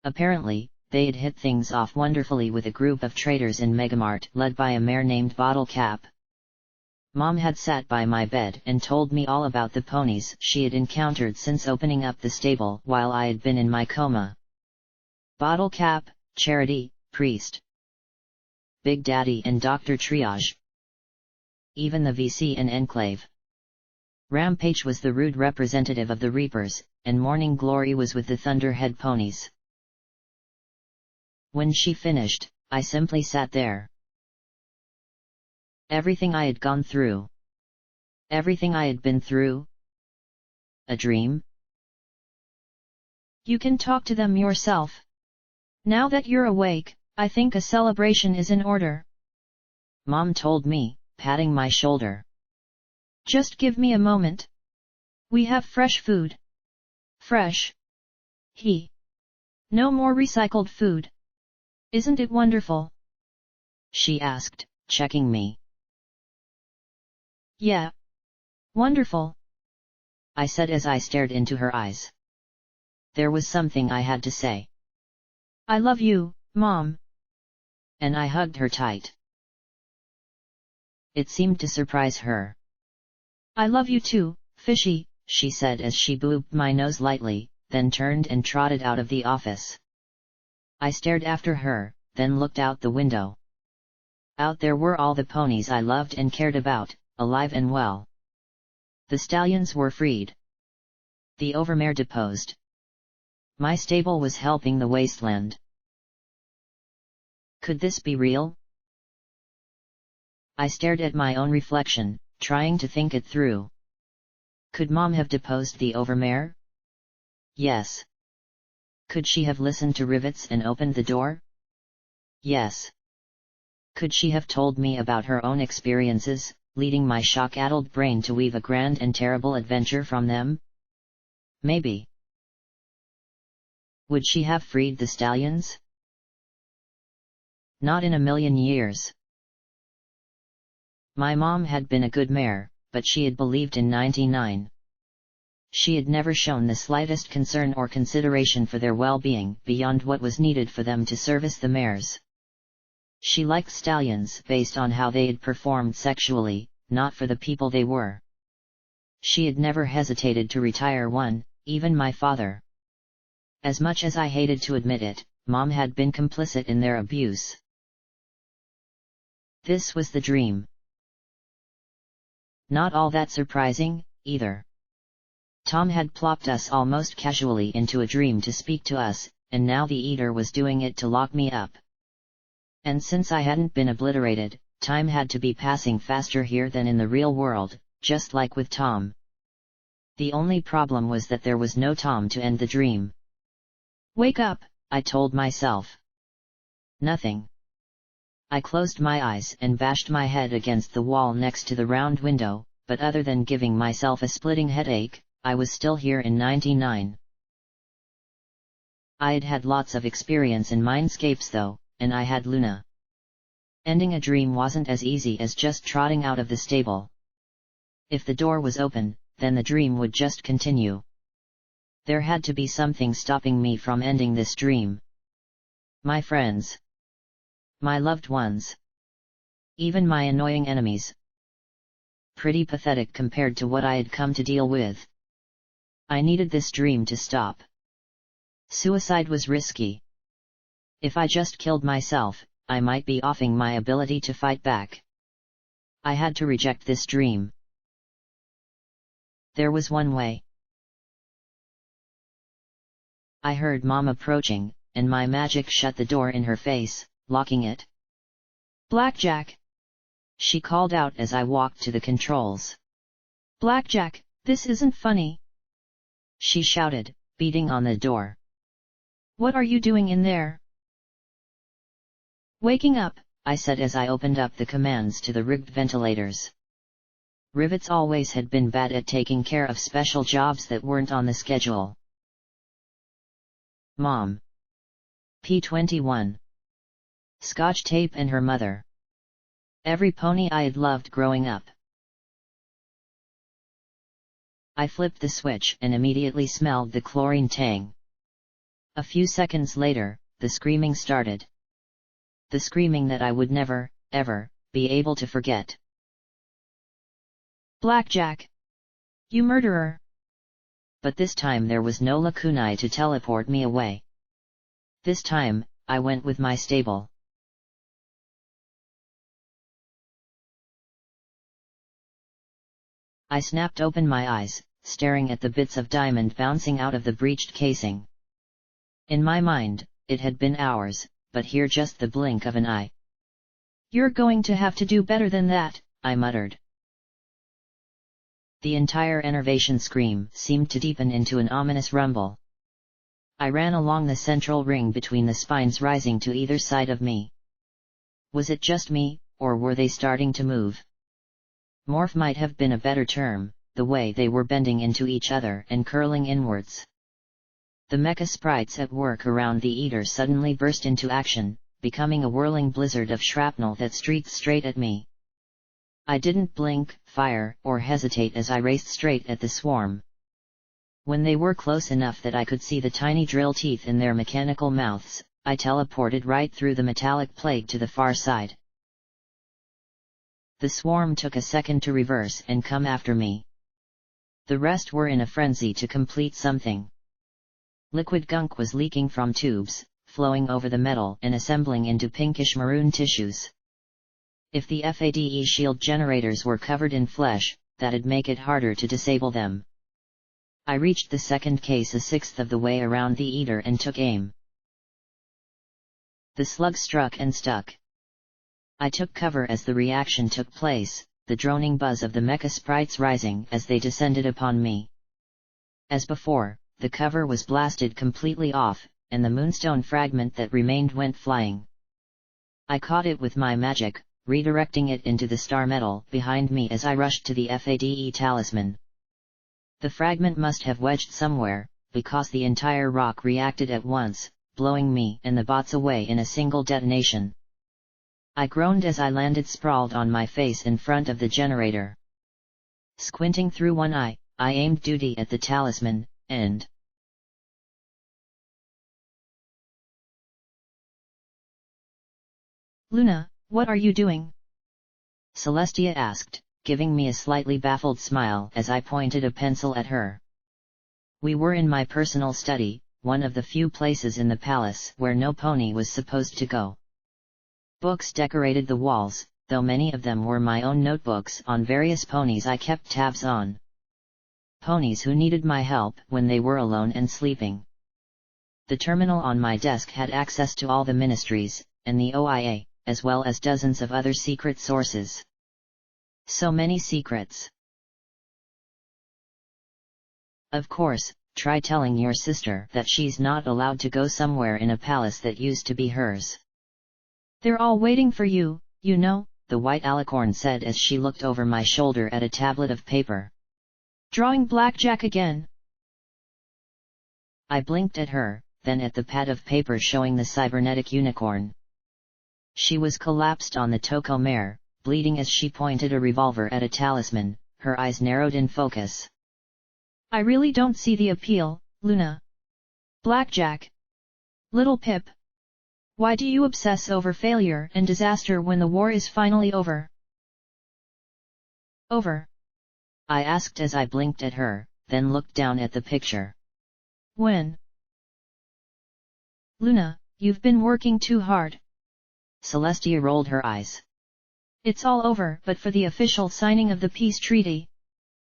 Apparently, they'd hit things off wonderfully with a group of traders in Megamart led by a mare named Bottle Cap. Mom had sat by my bed and told me all about the ponies she had encountered since opening up the stable while I had been in my coma. Bottle Cap, Charity, Priest, Big Daddy and Dr. Triage. Even the VC and Enclave. Rampage was the rude representative of the Reapers, and Morning Glory was with the Thunderhead ponies. When she finished, I simply sat there. Everything I had gone through. Everything I had been through. A dream? You can talk to them yourself. Now that you're awake, I think a celebration is in order. Mom told me, patting my shoulder. Just give me a moment. We have fresh food. Fresh. No more recycled food. Isn't it wonderful? She asked, checking me. Yeah. Wonderful. I said as I stared into her eyes. There was something I had to say. I love you, Mom. And I hugged her tight. It seemed to surprise her. I love you too, Fishy, she said as she booped my nose lightly, then turned and trotted out of the office. I stared after her, then looked out the window. Out there were all the ponies I loved and cared about, alive and well. The stallions were freed. The overmare deposed. My stable was helping the wasteland. Could this be real? I stared at my own reflection, trying to think it through. Could Mom have deposed the overmare? Yes. Could she have listened to rivets and opened the door? Yes. Could she have told me about her own experiences, leading my shock-addled brain to weave a grand and terrible adventure from them? Maybe. Would she have freed the stallions? Not in a million years. My mom had been a good mare, but she had believed in 99. She had never shown the slightest concern or consideration for their well-being beyond what was needed for them to service the mares. She liked stallions based on how they had performed sexually, not for the people they were. She had never hesitated to retire one, even my father. As much as I hated to admit it, Mom had been complicit in their abuse. This was the dream. Not all that surprising, either. Tom had plopped us almost casually into a dream to speak to us, and now the eater was doing it to lock me up. And since I hadn't been obliterated, time had to be passing faster here than in the real world, just like with Tom. The only problem was that there was no Tom to end the dream. Wake up, I told myself. Nothing. I closed my eyes and bashed my head against the wall next to the round window, but other than giving myself a splitting headache, I was still here in 99. I'd had lots of experience in mindscapes though, and I had Luna. Ending a dream wasn't as easy as just trotting out of the stable. If the door was open, then the dream would just continue. There had to be something stopping me from ending this dream. My friends. My loved ones. Even my annoying enemies. Pretty pathetic compared to what I had come to deal with. I needed this dream to stop. Suicide was risky. If I just killed myself, I might be offing my ability to fight back. I had to reject this dream. There was one way. I heard Mom approaching, and my magic shut the door in her face, locking it. Blackjack! She called out as I walked to the controls. Blackjack, this isn't funny! She shouted, beating on the door. What are you doing in there? Waking up, I said as I opened up the commands to the rigged ventilators. Rivets always had been bad at taking care of special jobs that weren't on the schedule. Mom. P21. Scotch tape and her mother. Every pony I had loved growing up. I flipped the switch and immediately smelled the chlorine tang. A few seconds later, the screaming started. The screaming that I would never, ever, be able to forget. Blackjack! You murderer! But this time there was no lacunae to teleport me away. This time, I went with my stable. I snapped open my eyes, staring at the bits of diamond bouncing out of the breached casing. In my mind, it had been hours, but hear just the blink of an eye. "You're going to have to do better than that," I muttered. The entire enervation scream seemed to deepen into an ominous rumble. I ran along the central ring between the spines rising to either side of me. Was it just me, or were they starting to move? Morph might have been a better term, the way they were bending into each other and curling inwards. The mecha sprites at work around the eater suddenly burst into action, becoming a whirling blizzard of shrapnel that streaked straight at me. I didn't blink, fire, or hesitate as I raced straight at the swarm. When they were close enough that I could see the tiny drill teeth in their mechanical mouths, I teleported right through the metallic plague to the far side. The swarm took a second to reverse and come after me. The rest were in a frenzy to complete something. Liquid gunk was leaking from tubes, flowing over the metal and assembling into pinkish maroon tissues. If the FADE shield generators were covered in flesh, that'd make it harder to disable them. I reached the second case a sixth of the way around the eater and took aim. The slug struck and stuck. I took cover as the reaction took place, the droning buzz of the mecha sprites rising as they descended upon me. As before, the cover was blasted completely off, and the moonstone fragment that remained went flying. I caught it with my magic, redirecting it into the star metal behind me as I rushed to the FADE talisman. The fragment must have wedged somewhere, because the entire rock reacted at once, blowing me and the bots away in a single detonation. I groaned as I landed sprawled on my face in front of the generator. Squinting through one eye, I aimed duty at the talisman, and... "Luna, what are you doing?" Celestia asked, giving me a slightly baffled smile as I pointed a pencil at her. We were in my personal study, one of the few places in the palace where no pony was supposed to go. Books decorated the walls, though many of them were my own notebooks on various ponies I kept tabs on. Ponies who needed my help when they were alone and sleeping. The terminal on my desk had access to all the ministries, and the OIA, as well as dozens of other secret sources. So many secrets. Of course, try telling your sister that she's not allowed to go somewhere in a palace that used to be hers. "They're all waiting for you, you know," the white alicorn said as she looked over my shoulder at a tablet of paper. "Drawing blackjack again." I blinked at her, then at the pad of paper showing the cybernetic unicorn. She was collapsed on the Toko mare, bleeding as she pointed a revolver at a talisman, her eyes narrowed in focus. "I really don't see the appeal, Luna. Blackjack. Little Pip. Why do you obsess over failure and disaster when the war is finally over?" "Over?" I asked as I blinked at her, then looked down at the picture. "When?" "Luna, you've been working too hard." Celestia rolled her eyes. "It's all over but for the official signing of the peace treaty.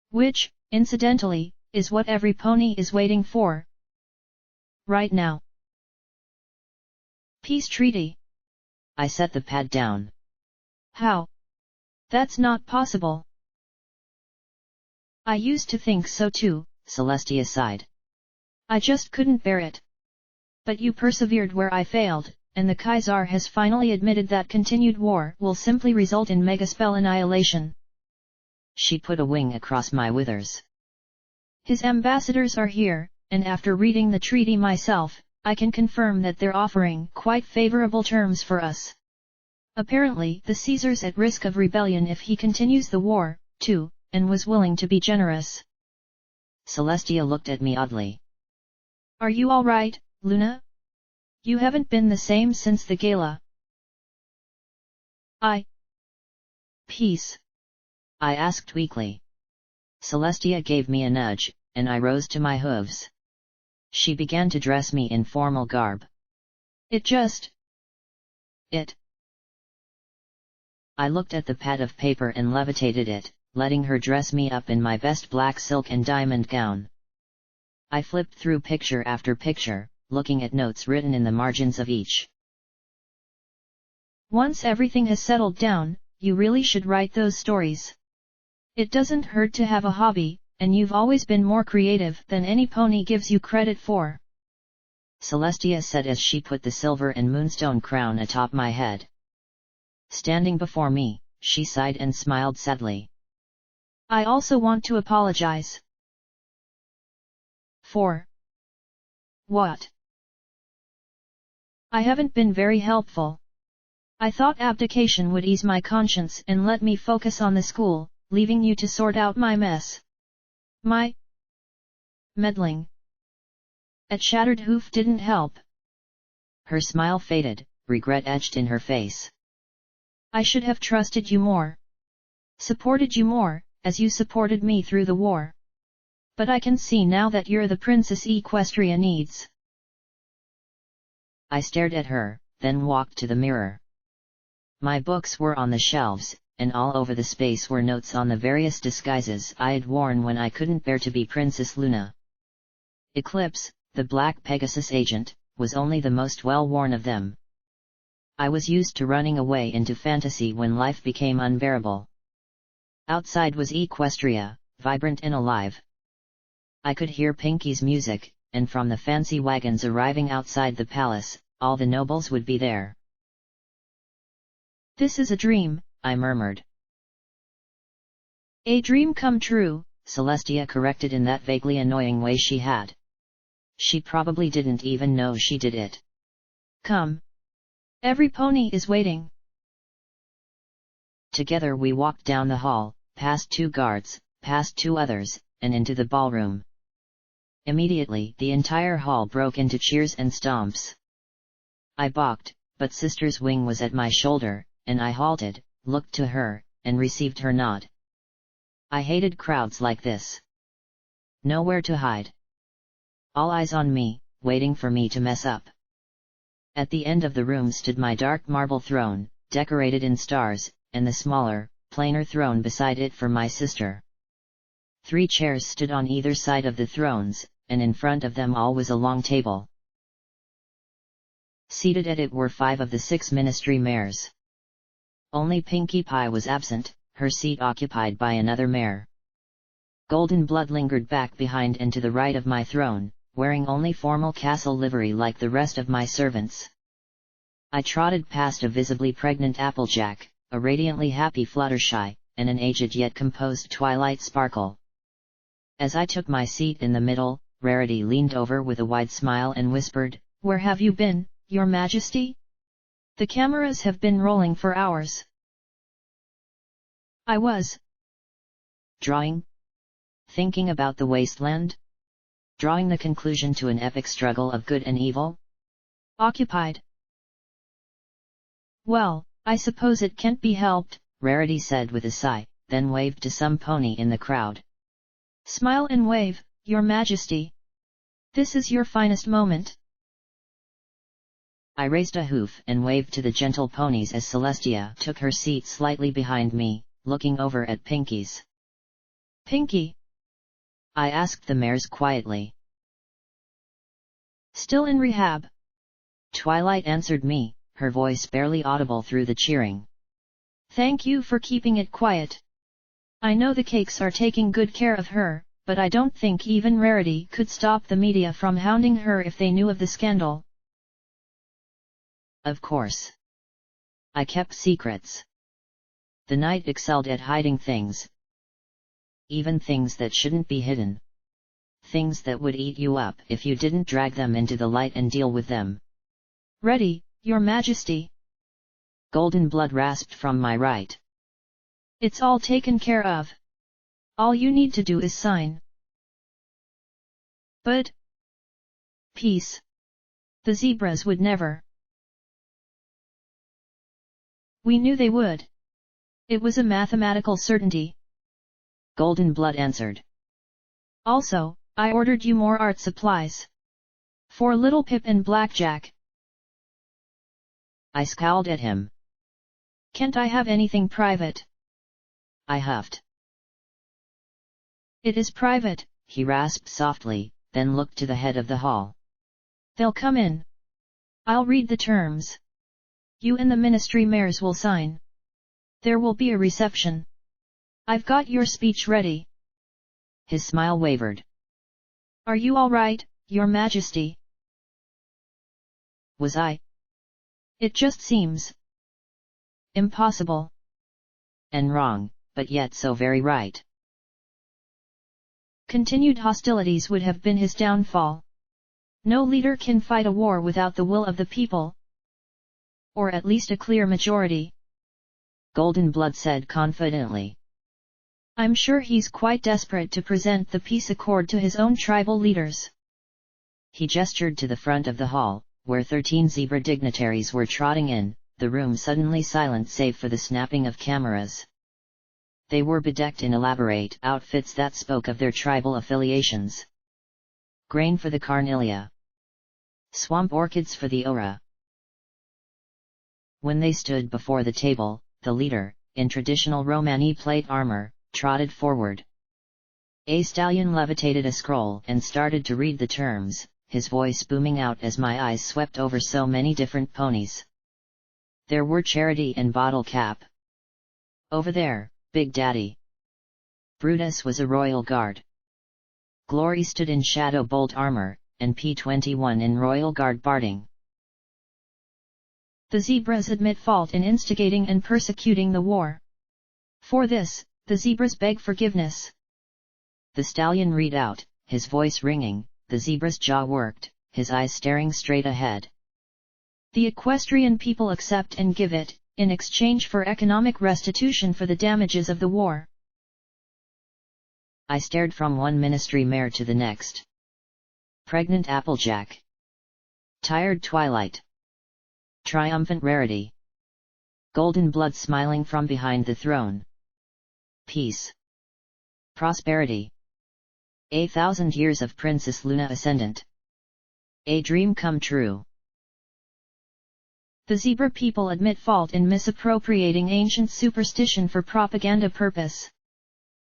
Which, incidentally, is what every pony is waiting for. Right now." "Peace treaty?" I set the pad down. "How? That's not possible." "I used to think so too," Celestia sighed. "I just couldn't bear it. But you persevered where I failed, and the Kaiser has finally admitted that continued war will simply result in megaspell annihilation." She put a wing across my withers. "His ambassadors are here, and after reading the treaty myself, I can confirm that they're offering quite favorable terms for us. Apparently the Caesar's at risk of rebellion if he continues the war, too, and was willing to be generous." Celestia looked at me oddly. "Are you all right, Luna? You haven't been the same since the gala." Peace?" I asked weakly. Celestia gave me a nudge, and I rose to my hooves. She began to dress me in formal garb. It. I looked at the pad of paper and levitated it, letting her dress me up in my best black silk and diamond gown. I flipped through picture after picture, looking at notes written in the margins of each. Once everything has settled down, you really should write those stories. It doesn't hurt to have a hobby, and you've always been more creative than any pony gives you credit for," Celestia said as she put the silver and moonstone crown atop my head. Standing before me, she sighed and smiled sadly. "I also want to apologize." "For what?" "I haven't been very helpful. I thought abdication would ease my conscience and let me focus on the school, leaving you to sort out my mess. My meddling at Shattered Hoof didn't help." Her smile faded, regret etched in her face. "I should have trusted you more. Supported you more, as you supported me through the war. But I can see now that you're the princess Equestria needs." I stared at her, then walked to the mirror. My books were on the shelves, and all over the space were notes on the various disguises I had worn when I couldn't bear to be Princess Luna. Eclipse, the Black Pegasus agent, was only the most well-worn of them. I was used to running away into fantasy when life became unbearable. Outside was Equestria, vibrant and alive. I could hear Pinky's music, and from the fancy wagons arriving outside the palace, all the nobles would be there. "This is a dream," I murmured. "A dream come true," Celestia corrected in that vaguely annoying way she had. She probably didn't even know she did it. "Come. Every pony is waiting." Together we walked down the hall, past 2 guards, past 2 others, and into the ballroom. Immediately the entire hall broke into cheers and stomps. I balked, but Sister's wing was at my shoulder, and I halted, looked to her, and received her nod. I hated crowds like this. Nowhere to hide. All eyes on me, waiting for me to mess up. At the end of the room stood my dark marble throne, decorated in stars, and the smaller, plainer throne beside it for my sister. 3 chairs stood on either side of the thrones, and in front of them all was a long table. Seated at it were 5 of the 6 ministry mares. Only Pinkie Pie was absent, her seat occupied by another mare. Golden Blood lingered back behind and to the right of my throne, wearing only formal castle livery like the rest of my servants. I trotted past a visibly pregnant Applejack, a radiantly happy Fluttershy, and an aged yet composed Twilight Sparkle. As I took my seat in the middle, Rarity leaned over with a wide smile and whispered, "Where have you been, Your Majesty? The cameras have been rolling for hours." "I was drawing. Thinking about the wasteland? Drawing the conclusion to an epic struggle of good and evil. Occupied." "Well, I suppose it can't be helped," Rarity said with a sigh, then waved to some pony in the crowd. "Smile and wave, Your Majesty. This is your finest moment." I raised a hoof and waved to the gentle ponies as Celestia took her seat slightly behind me, looking over at Pinky's. "Pinky?" I asked the mares quietly. "Still in rehab," Twilight answered me, her voice barely audible through the cheering. "Thank you for keeping it quiet. I know the cakes are taking good care of her, but I don't think even Rarity could stop the media from hounding her if they knew of the scandal." Of course. I kept secrets. The night excelled at hiding things. Even things that shouldn't be hidden. Things that would eat you up if you didn't drag them into the light and deal with them. "Ready, Your Majesty." Golden Blood rasped from my right. "It's all taken care of. All you need to do is sign." "But peace. The zebras would never." "We knew they would. It was a mathematical certainty." Golden Blood answered. "Also, I ordered you more art supplies. For Little Pip and Blackjack." I scowled at him. "Can't I have anything private?" I huffed. "It is private," he rasped softly, then looked to the head of the hall. "They'll come in. I'll read the terms. You and the ministry mayors will sign. There will be a reception. I've got your speech ready. His smile wavered. Are you all right, Your Majesty? Was I? It just seems impossible. And wrong, but yet so very right. Continued hostilities would have been his downfall. No leader can fight a war without the will of the people, or at least a clear majority. Golden Blood said confidently. I'm sure he's quite desperate to present the peace accord to his own tribal leaders. He gestured to the front of the hall, where 13 zebra dignitaries were trotting in, the room suddenly silent save for the snapping of cameras. They were bedecked in elaborate outfits that spoke of their tribal affiliations. Grain for the Carnelia. Swamp orchids for the Ora. When they stood before the table, the leader, in traditional Romani plate armor, trotted forward. A stallion levitated a scroll and started to read the terms, his voice booming out as my eyes swept over so many different ponies. There were Charity and Bottle Cap. Over there, Big Daddy. Brutus was a royal guard. Glory stood in Shadow Bolt armor, and P-21 in Royal Guard barding. The zebras admit fault in instigating and persecuting the war. For this, the zebras beg forgiveness. The stallion read out, his voice ringing, the zebra's jaw worked, his eyes staring straight ahead. The equestrian people accept and give it, in exchange for economic restitution for the damages of the war. I stared from one ministry mare to the next. Pregnant Applejack. Tired Twilight. Triumphant Rarity. Golden Blood smiling from behind the throne. Peace. Prosperity. 1,000 years of Princess Luna Ascendant. A dream come true. The zebra people admit fault in misappropriating ancient superstition for propaganda purpose.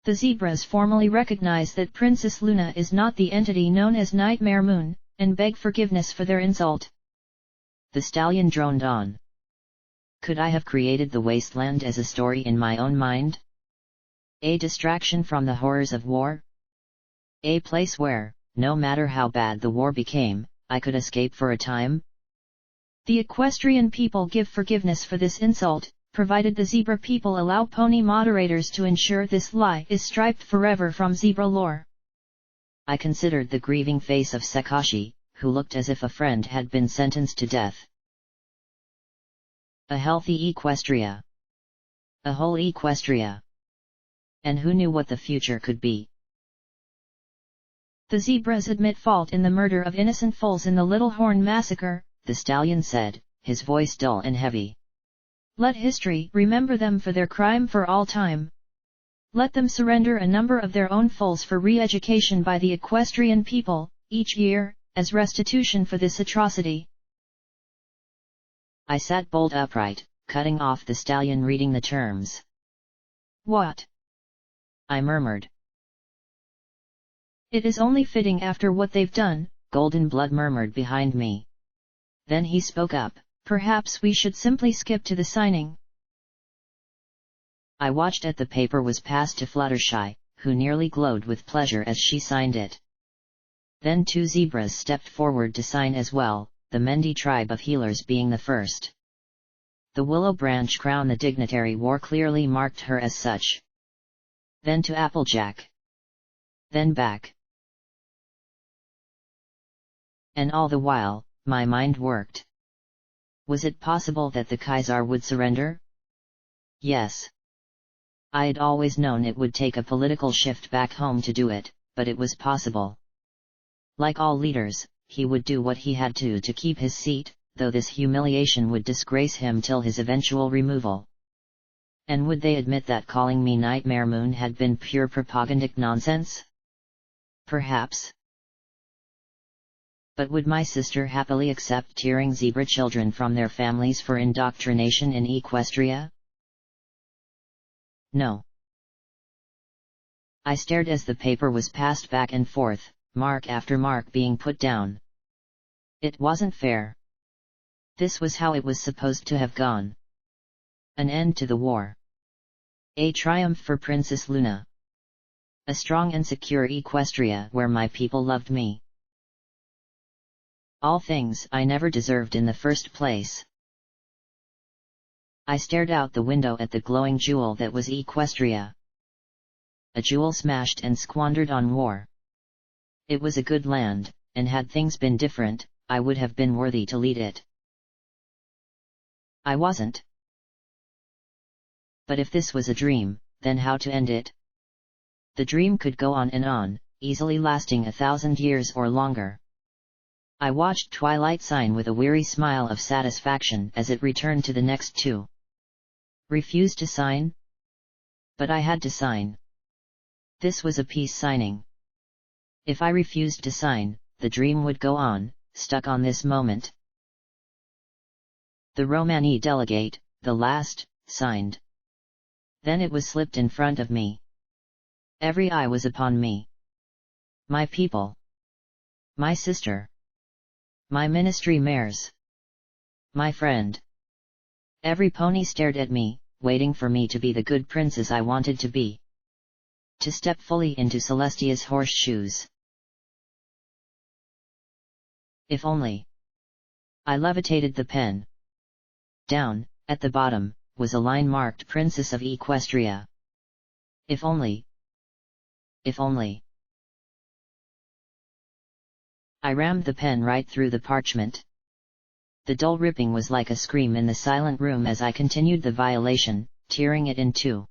The zebras formally recognize that Princess Luna is not the entity known as Nightmare Moon, and beg forgiveness for their insult. The stallion droned on. Could I have created the wasteland as a story in my own mind? A distraction from the horrors of war? A place where, no matter how bad the war became, I could escape for a time? The equestrian people give forgiveness for this insult, provided the zebra people allow pony moderators to ensure this lie is striped forever from zebra lore. I considered the grieving face of Sakashi, who looked as if a friend had been sentenced to death. A healthy Equestria. A whole Equestria. And who knew what the future could be? The zebras admit fault in the murder of innocent foals in the Little Horn massacre, the stallion said, his voice dull and heavy. Let history remember them for their crime for all time. Let them surrender a number of their own foals for re-education by the equestrian people, each year, as restitution for this atrocity. I sat bolt upright, cutting off the stallion reading the terms. What? I murmured. It is only fitting after what they've done, Golden Blood murmured behind me. Then he spoke up. Perhaps we should simply skip to the signing. I watched as the paper was passed to Fluttershy, who nearly glowed with pleasure as she signed it. Then 2 zebras stepped forward to sign as well, the Mendi tribe of healers being the first. The willow branch crown the dignitary wore clearly marked her as such. Then to Applejack. Then back. And all the while, my mind worked. Was it possible that the Kaiser would surrender? Yes. I had always known it would take a political shift back home to do it, but it was possible. Like all leaders, he would do what he had to keep his seat, though this humiliation would disgrace him till his eventual removal. And would they admit that calling me Nightmare Moon had been pure propagandic nonsense? Perhaps. But would my sister happily accept tearing zebra children from their families for indoctrination in Equestria? No. I stared as the paper was passed back and forth, mark after mark being put down. It wasn't fair. This was how it was supposed to have gone. An end to the war. A triumph for Princess Luna. A strong and secure Equestria where my people loved me. All things I never deserved in the first place. I stared out the window at the glowing jewel that was Equestria. A jewel smashed and squandered on war. It was a good land, and had things been different, I would have been worthy to lead it. I wasn't. But if this was a dream, then how to end it? The dream could go on and on, easily lasting 1,000 years or longer. I watched Twilight sign with a weary smile of satisfaction as it returned to the next two. Refused to sign? But I had to sign. This was a peace signing. If I refused to sign, the dream would go on, stuck on this moment. The Romani delegate, the last, signed. Then it was slipped in front of me. Every eye was upon me. My people. My sister. My ministry mares. My friend. Every pony stared at me, waiting for me to be the good princess I wanted to be. To step fully into Celestia's horseshoes. If only. I levitated the pen. Down, at the bottom, was a line marked Princess of Equestria. If only. If only. I rammed the pen right through the parchment. The dull ripping was like a scream in the silent room as I continued the violation, tearing it in two.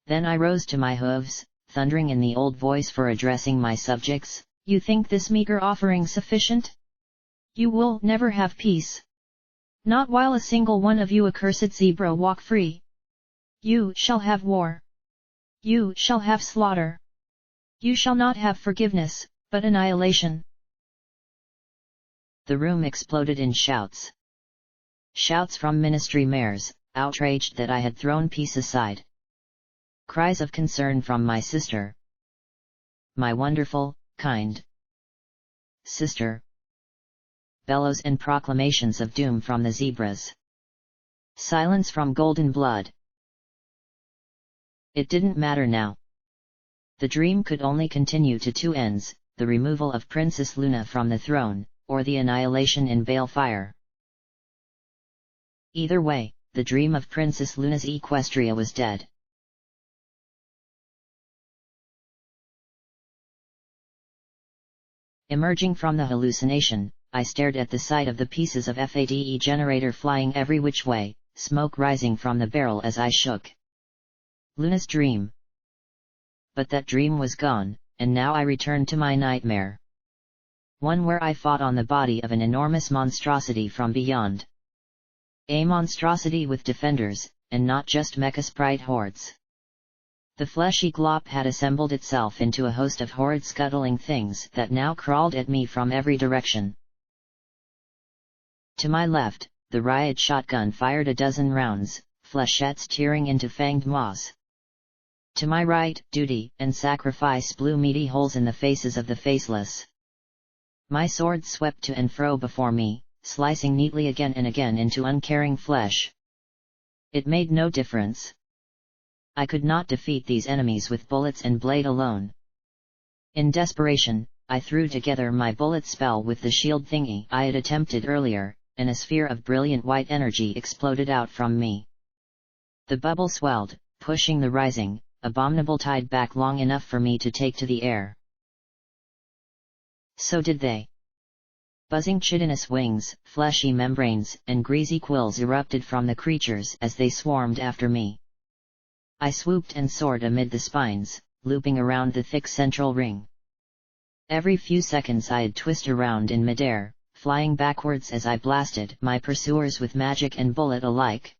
Then I rose to my hooves, thundering in the old voice for addressing my subjects. You think this meager offering sufficient? You will never have peace. Not while a single one of you accursed zebra walk free. You shall have war. You shall have slaughter. You shall not have forgiveness, but annihilation. The room exploded in shouts. Shouts from ministry mares, outraged that I had thrown peace aside. Cries of concern from my sister. My wonderful, kind sister. Bellows and proclamations of doom from the zebras. Silence from Golden Blood. It didn't matter now. The dream could only continue to two ends, the removal of Princess Luna from the throne, or the annihilation in balefire. Either way, the dream of Princess Luna's Equestria was dead. Emerging from the hallucination, I stared at the sight of the pieces of FADE generator flying every which way, smoke rising from the barrel as I shook. Luna's dream. But that dream was gone, and now I returned to my nightmare. One where I fought on the body of an enormous monstrosity from beyond. A monstrosity with defenders, and not just mecha sprite hordes. The fleshy glop had assembled itself into a host of horrid scuttling things that now crawled at me from every direction. To my left, the riot shotgun fired a dozen rounds, flechettes tearing into fanged maws. To my right, duty and sacrifice blew meaty holes in the faces of the faceless. My sword swept to and fro before me, slicing neatly again and again into uncaring flesh. It made no difference. I could not defeat these enemies with bullets and blade alone. In desperation, I threw together my bullet spell with the shield thingy I had attempted earlier, and a sphere of brilliant white energy exploded out from me. The bubble swelled, pushing the rising, abominable tide back long enough for me to take to the air. So did they. Buzzing chitinous wings, fleshy membranes, and greasy quills erupted from the creatures as they swarmed after me. I swooped and soared amid the spines, looping around the thick central ring. Every few seconds I'd twist around in midair, flying backwards as I blasted my pursuers with magic and bullet alike.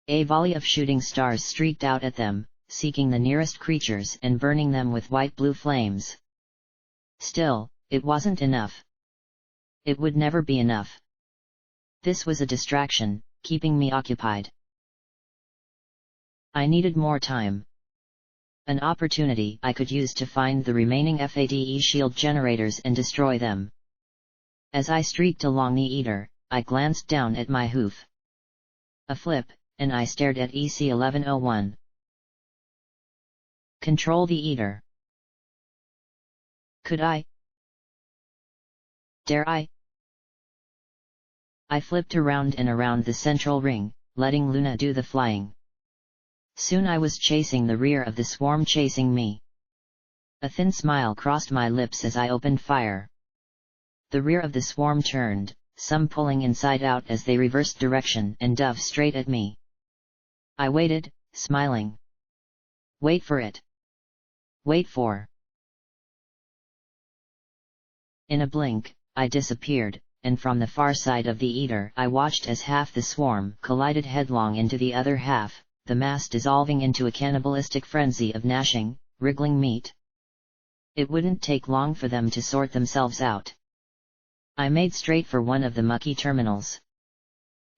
A volley of shooting stars streaked out at them, seeking the nearest creatures and burning them with white-blue flames. Still, it wasn't enough. It would never be enough. This was a distraction, keeping me occupied. I needed more time. An opportunity I could use to find the remaining FADE shield generators and destroy them. As I streaked along the eater, I glanced down at my hoof. A flip, and I stared at EC1101. Control the eater. Could I? Dare I? I flipped around and around the central ring, letting Luna do the flying. Soon I was chasing the rear of the swarm chasing me. A thin smile crossed my lips as I opened fire. The rear of the swarm turned, some pulling inside out as they reversed direction and dove straight at me. I waited, smiling. Wait for it. Wait for. In a blink, I disappeared, and from the far side of the eater I watched as half the swarm collided headlong into the other half, the mass dissolving into a cannibalistic frenzy of gnashing, wriggling meat. It wouldn't take long for them to sort themselves out. I made straight for one of the mucky terminals.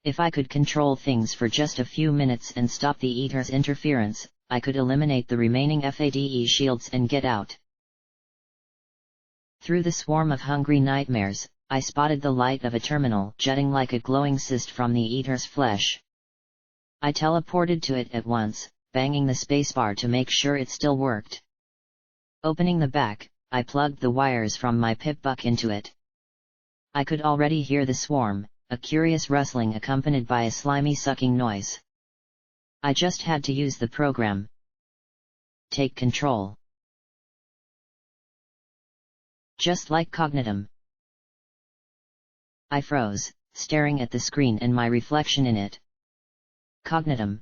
If I could control things for just a few minutes and stop the eater's interference, I could eliminate the remaining FADE shields and get out. Through the swarm of hungry nightmares, I spotted the light of a terminal jutting like a glowing cyst from the eater's flesh. I teleported to it at once, banging the spacebar to make sure it still worked. Opening the back, I plugged the wires from my pip-buck into it. I could already hear the swarm, a curious rustling accompanied by a slimy sucking noise. I just had to use the program. Take control. Just like Cognitum. I froze, staring at the screen and my reflection in it. Cognitum.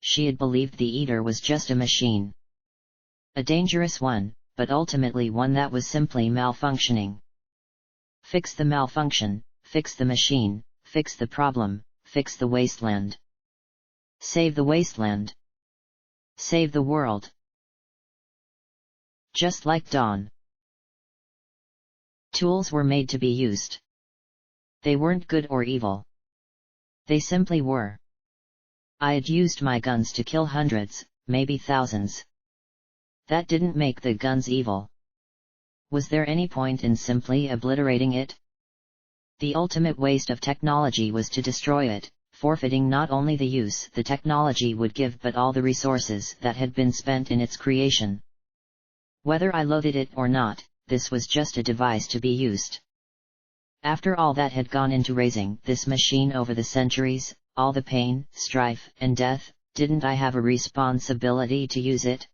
She had believed the eater was just a machine. A dangerous one, but ultimately one that was simply malfunctioning. Fix the malfunction, fix the machine, fix the problem, fix the wasteland. Save the wasteland. Save the world. Just like Dawn. Tools were made to be used. They weren't good or evil. They simply were. I had used my guns to kill hundreds, maybe thousands. That didn't make the guns evil. Was there any point in simply obliterating it? The ultimate waste of technology was to destroy it, forfeiting not only the use the technology would give but all the resources that had been spent in its creation. Whether I loathed it or not, this was just a device to be used. After all that had gone into raising this machine over the centuries, all the pain, strife, and death, didn't I have a responsibility to use it?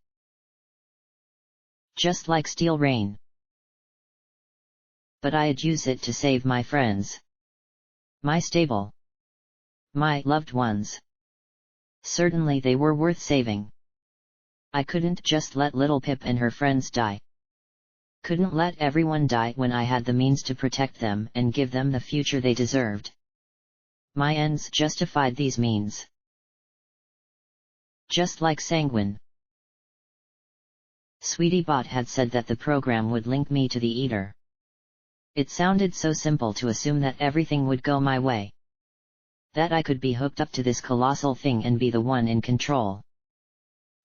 Just like Steel Rain. But I'd use it to save my friends. My stable. My loved ones. Certainly they were worth saving. I couldn't just let little Pip and her friends die. Couldn't let everyone die when I had the means to protect them and give them the future they deserved. My ends justified these means. Just like Sanguine. Sweetie Bot had said that the program would link me to the eater. It sounded so simple to assume that everything would go my way. That I could be hooked up to this colossal thing and be the one in control.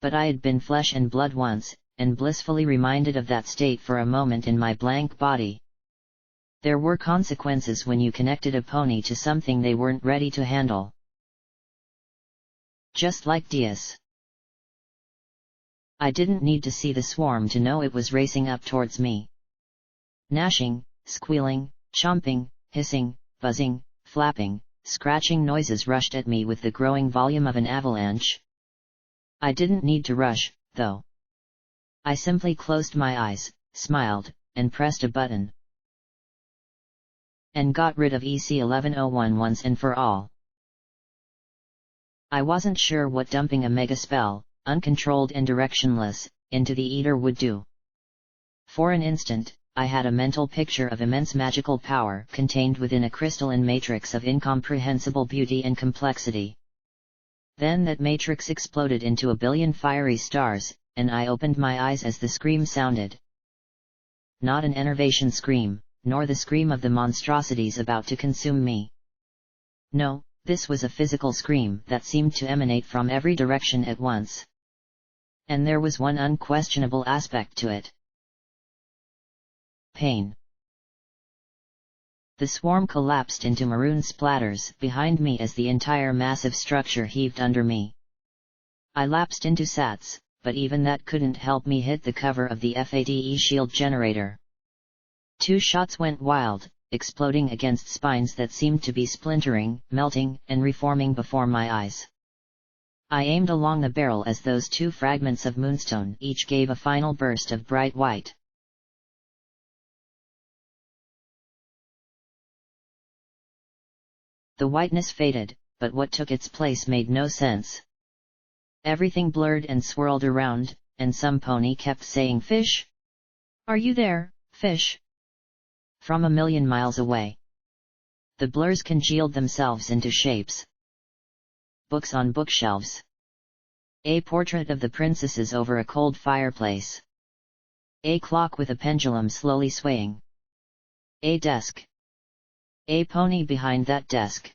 But I had been flesh and blood once, and blissfully reminded of that state for a moment in my blank body. There were consequences when you connected a pony to something they weren't ready to handle. Just like Diaz. I didn't need to see the swarm to know it was racing up towards me. Gnashing, squealing, chomping, hissing, buzzing, flapping, scratching noises rushed at me with the growing volume of an avalanche. I didn't need to rush, though. I simply closed my eyes, smiled, and pressed a button. And got rid of EC1101 once and for all. I wasn't sure what dumping a mega spell, uncontrolled and directionless, into the eater would do. For an instant, I had a mental picture of immense magical power contained within a crystalline matrix of incomprehensible beauty and complexity. Then that matrix exploded into a billion fiery stars, and I opened my eyes as the scream sounded. Not an enervation scream, nor the scream of the monstrosities about to consume me. No, this was a physical scream that seemed to emanate from every direction at once. And there was one unquestionable aspect to it. Pain. The swarm collapsed into maroon splatters behind me as the entire massive structure heaved under me. I lapsed into SATS, but even that couldn't help me hit the cover of the FATE shield generator. 2 shots went wild, exploding against spines that seemed to be splintering, melting, and reforming before my eyes. I aimed along the barrel as those 2 fragments of moonstone each gave a final burst of bright white. The whiteness faded, but what took its place made no sense. Everything blurred and swirled around, and some pony kept saying, "Fish? Are you there, fish?" From a million miles away. The blurs congealed themselves into shapes. Books on bookshelves. A portrait of the princesses over a cold fireplace. A clock with a pendulum slowly swaying. A desk. A pony behind that desk.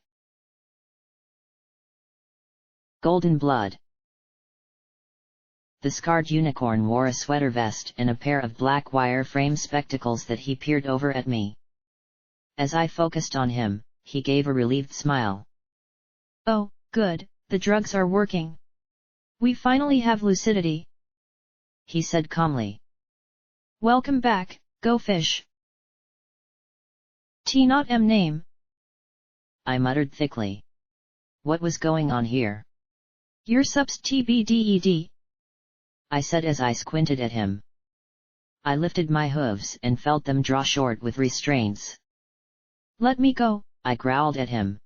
Golden blood. The scarred unicorn wore a sweater vest and a pair of black wire frame spectacles that he peered over at me. As I focused on him, he gave a relieved smile. "Oh, good, the drugs are working. We finally have lucidity," he said calmly. "Welcome back, Go Fish." "Not name," I muttered thickly. What was going on here? "Your subs TBDED," I said as I squinted at him. I lifted my hooves and felt them draw short with restraints. "Let me go," I growled at him.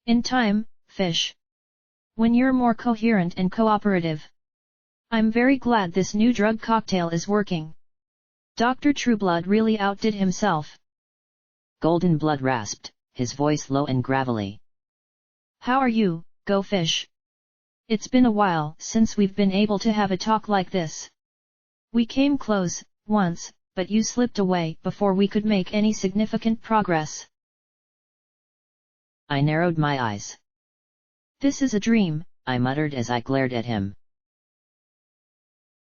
"In time, fish. When you're more coherent and cooperative. I'm very glad this new drug cocktail is working. Dr. Trueblood really outdid himself." Golden blood rasped, his voice low and gravelly. "How are you, Go Fish? It's been a while since we've been able to have a talk like this. We came close, once, but you slipped away before we could make any significant progress." I narrowed my eyes. "This is a dream," I muttered as I glared at him.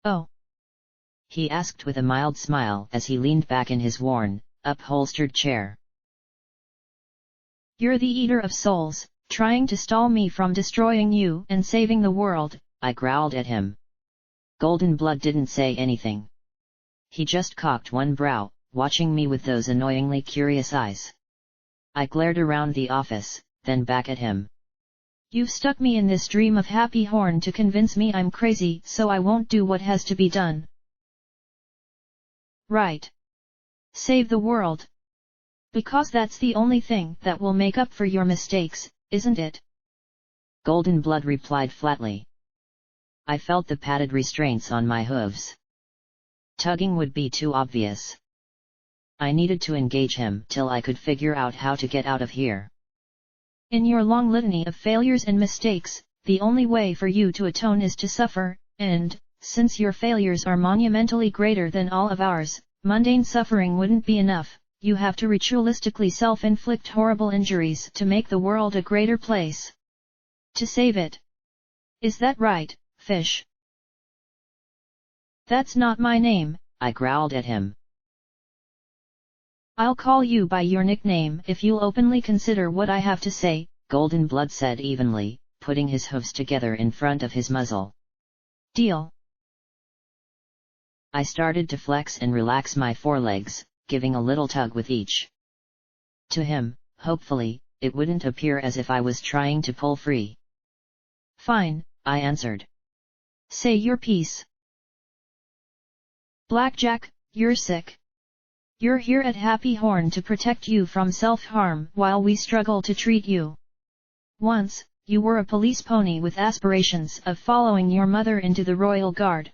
"Oh?" he asked with a mild smile as he leaned back in his worn, upholstered chair. "You're the eater of souls, trying to stall me from destroying you and saving the world," I growled at him. Golden blood didn't say anything. He just cocked one brow, watching me with those annoyingly curious eyes. I glared around the office, then back at him. "You've stuck me in this dream of Happy Horn to convince me I'm crazy, so I won't do what has to be done. Right. Save the world. Because that's the only thing that will make up for your mistakes, isn't it?" Golden blood replied flatly. I felt the padded restraints on my hooves. Tugging would be too obvious. I needed to engage him till I could figure out how to get out of here. "In your long litany of failures and mistakes, the only way for you to atone is to suffer, and, since your failures are monumentally greater than all of ours, mundane suffering wouldn't be enough. You have to ritualistically self-inflict horrible injuries to make the world a greater place. To save it. Is that right, fish?" "That's not my name," I growled at him. "I'll call you by your nickname if you'll openly consider what I have to say," Golden blood said evenly, putting his hooves together in front of his muzzle. "Deal." I started to flex and relax my forelegs, giving a little tug with each. To him, hopefully, it wouldn't appear as if I was trying to pull free. "Fine," I answered. "Say your piece." "Blackjack, you're sick. You're here at Happy Horn to protect you from self-harm while we struggle to treat you. Once, you were a police pony with aspirations of following your mother into the Royal Guard.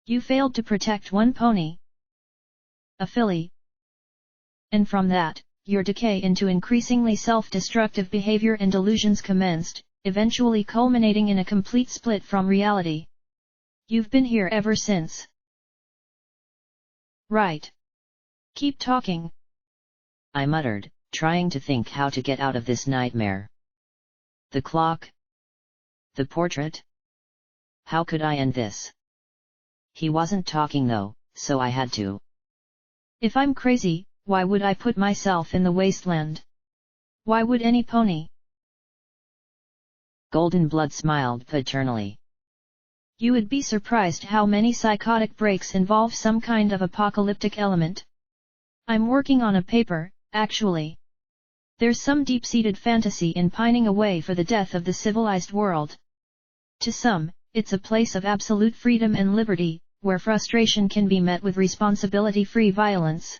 You failed to protect one pony, a filly. And from that, your decay into increasingly self-destructive behavior and delusions commenced, eventually culminating in a complete split from reality. You've been here ever since. Right. Keep talking," I muttered, trying to think how to get out of this nightmare. The clock? The portrait? How could I end this? He wasn't talking though, so I had to. "If I'm crazy, why would I put myself in the wasteland? Why would any pony? Golden Blood smiled paternally. You would be surprised how many psychotic breaks involve some kind of apocalyptic element. I'm working on a paper, actually. There's some deep-seated fantasy in pining away for the death of the civilized world. To some, it's a place of absolute freedom and liberty, where frustration can be met with responsibility-free violence.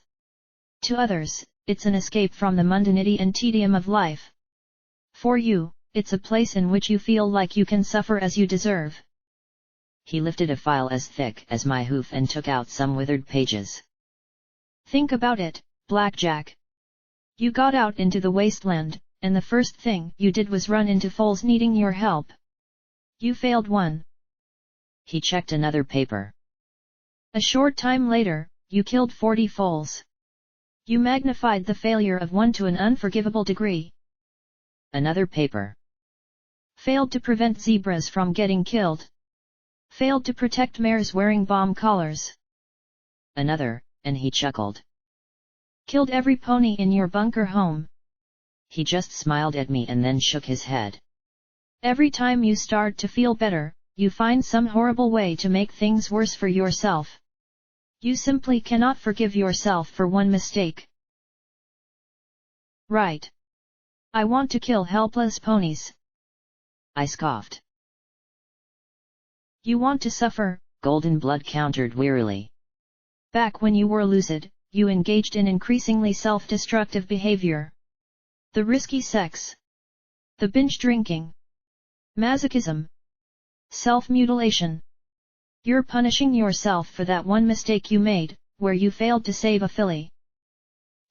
To others, it's an escape from the mundanity and tedium of life. For you, it's a place in which you feel like you can suffer as you deserve. He lifted a file as thick as my hoof and took out some withered pages. Think about it, Blackjack. You got out into the wasteland, and the first thing you did was run into foals needing your help. You failed one. He checked another paper. A short time later, you killed 40 foals. You magnified the failure of one to an unforgivable degree. Another paper. Failed to prevent zebras from getting killed. Failed to protect mares wearing bomb collars. Another, and he chuckled. Killed every pony in your bunker home. He just smiled at me and then shook his head. Every time you start to feel better, you find some horrible way to make things worse for yourself. You simply cannot forgive yourself for one mistake. Right. I want to kill helpless ponies. I scoffed. You want to suffer, Golden Blood countered wearily. Back when you were lucid, you engaged in increasingly self-destructive behavior. The risky sex. The binge drinking. Masochism. Self-mutilation. You're punishing yourself for that one mistake you made, where you failed to save a filly.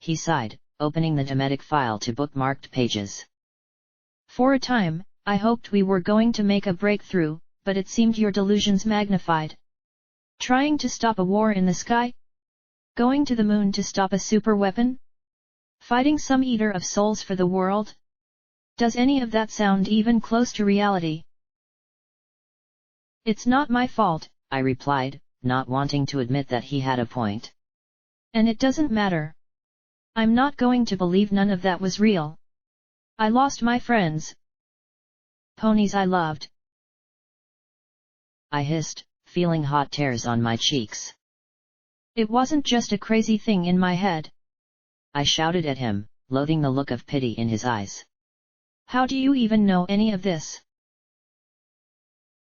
He sighed, opening the Dometic file to bookmarked pages. For a time, I hoped we were going to make a breakthrough, but it seemed your delusions magnified. Trying to stop a war in the sky? Going to the moon to stop a superweapon? Fighting some eater of souls for the world? Does any of that sound even close to reality? It's not my fault, I replied, not wanting to admit that he had a point. And it doesn't matter. I'm not going to believe none of that was real. I lost my friends. Ponies I loved. I hissed, feeling hot tears on my cheeks. It wasn't just a crazy thing in my head. I shouted at him, loathing the look of pity in his eyes. How do you even know any of this?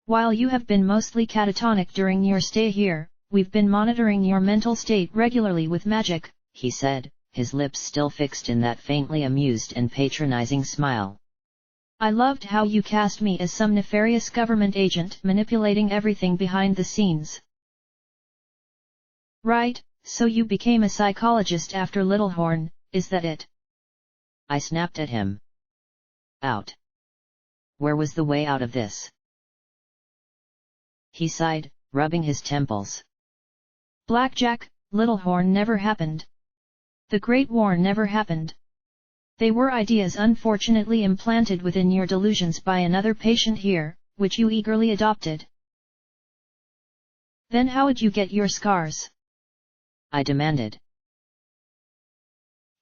While you have been mostly catatonic during your stay here, we've been monitoring your mental state regularly with magic, he said, his lips still fixed in that faintly amused and patronizing smile. I loved how you cast me as some nefarious government agent manipulating everything behind the scenes. Right, so you became a psychologist after Littlehorn, is that it? I snapped at him. Out. Where was the way out of this? He sighed, rubbing his temples. Blackjack, Littlehorn never happened. The Great War never happened. They were ideas unfortunately implanted within your delusions by another patient here, which you eagerly adopted. Then how'd you get your scars? I demanded.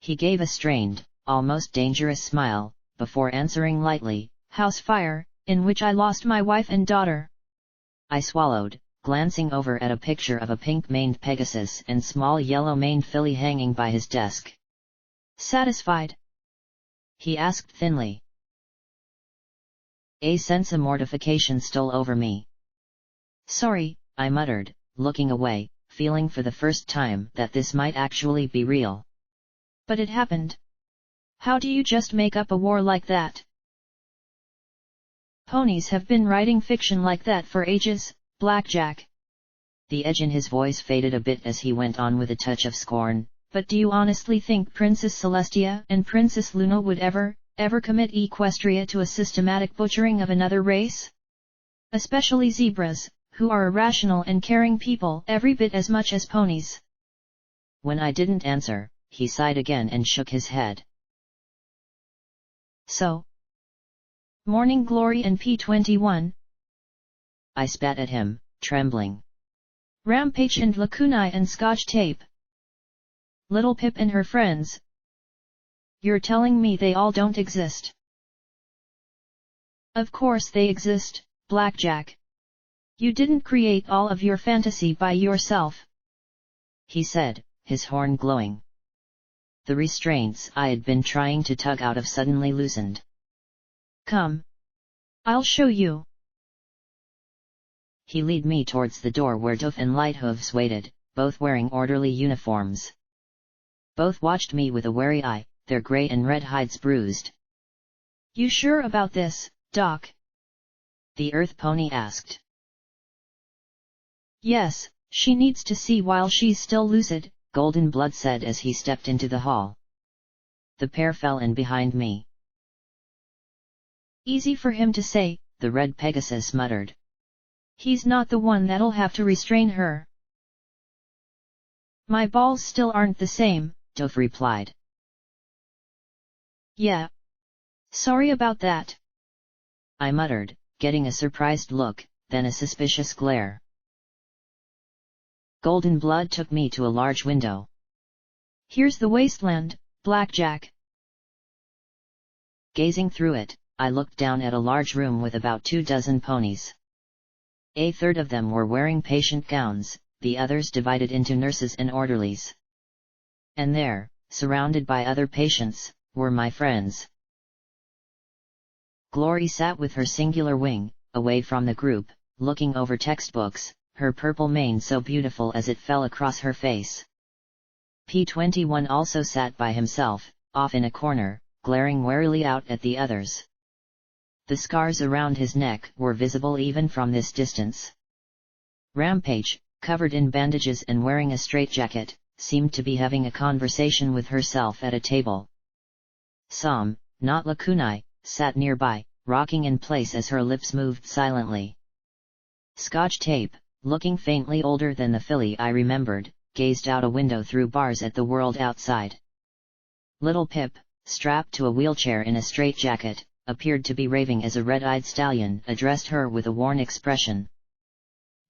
He gave a strained, almost dangerous smile, before answering lightly, House fire, in which I lost my wife and daughter. I swallowed, glancing over at a picture of a pink-maned Pegasus and small yellow-maned filly hanging by his desk. Satisfied? He asked thinly. A sense of mortification stole over me. Sorry, I muttered, looking away, feeling for the first time that this might actually be real. But it happened. How do you just make up a war like that? Ponies have been writing fiction like that for ages, Blackjack. The edge in his voice faded a bit as he went on with a touch of scorn. But do you honestly think Princess Celestia and Princess Luna would ever commit Equestria to a systematic butchering of another race? Especially zebras, who are irrational and caring people every bit as much as ponies. When I didn't answer, he sighed again and shook his head. So? Morning Glory and P21? I spat at him, trembling. Rampage and Lacunae and Scotch tape. Little Pip and her friends. You're telling me they all don't exist? Of course they exist, Blackjack. You didn't create all of your fantasy by yourself, he said, his horn glowing. The restraints I had been trying to tug out of suddenly loosened. Come. I'll show you. He led me towards the door where Doof and Lighthooves waited, both wearing orderly uniforms. Both watched me with a wary eye, their grey and red hides bruised. You sure about this, Doc? The Earth Pony asked. Yes, she needs to see while she's still lucid, Golden Blood said as he stepped into the hall. The pair fell in behind me. Easy for him to say, the Red Pegasus muttered. He's not the one that'll have to restrain her. My balls still aren't the same, Doof replied. Yeah. Sorry about that, I muttered, getting a surprised look, then a suspicious glare. Golden Blood took me to a large window. Here's the wasteland, Blackjack. Gazing through it, I looked down at a large room with about 24 ponies. A third of them were wearing patient gowns, the others divided into nurses and orderlies. And there, surrounded by other patients, were my friends. Glory sat with her singular wing, away from the group, looking over textbooks, her purple mane so beautiful as it fell across her face. P21 also sat by himself, off in a corner, glaring warily out at the others. The scars around his neck were visible even from this distance. Rampage, covered in bandages and wearing a straitjacket, seemed to be having a conversation with herself at a table. Sam, not Lakunai, sat nearby, rocking in place as her lips moved silently. Scotch Tape, looking faintly older than the filly I remembered, gazed out a window through bars at the world outside. Little Pip, strapped to a wheelchair in a straitjacket, appeared to be raving as a red-eyed stallion addressed her with a worn expression.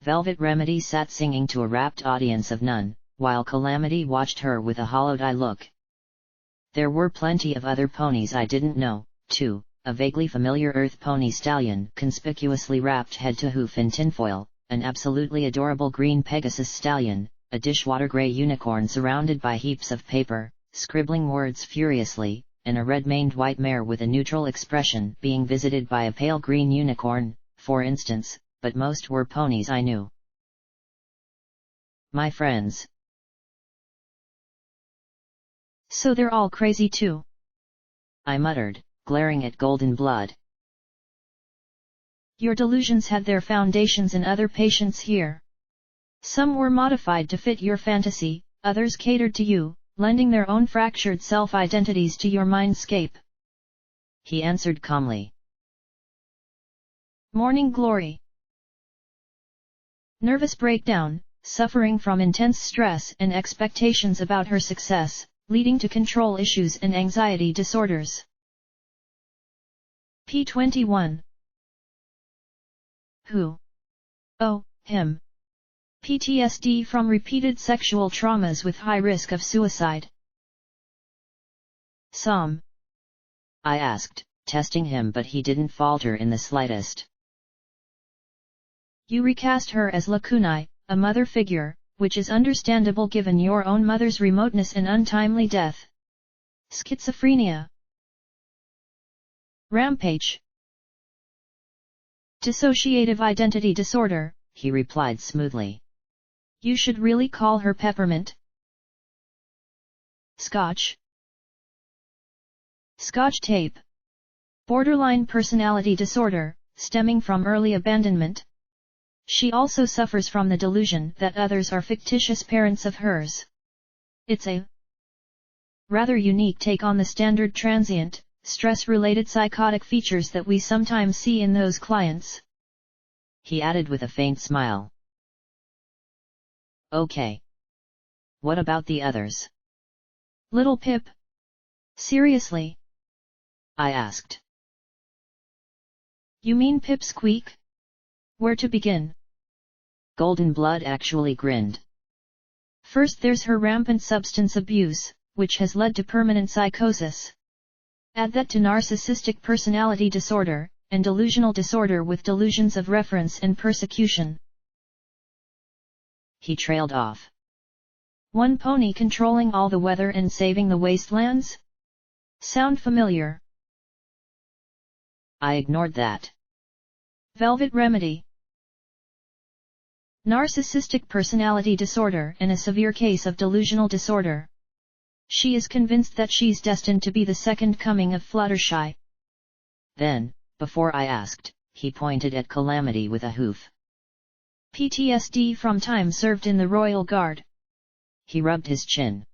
Velvet Remedy sat singing to a rapt audience of none, while Calamity watched her with a hollowed-eye look. There were plenty of other ponies I didn't know, too, a vaguely familiar Earth Pony stallion conspicuously wrapped head to hoof in tinfoil, an absolutely adorable green Pegasus stallion, a dishwater grey unicorn surrounded by heaps of paper, scribbling words furiously, and a red-maned white mare with a neutral expression being visited by a pale green unicorn, for instance, but most were ponies I knew. My friends. So they're all crazy too? I muttered, glaring at Golden Blood. Your delusions had their foundations in other patients here. Some were modified to fit your fantasy, others catered to you, lending their own fractured self-identities to your mindscape. He answered calmly. Morning Glory. Nervous breakdown, suffering from intense stress and expectations about her success, leading to control issues and anxiety disorders. P21. Who? Oh, him. PTSD from repeated sexual traumas with high risk of suicide. Sam? I asked, testing him, but he didn't falter in the slightest. You recast her as Lakunai, a mother figure, which is understandable given your own mother's remoteness and untimely death. Schizophrenia. Rampage. Dissociative identity disorder, he replied smoothly. You should really call her Peppermint. Scotch. Scotch Tape. Borderline personality disorder, stemming from early abandonment. She also suffers from the delusion that others are fictitious parents of hers. It's a rather unique take on the standard transient, stress-related psychotic features that we sometimes see in those clients. He added with a faint smile. Okay. What about the others? Little Pip. Seriously? I asked. You mean Pipsqueak? Where to begin? Golden Blood actually grinned. First there's her rampant substance abuse, which has led to permanent psychosis. Add that to narcissistic personality disorder, and delusional disorder with delusions of reference and persecution. He trailed off. One pony controlling all the weather and saving the wastelands? Sound familiar? I ignored that. Velvet Remedy. Narcissistic personality disorder and a severe case of delusional disorder. She is convinced that she's destined to be the second coming of Fluttershy. Then, before I asked, he pointed at Calamity with a hoof. PTSD from time served in the Royal Guard. He rubbed his chin.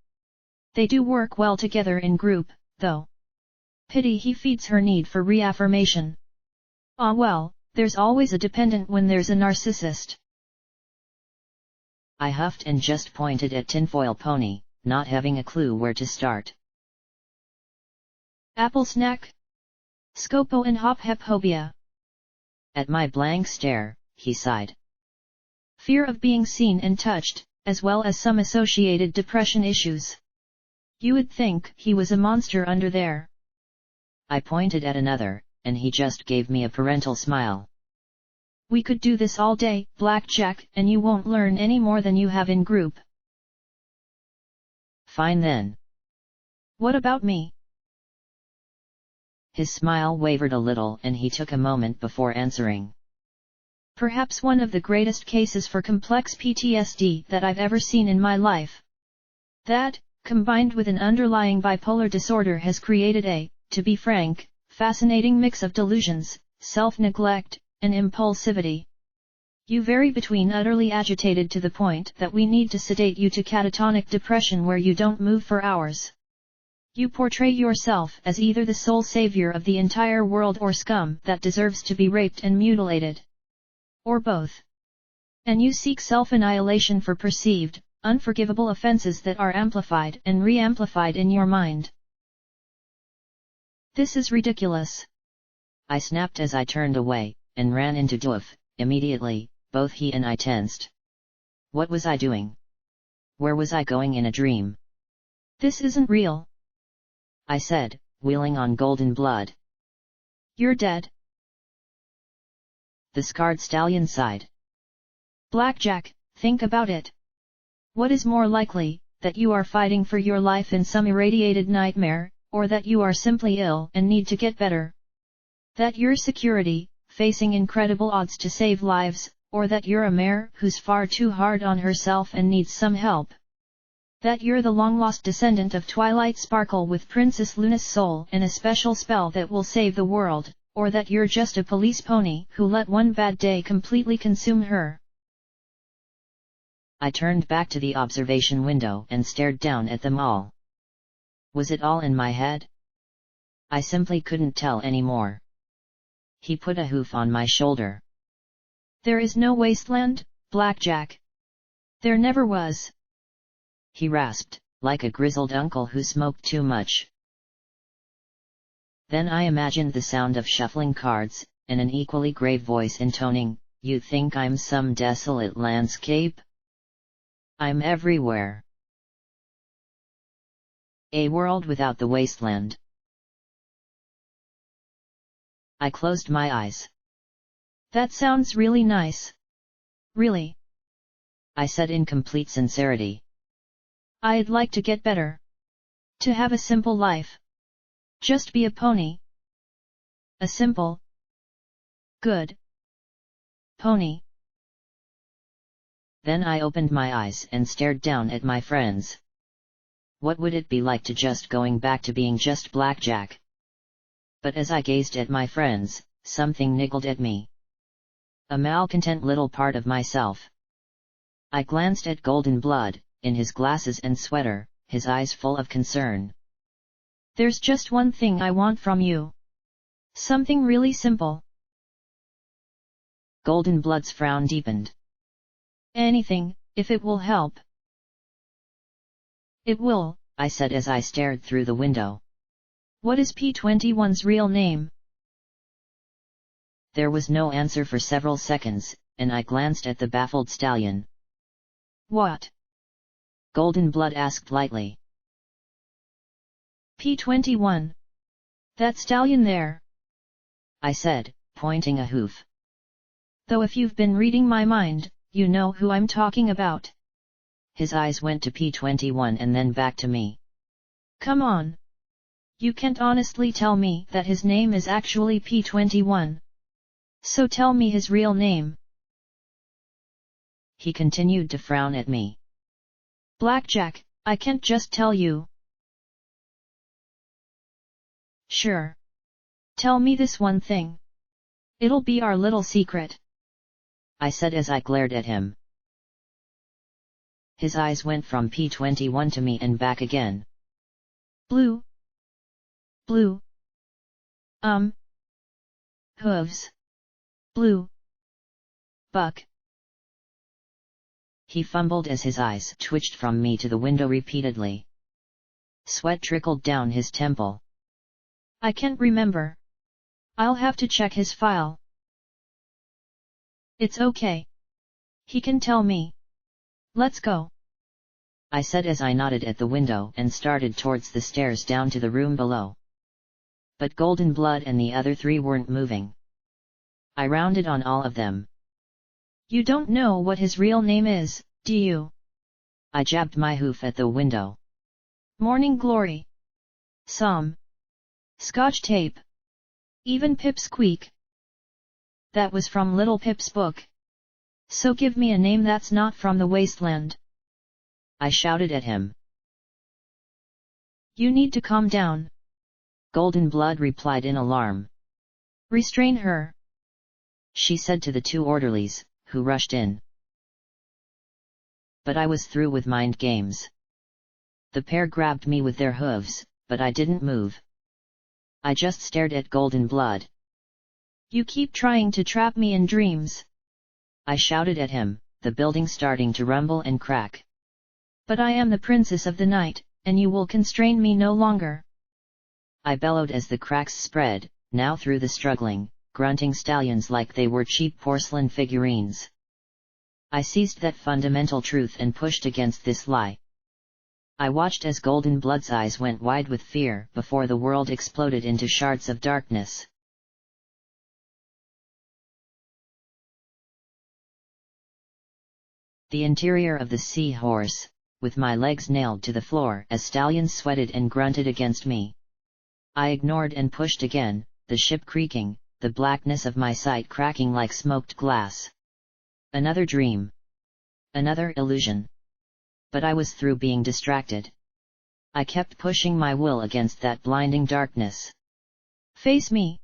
They do work well together in group, though. Pity he feeds her need for reaffirmation. Ah well, there's always a dependent when there's a narcissist. I huffed and just pointed at Tinfoil Pony, not having a clue where to start. Apple Snack? Scopo and Hop-Hep-Hobia. At my blank stare, he sighed. Fear of being seen and touched, as well as some associated depression issues. You would think he was a monster under there. I pointed at another, and he just gave me a parental smile. We could do this all day, Blackjack, and you won't learn any more than you have in group. Fine then. What about me? His smile wavered a little and he took a moment before answering. Perhaps one of the greatest cases for complex PTSD that I've ever seen in my life. That, combined with an underlying bipolar disorder, has created a, to be frank, fascinating mix of delusions, self-neglect, and impulsivity. You vary between utterly agitated to the point that we need to sedate you to catatonic depression where you don't move for hours. You portray yourself as either the sole savior of the entire world or scum that deserves to be raped and mutilated. Or both. And you seek self-annihilation for perceived, unforgivable offenses that are amplified and re-amplified in your mind. This is ridiculous. I snapped as I turned away, and ran into Doof. Immediately, both he and I tensed. What was I doing? Where was I going in a dream? This isn't real, I said, wheeling on Golden Blood. You're dead. The scarred stallion sighed. Blackjack, think about it. What is more likely, that you are fighting for your life in some irradiated nightmare, or that you are simply ill and need to get better? That you're security, facing incredible odds to save lives, or that you're a mare who's far too hard on herself and needs some help? That you're the long-lost descendant of Twilight Sparkle with Princess Luna's soul and a special spell that will save the world, or that you're just a police pony who let one bad day completely consume her? I turned back to the observation window and stared down at them all. Was it all in my head? I simply couldn't tell anymore. He put a hoof on my shoulder. There is no wasteland, Blackjack. There never was. He rasped, like a grizzled uncle who smoked too much. Then I imagined the sound of shuffling cards, and an equally grave voice intoning, "You think I'm some desolate landscape? I'm everywhere. A world without the wasteland." I closed my eyes. That sounds really nice. Really, I said in complete sincerity. I'd like to get better. To have a simple life. Just be a pony. A simple, good pony. Then I opened my eyes and stared down at my friends. What would it be like to just going back to being just Blackjack? But as I gazed at my friends, something niggled at me. A malcontent little part of myself. I glanced at Golden Blood, in his glasses and sweater, his eyes full of concern. There's just one thing I want from you. Something really simple. Golden Blood's frown deepened. Anything, if it will help. It will, I said as I stared through the window. What is P21's real name? There was no answer for several seconds, and I glanced at the baffled stallion. What? Golden Blood asked lightly. P21. That stallion there, I said, pointing a hoof. Though if you've been reading my mind, you know who I'm talking about. His eyes went to P21 and then back to me. Come on. You can't honestly tell me that his name is actually P21. So tell me his real name. He continued to frown at me. Blackjack, I can't just tell you. Sure. Tell me this one thing. It'll be our little secret, I said as I glared at him. His eyes went from P21 to me and back again. Blue. Blue. Hooves. Blue. Buck. He fumbled as his eyes twitched from me to the window repeatedly. Sweat trickled down his temple. I can't remember. I'll have to check his file. It's okay. He can tell me. Let's go, I said as I nodded at the window and started towards the stairs down to the room below. But Golden Blood and the other three weren't moving. I rounded on all of them. You don't know what his real name is, do you? I jabbed my hoof at the window. Morning Glory. Some. Scotch tape. Even Pipsqueak. That was from Little Pip's book. So give me a name that's not from the wasteland, I shouted at him. You need to calm down, Golden Blood replied in alarm. Restrain her, she said to the two orderlies, who rushed in. But I was through with mind games. The pair grabbed me with their hooves, but I didn't move. I just stared at Golden Blood. You keep trying to trap me in dreams, I shouted at him, the building starting to rumble and crack. But I am the princess of the night, and you will constrain me no longer, I bellowed as the cracks spread, now through the struggling, grunting stallions like they were cheap porcelain figurines. I seized that fundamental truth and pushed against this lie. I watched as Golden Blood's eyes went wide with fear before the world exploded into shards of darkness. The interior of the seahorse, with my legs nailed to the floor as stallions sweated and grunted against me. I ignored and pushed again, the ship creaking, the blackness of my sight cracking like smoked glass. Another dream. Another illusion. But I was through being distracted. I kept pushing my will against that blinding darkness. Face me,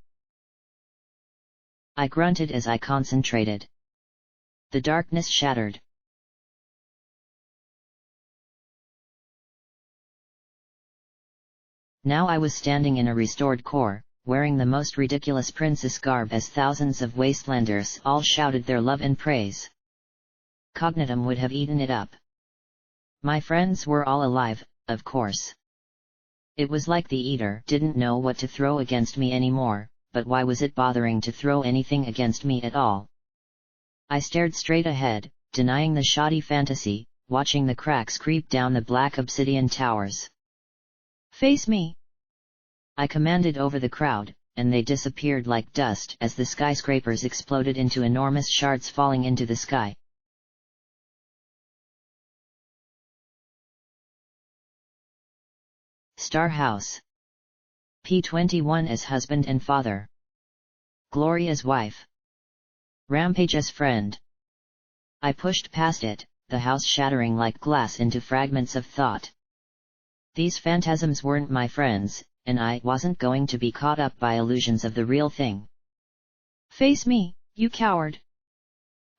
I grunted as I concentrated. The darkness shattered. Now I was standing in a restored core, wearing the most ridiculous princess garb as thousands of wastelanders all shouted their love and praise. Cognitum would have eaten it up. My friends were all alive, of course. It was like the eater didn't know what to throw against me anymore, but why was it bothering to throw anything against me at all? I stared straight ahead, denying the shoddy fantasy, watching the cracks creep down the black obsidian towers. Face me, I commanded over the crowd, and they disappeared like dust as the skyscrapers exploded into enormous shards falling into the sky. Star House. P21 as husband and father. Glory as wife. Rampage as friend. I pushed past it, the house shattering like glass into fragments of thought. These phantasms weren't my friends, and I wasn't going to be caught up by illusions of the real thing. Face me, you coward!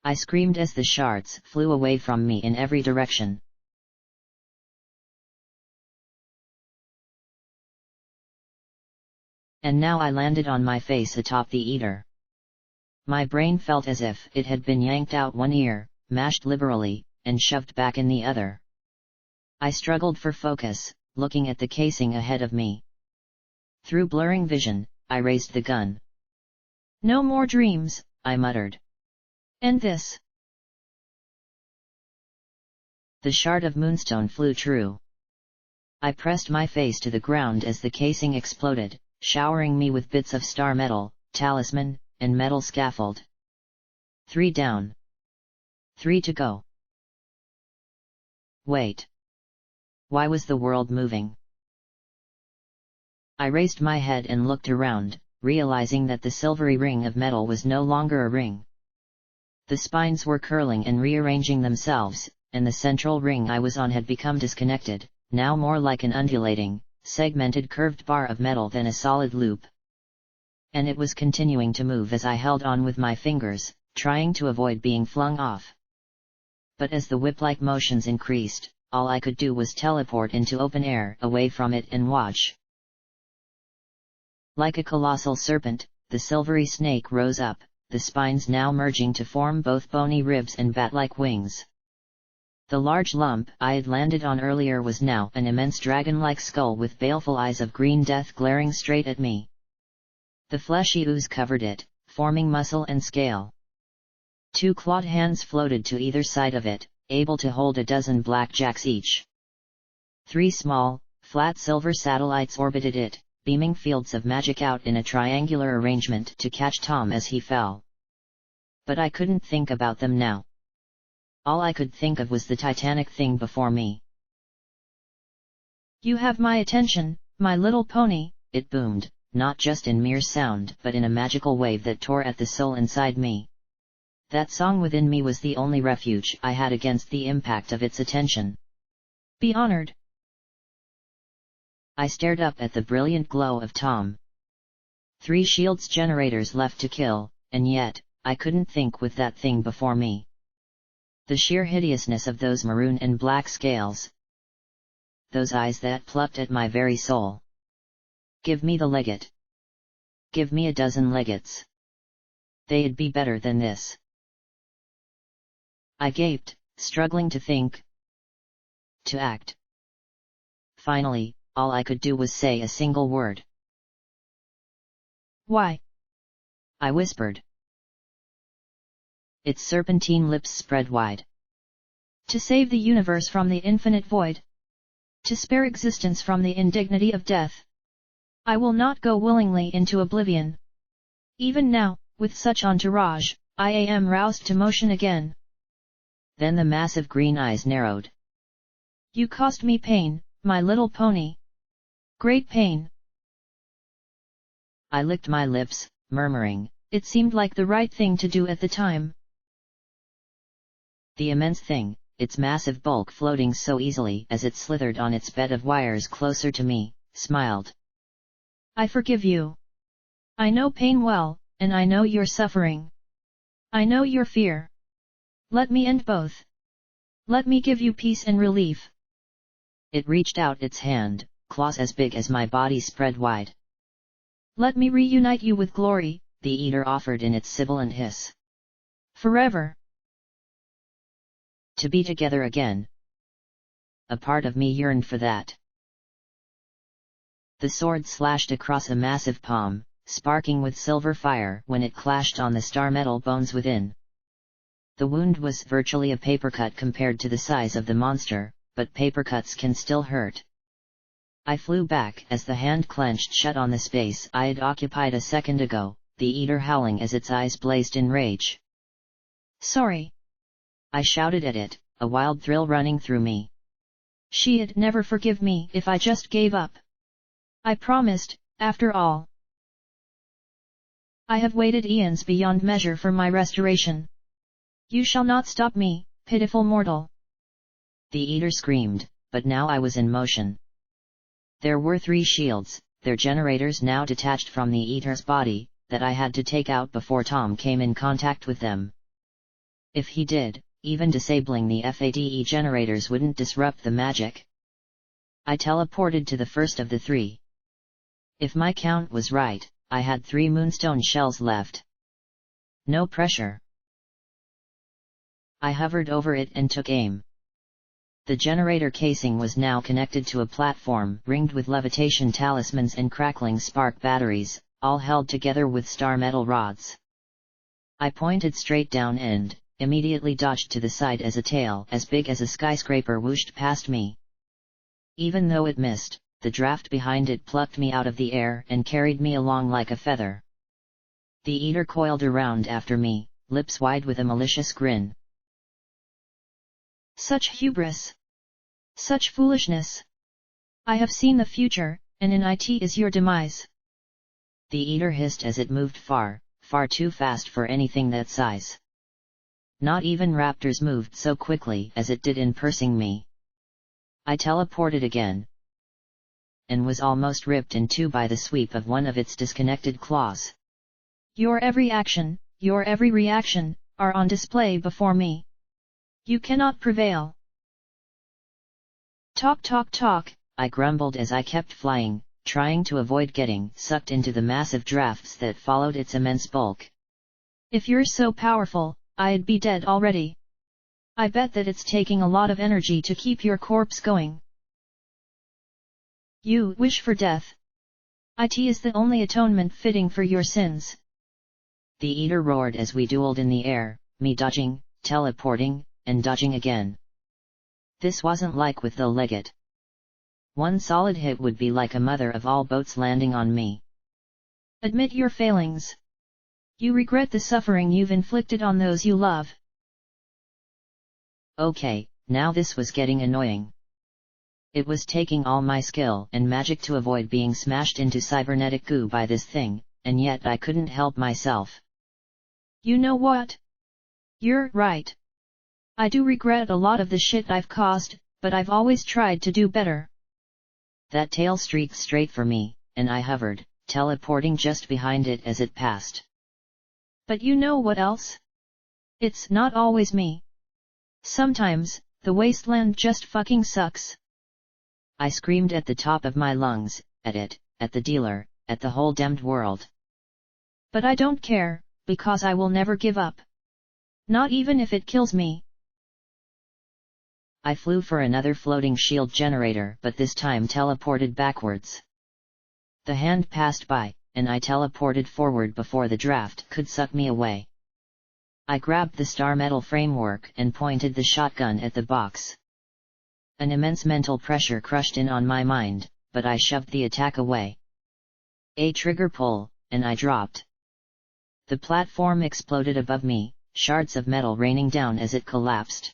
I screamed as the shards flew away from me in every direction. And now I landed on my face atop the eater. My brain felt as if it had been yanked out one ear, mashed liberally, and shoved back in the other. I struggled for focus, looking at the casing ahead of me. Through blurring vision, I raised the gun. No more dreams, I muttered. End this. The shard of moonstone flew true. I pressed my face to the ground as the casing exploded, showering me with bits of star metal, talisman, and metal scaffold. 3 down. 3 to go. Wait. Why was the world moving? I raised my head and looked around, realizing that the silvery ring of metal was no longer a ring. The spines were curling and rearranging themselves, and the central ring I was on had become disconnected, now more like an undulating, segmented curved bar of metal than a solid loop. And it was continuing to move as I held on with my fingers, trying to avoid being flung off. But as the whip-like motions increased, all I could do was teleport into open air, away from it, and watch. Like a colossal serpent, the silvery snake rose up, the spines now merging to form both bony ribs and bat-like wings. The large lump I had landed on earlier was now an immense dragon-like skull with baleful eyes of green death glaring straight at me. The fleshy ooze covered it, forming muscle and scale. 2 clawed hands floated to either side of it, able to hold a dozen blackjacks each. 3 small, flat silver satellites orbited it, beaming fields of magic out in a triangular arrangement to catch Tom as he fell. But I couldn't think about them now. All I could think of was the titanic thing before me. You have my attention, my little pony, it boomed, not just in mere sound but in a magical wave that tore at the soul inside me. That song within me was the only refuge I had against the impact of its attention. Be honored. I stared up at the brilliant glow of Tom. 3 shields generators left to kill, and yet, I couldn't think with that thing before me. The sheer hideousness of those maroon and black scales. Those eyes that plucked at my very soul. Give me the legate. Give me a dozen legates. They'd be better than this. I gaped, struggling to think. To act. Finally, all I could do was say a single word. Why? I whispered. Its serpentine lips spread wide. To save the universe from the infinite void. To spare existence from the indignity of death. I will not go willingly into oblivion. Even now, with such entourage, I am roused to motion again. Then the massive green eyes narrowed. You caused me pain, my little pony. Great pain. I licked my lips, murmuring, it seemed like the right thing to do at the time. The immense thing, its massive bulk floating so easily as it slithered on its bed of wires closer to me, smiled. I forgive you. I know pain well, and I know your suffering. I know your fear. Let me end both. Let me give you peace and relief. It reached out its hand, claws as big as my body spread wide. Let me reunite you with glory, the eater offered in its sibilant hiss. Forever. To be together again. A part of me yearned for that. The sword slashed across a massive palm, sparking with silver fire when it clashed on the star metal bones within. The wound was virtually a papercut compared to the size of the monster, but papercuts can still hurt. I flew back as the hand clenched shut on the space I had occupied a second ago, the eater howling as its eyes blazed in rage. Sorry. I shouted at it, a wild thrill running through me. She'd never forgive me if I just gave up. I promised, after all. I have waited eons beyond measure for my restoration. You shall not stop me, pitiful mortal. The eater screamed, but now I was in motion. There were 3 shields, their generators now detached from the eater's body, that I had to take out before Tom came in contact with them. If he did, even disabling the FADE generators wouldn't disrupt the magic. I teleported to the first of the 3. If my count was right, I had 3 moonstone shells left. No pressure. I hovered over it and took aim. The generator casing was now connected to a platform ringed with levitation talismans and crackling spark batteries, all held together with star metal rods. I pointed straight down and, immediately dodged to the side as a tail as big as a skyscraper whooshed past me. Even though it missed, the draft behind it plucked me out of the air and carried me along like a feather. The eater coiled around after me, lips wide with a malicious grin. Such hubris! Such foolishness! I have seen the future, and in it is your demise. The eater hissed as it moved far, far too fast for anything that size. Not even raptors moved so quickly as it did in pursuing me. I teleported again, and was almost ripped in two by the sweep of one of its disconnected claws. Your every action, your every reaction, are on display before me. You cannot prevail. Talk, I grumbled as I kept flying, trying to avoid getting sucked into the massive drafts that followed its immense bulk. If you're so powerful, I'd be dead already. I bet that it's taking a lot of energy to keep your corpse going. You wish for death. It is the only atonement fitting for your sins. The eater roared as we dueled in the air, me dodging, teleporting, and dodging again. This wasn't like with the legate. One solid hit would be like a mother of all boats landing on me. Admit your failings. You regret the suffering you've inflicted on those you love. Okay, now this was getting annoying. It was taking all my skill and magic to avoid being smashed into cybernetic goo by this thing, and yet I couldn't help myself. You know what? You're right. I do regret a lot of the shit I've caused, but I've always tried to do better. That tail streaked straight for me, and I hovered, teleporting just behind it as it passed. But you know what else? It's not always me. Sometimes, the wasteland just fucking sucks. I screamed at the top of my lungs, at it, at the dealer, at the whole damned world. But I don't care, because I will never give up. Not even if it kills me. I flew for another floating shield generator, but this time teleported backwards. The hand passed by, and I teleported forward before the draft could suck me away. I grabbed the star metal framework and pointed the shotgun at the box. An immense mental pressure crushed in on my mind, but I shoved the attack away. A trigger pull, and I dropped. The platform exploded above me, shards of metal raining down as it collapsed.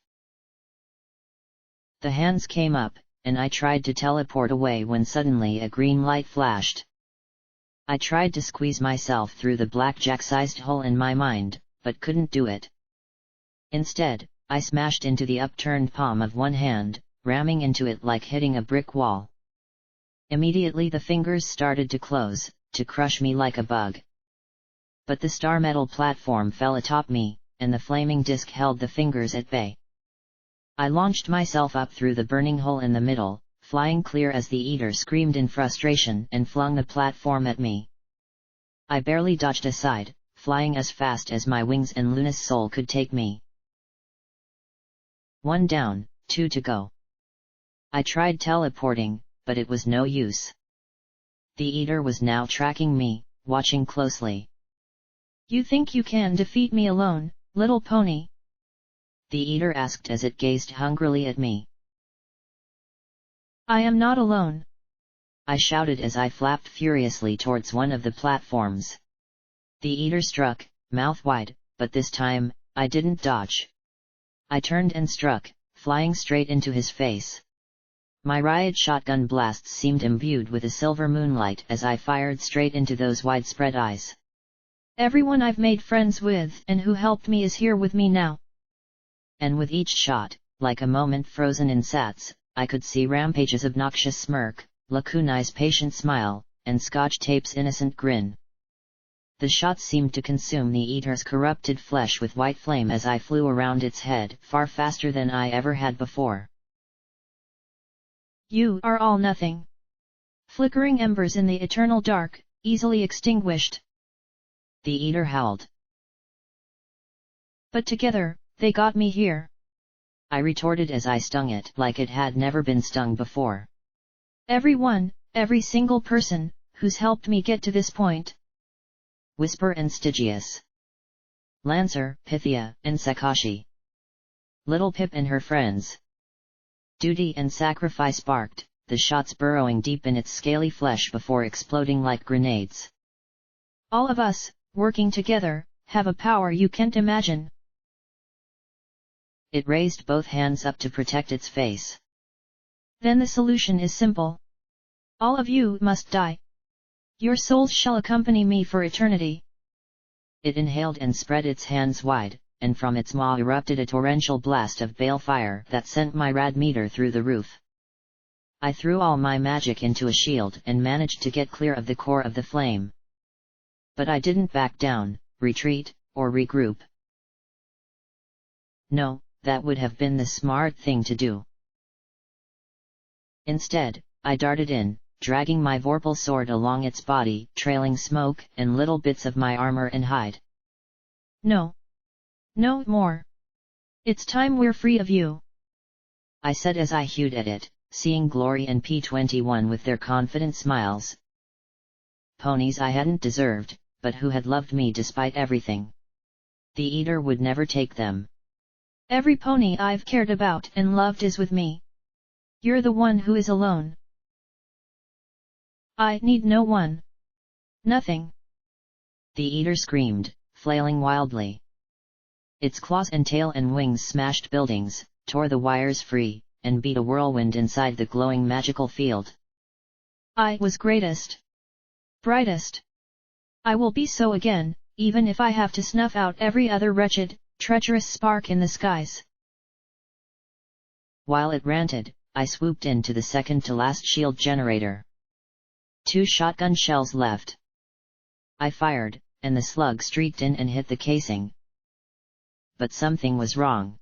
The hands came up, and I tried to teleport away when suddenly a green light flashed. I tried to squeeze myself through the blackjack-sized hole in my mind, but couldn't do it. Instead, I smashed into the upturned palm of one hand, ramming into it like hitting a brick wall. Immediately the fingers started to close, to crush me like a bug. But the star metal platform fell atop me, and the flaming disc held the fingers at bay. I launched myself up through the burning hole in the middle, flying clear as the eater screamed in frustration and flung the platform at me. I barely dodged aside, flying as fast as my wings and Luna's soul could take me. 1 down, 2 to go. I tried teleporting, but it was no use. The eater was now tracking me, watching closely. You think you can defeat me alone, little pony? The eater asked as it gazed hungrily at me. I am not alone. I shouted as I flapped furiously towards one of the platforms. The eater struck, mouth wide, but this time, I didn't dodge. I turned and struck, flying straight into his face. My riot shotgun blasts seemed imbued with a silver moonlight as I fired straight into those widespread eyes. Everyone I've made friends with and who helped me is here with me now. And with each shot, like a moment frozen in sats, I could see Rampage's obnoxious smirk, Lacunai's patient smile, and Scotch Tape's innocent grin. The shots seemed to consume the eater's corrupted flesh with white flame as I flew around its head far faster than I ever had before. You are all nothing. Flickering embers in the eternal dark, easily extinguished. The eater howled. But together, they got me here. I retorted as I stung it like it had never been stung before. Everyone, every single person, who's helped me get to this point. Whisper and Stygius. Lancer, Pythia, and Sakashi. Little Pip and her friends. Duty and sacrifice barked, the shots burrowing deep in its scaly flesh before exploding like grenades. All of us, working together, have a power you can't imagine. It raised both hands up to protect its face. Then the solution is simple. All of you must die. Your souls shall accompany me for eternity. It inhaled and spread its hands wide, and from its maw erupted a torrential blast of balefire that sent my rad meter through the roof. I threw all my magic into a shield and managed to get clear of the core of the flame. But I didn't back down, retreat, or regroup. No, that would have been the smart thing to do. Instead, I darted in, dragging my vorpal sword along its body, trailing smoke and little bits of my armor and hide. No. No more. It's time we're free of you, I said as I hewed at it, seeing Glory and P21 with their confident smiles. Ponies I hadn't deserved, but who had loved me despite everything. The Eater would never take them. Every pony I've cared about and loved is with me. You're the one who is alone. I need no one. Nothing. The Eater screamed, flailing wildly. Its claws and tail and wings smashed buildings, tore the wires free, and beat a whirlwind inside the glowing magical field. I was greatest. Brightest. I will be so again, even if I have to snuff out every other wretched, treacherous spark in the skies. While it ranted, I swooped into the second-to-last shield generator. 2 shotgun shells left. I fired, and the slug streaked in and hit the casing. But something was wrong.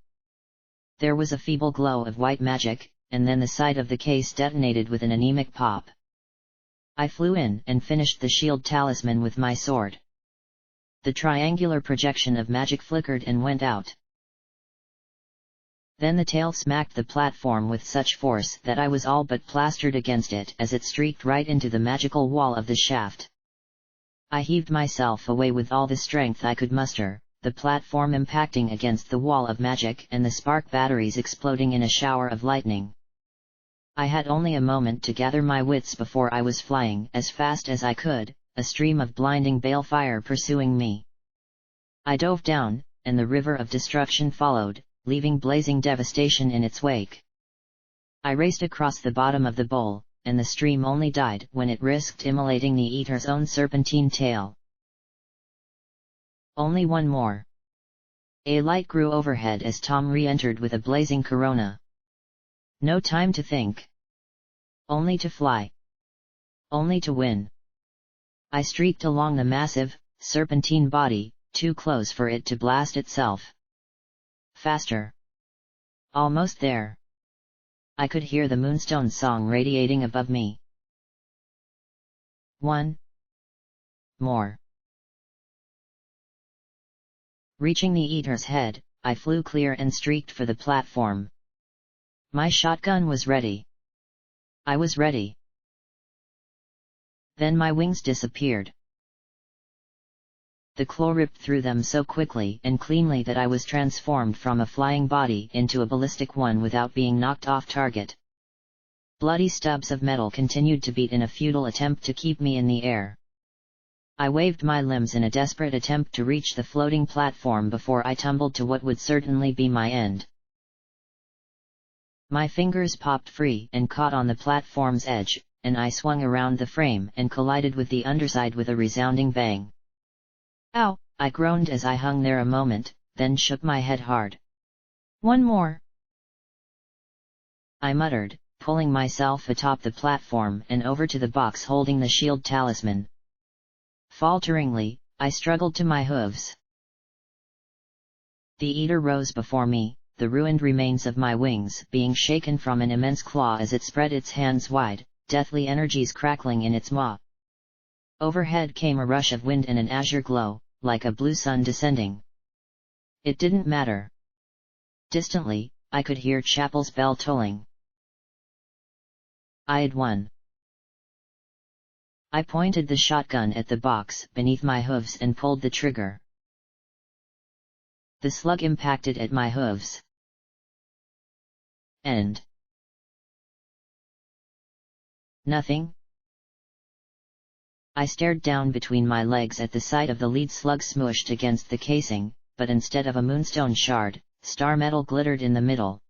There was a feeble glow of white magic, and then the side of the case detonated with an anemic pop. I flew in and finished the shield talisman with my sword. The triangular projection of magic flickered and went out. Then the tail smacked the platform with such force that I was all but plastered against it as it streaked right into the magical wall of the shaft. I heaved myself away with all the strength I could muster, the platform impacting against the wall of magic and the spark batteries exploding in a shower of lightning. I had only a moment to gather my wits before I was flying as fast as I could, a stream of blinding balefire pursuing me. I dove down, and the river of destruction followed, leaving blazing devastation in its wake. I raced across the bottom of the bowl, and the stream only died when it risked immolating the Eater's own serpentine tail. Only one more. A light grew overhead as Tom re-entered with a blazing corona. No time to think. Only to fly. Only to win. I streaked along the massive, serpentine body, too close for it to blast itself. Faster. Almost there. I could hear the Moonstone song radiating above me. One more. Reaching the Eater's head, I flew clear and streaked for the platform. My shotgun was ready. I was ready. Then my wings disappeared. The claw ripped through them so quickly and cleanly that I was transformed from a flying body into a ballistic one without being knocked off target. Bloody stubs of metal continued to beat in a futile attempt to keep me in the air. I waved my limbs in a desperate attempt to reach the floating platform before I tumbled to what would certainly be my end. My fingers popped free and caught on the platform's edge, and I swung around the frame and collided with the underside with a resounding bang. Ow! I groaned as I hung there a moment, then shook my head hard. One more! I muttered, pulling myself atop the platform and over to the box holding the shield talisman. Falteringly, I struggled to my hooves. The Eater rose before me, the ruined remains of my wings being shaken from an immense claw as it spread its hands wide, deathly energies crackling in its maw. Overhead came a rush of wind and an azure glow, like a blue sun descending. It didn't matter. Distantly, I could hear chapel's bell tolling. I had won. I pointed the shotgun at the box beneath my hooves and pulled the trigger. The slug impacted at my hooves. And nothing? I stared down between my legs at the sight of the lead slug smooshed against the casing, but instead of a moonstone shard, star metal glittered in the middle.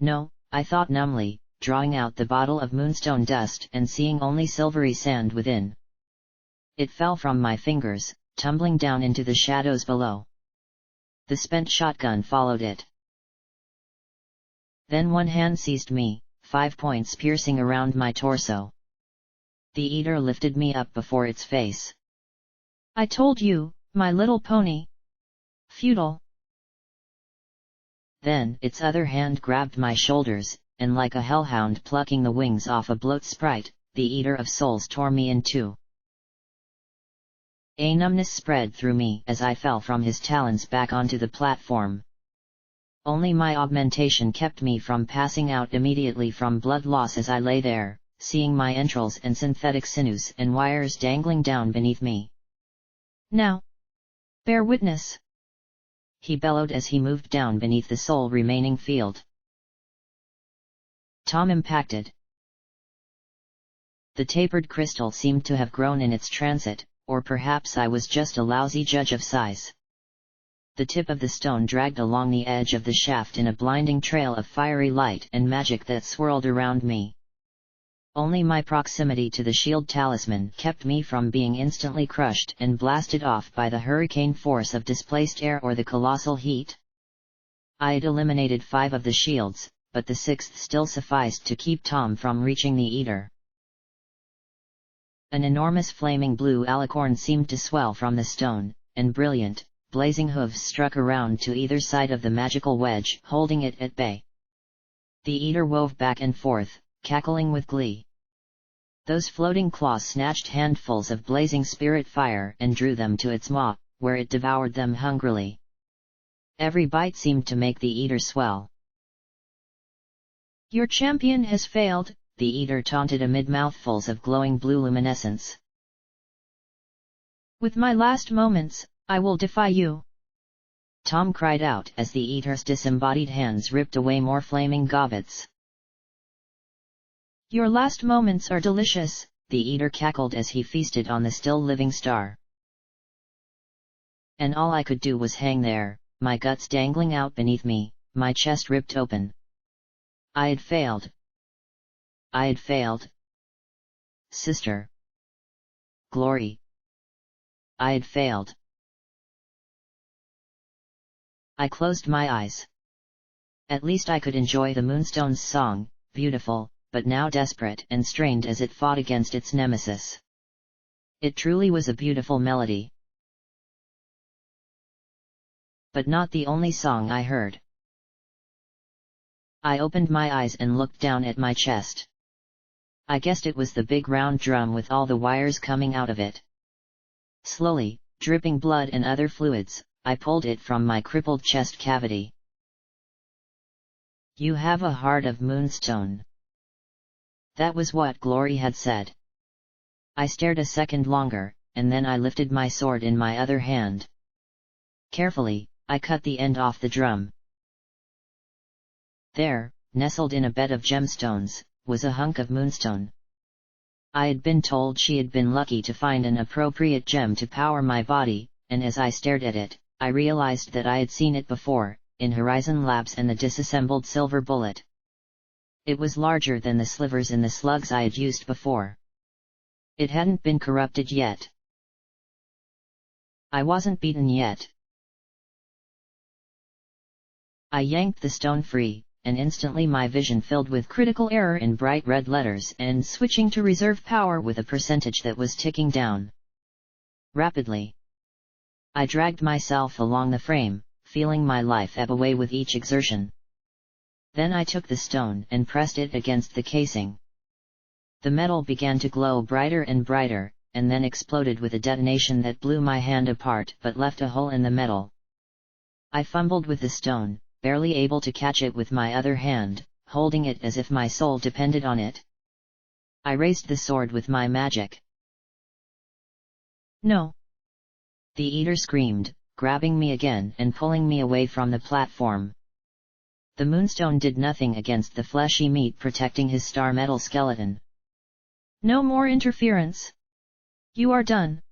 No, I thought numbly, drawing out the bottle of moonstone dust and seeing only silvery sand within. It fell from my fingers, tumbling down into the shadows below. The spent shotgun followed it. Then one hand seized me, 5 points piercing around my torso. The eater lifted me up before its face. I told you, My Little Pony. Futile. Then its other hand grabbed my shoulders, and like a hellhound plucking the wings off a bloat sprite, the eater of souls tore me in two. A numbness spread through me as I fell from his talons back onto the platform. Only my augmentation kept me from passing out immediately from blood loss as I lay there, seeing my entrails and synthetic sinews and wires dangling down beneath me. Now, bear witness, he bellowed as he moved down beneath the sole remaining field. Tom impacted. The tapered crystal seemed to have grown in its transit, or perhaps I was just a lousy judge of size. The tip of the stone dragged along the edge of the shaft in a blinding trail of fiery light and magic that swirled around me. Only my proximity to the shield talisman kept me from being instantly crushed and blasted off by the hurricane force of displaced air or the colossal heat. I'd eliminated 5 of the shields, but the 6th still sufficed to keep Tom from reaching the eater. An enormous flaming blue alicorn seemed to swell from the stone, and brilliant, blazing hooves struck around to either side of the magical wedge, holding it at bay. The eater wove back and forth, cackling with glee. Those floating claws snatched handfuls of blazing spirit fire and drew them to its maw, where it devoured them hungrily. Every bite seemed to make the eater swell. Your champion has failed, the eater taunted amid mouthfuls of glowing blue luminescence. With my last moments, I will defy you. Tom cried out as the eater's disembodied hands ripped away more flaming gobbets. Your last moments are delicious, the eater cackled as he feasted on the still living star. And all I could do was hang there, my guts dangling out beneath me, my chest ripped open. I had failed. I had failed. Sister. Glory. I had failed. I closed my eyes. At least I could enjoy the moonstone's song, beautiful, but now desperate and strained as it fought against its nemesis. It truly was a beautiful melody. But not the only song I heard. I opened my eyes and looked down at my chest. I guessed it was the big round drum with all the wires coming out of it. Slowly, dripping blood and other fluids, I pulled it from my crippled chest cavity. You have a heart of moonstone. That was what Glory had said. I stared a second longer, and then I lifted my sword in my other hand. Carefully, I cut the end off the drum. There, nestled in a bed of gemstones, was a hunk of moonstone. I had been told she had been lucky to find an appropriate gem to power my body, and as I stared at it, I realized that I had seen it before, in Horizon Labs and the disassembled silver bullet. It was larger than the slivers in the slugs I had used before. It hadn't been corrupted yet. I wasn't beaten yet. I yanked the stone free, and instantly my vision filled with critical error in bright red letters and switching to reserve power with a percentage that was ticking down. Rapidly. I dragged myself along the frame, feeling my life ebb away with each exertion. Then I took the stone and pressed it against the casing. The metal began to glow brighter and brighter, and then exploded with a detonation that blew my hand apart but left a hole in the metal. I fumbled with the stone, barely able to catch it with my other hand, holding it as if my soul depended on it. I raised the sword with my magic. No! The eater screamed, grabbing me again and pulling me away from the platform. The moonstone did nothing against the fleshy meat protecting his star metal skeleton. No more interference. You are done.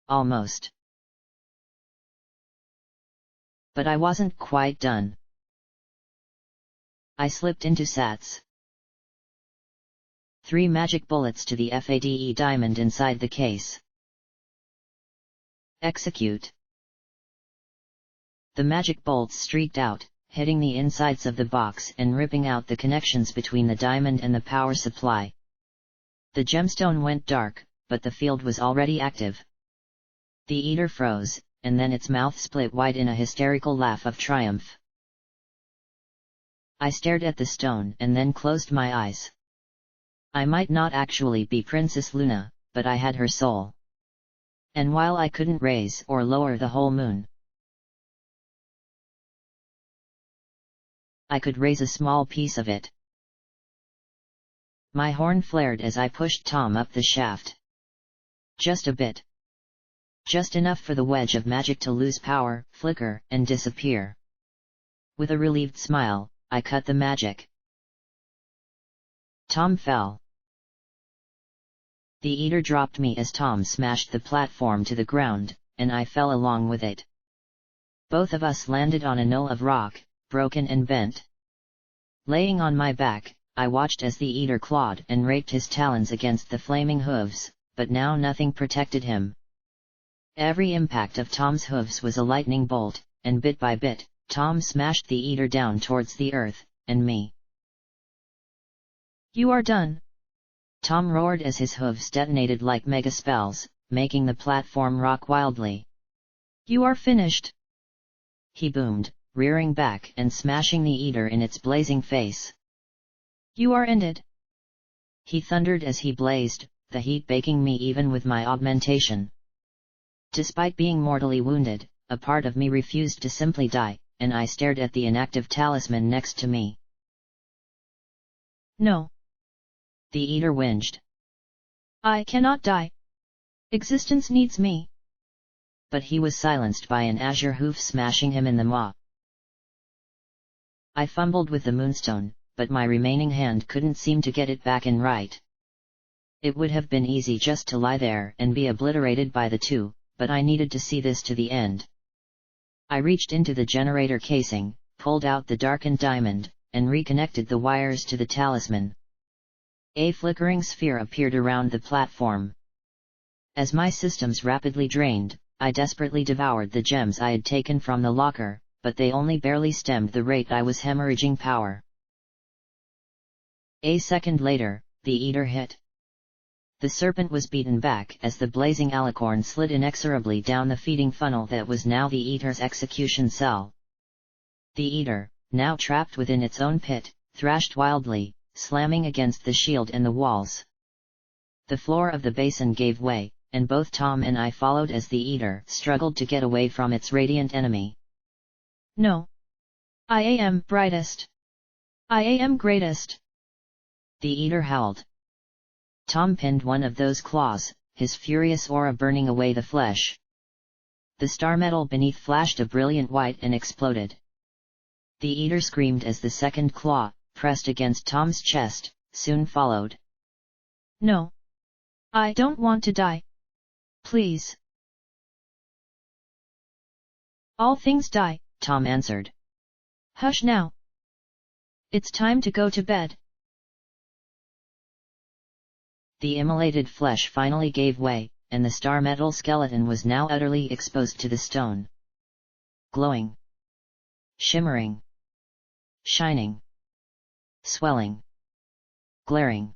Almost. But I wasn't quite done. I slipped into Sats. 3 magic bullets to the FADE diamond inside the case. Execute. The magic bolts streaked out, hitting the insides of the box and ripping out the connections between the diamond and the power supply. The gemstone went dark, but the field was already active. The eater froze, and then its mouth split wide in a hysterical laugh of triumph. I stared at the stone and then closed my eyes. I might not actually be Princess Luna, but I had her soul. And while I couldn't raise or lower the whole moon, I could raise a small piece of it. My horn flared as I pushed Tom up the shaft. Just a bit. Just enough for the wedge of magic to lose power, flicker, and disappear. With a relieved smile, I cut the magic. Tom fell. The eater dropped me as Tom smashed the platform to the ground, and I fell along with it. Both of us landed on a knoll of rock, broken and bent. Laying on my back, I watched as the eater clawed and raked his talons against the flaming hooves, but now nothing protected him. Every impact of Tom's hooves was a lightning bolt, and bit by bit, Tom smashed the eater down towards the earth, and me. You are done. Tom roared as his hooves detonated like mega spells, making the platform rock wildly. You are finished. He boomed, rearing back and smashing the eater in its blazing face. You are ended. He thundered as he blazed, the heat baking me even with my augmentation. Despite being mortally wounded, a part of me refused to simply die, and I stared at the inactive talisman next to me. No. The eater whinged. I cannot die. Existence needs me. But he was silenced by an azure hoof smashing him in the maw. I fumbled with the moonstone, but my remaining hand couldn't seem to get it back in right. It would have been easy just to lie there and be obliterated by the two, but I needed to see this to the end. I reached into the generator casing, pulled out the darkened diamond, and reconnected the wires to the talisman. A flickering sphere appeared around the platform. As my systems rapidly drained, I desperately devoured the gems I had taken from the locker, but they only barely stemmed the rate I was hemorrhaging power. A second later, the eater hit. The serpent was beaten back as the blazing alicorn slid inexorably down the feeding funnel that was now the eater's execution cell. The eater, now trapped within its own pit, thrashed wildly, slamming against the shield and the walls. The floor of the basin gave way, and both Tom and I followed as the eater struggled to get away from its radiant enemy. No. I am brightest. I am greatest. The eater howled. Tom pinned one of those claws, his furious aura burning away the flesh. The star metal beneath flashed a brilliant white and exploded. The eater screamed as the second claw, pressed against Tom's chest, soon followed. No. I don't want to die. Please. All things die, Tom answered. Hush now. It's time to go to bed. The immolated flesh finally gave way, and the star metal skeleton was now utterly exposed to the stone. Glowing. Shimmering. Shining. Swelling. Glaring.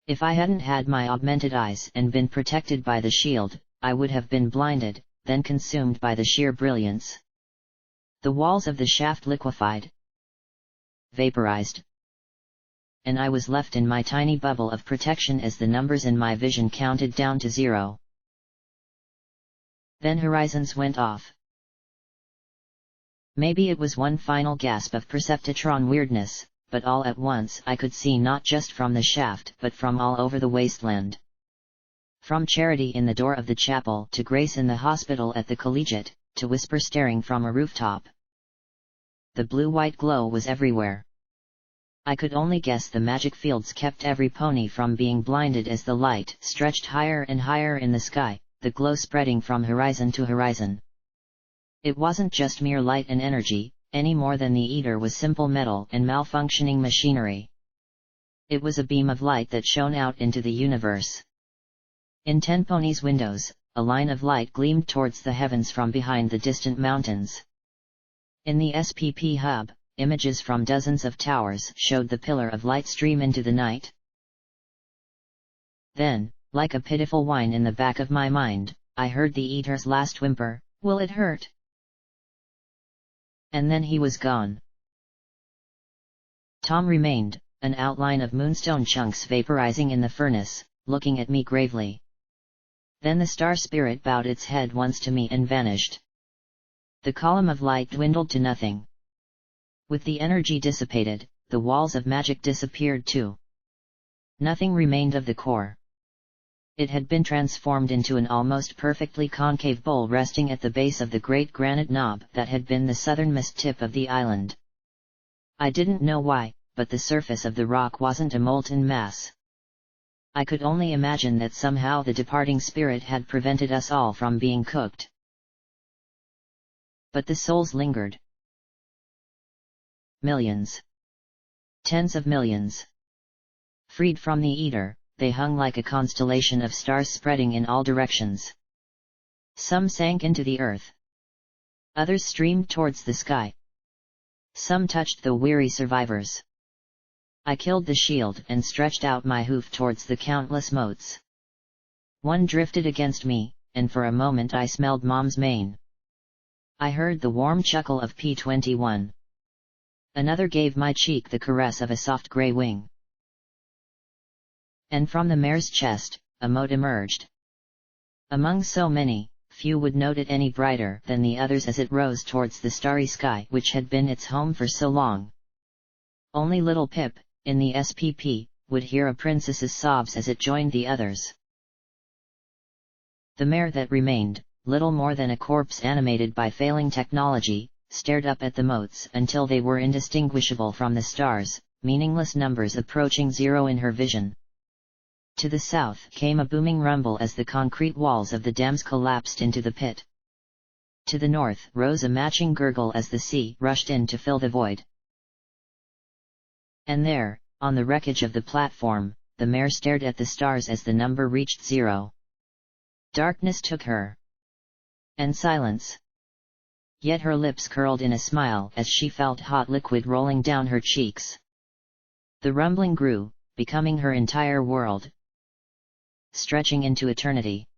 If I hadn't had my augmented eyes and been protected by the shield, I would have been blinded, then consumed by the sheer brilliance. The walls of the shaft liquefied. Vaporized. And I was left in my tiny bubble of protection as the numbers in my vision counted down to 0. Then horizons went off. Maybe it was one final gasp of perceptitron weirdness, but all at once I could see not just from the shaft but from all over the wasteland. From Charity in the door of the chapel to Grace in the hospital at the collegiate, to Whisper staring from a rooftop. The blue-white glow was everywhere. I could only guess the magic fields kept every pony from being blinded as the light stretched higher and higher in the sky, the glow spreading from horizon to horizon. It wasn't just mere light and energy, any more than the eater was simple metal and malfunctioning machinery. It was a beam of light that shone out into the universe. In 10 ponies' windows, a line of light gleamed towards the heavens from behind the distant mountains. In the SPP hub, images from dozens of towers showed the pillar of light stream into the night. Then, like a pitiful whine in the back of my mind, I heard the eater's last whimper, "Will it hurt?" And then he was gone. Tom remained, an outline of moonstone chunks vaporizing in the furnace, looking at me gravely. Then the star spirit bowed its head once to me and vanished. The column of light dwindled to nothing. With the energy dissipated, the walls of magic disappeared too. Nothing remained of the core. It had been transformed into an almost perfectly concave bowl resting at the base of the great granite knob that had been the southernmost tip of the island. I didn't know why, but the surface of the rock wasn't a molten mass. I could only imagine that somehow the departing spirit had prevented us all from being cooked. But the souls lingered. Millions. Tens of millions. Freed from the eater, they hung like a constellation of stars spreading in all directions. Some sank into the earth. Others streamed towards the sky. Some touched the weary survivors. I killed the shield and stretched out my hoof towards the countless motes. One drifted against me, and for a moment I smelled Mom's mane. I heard the warm chuckle of P-21. Another gave my cheek the caress of a soft grey wing. And from the mare's chest, a mote emerged. Among so many, few would note it any brighter than the others as it rose towards the starry sky which had been its home for so long. Only little Pip, in the SPP, would hear a princess's sobs as it joined the others. The mare that remained, little more than a corpse animated by failing technology, stared up at the motes until they were indistinguishable from the stars, meaningless numbers approaching zero in her vision. To the south came a booming rumble as the concrete walls of the dams collapsed into the pit. To the north rose a matching gurgle as the sea rushed in to fill the void. And there, on the wreckage of the platform, the mare stared at the stars as the number reached zero. Darkness took her. And silence. Yet her lips curled in a smile as she felt hot liquid rolling down her cheeks. The rumbling grew, becoming her entire world. Stretching into eternity.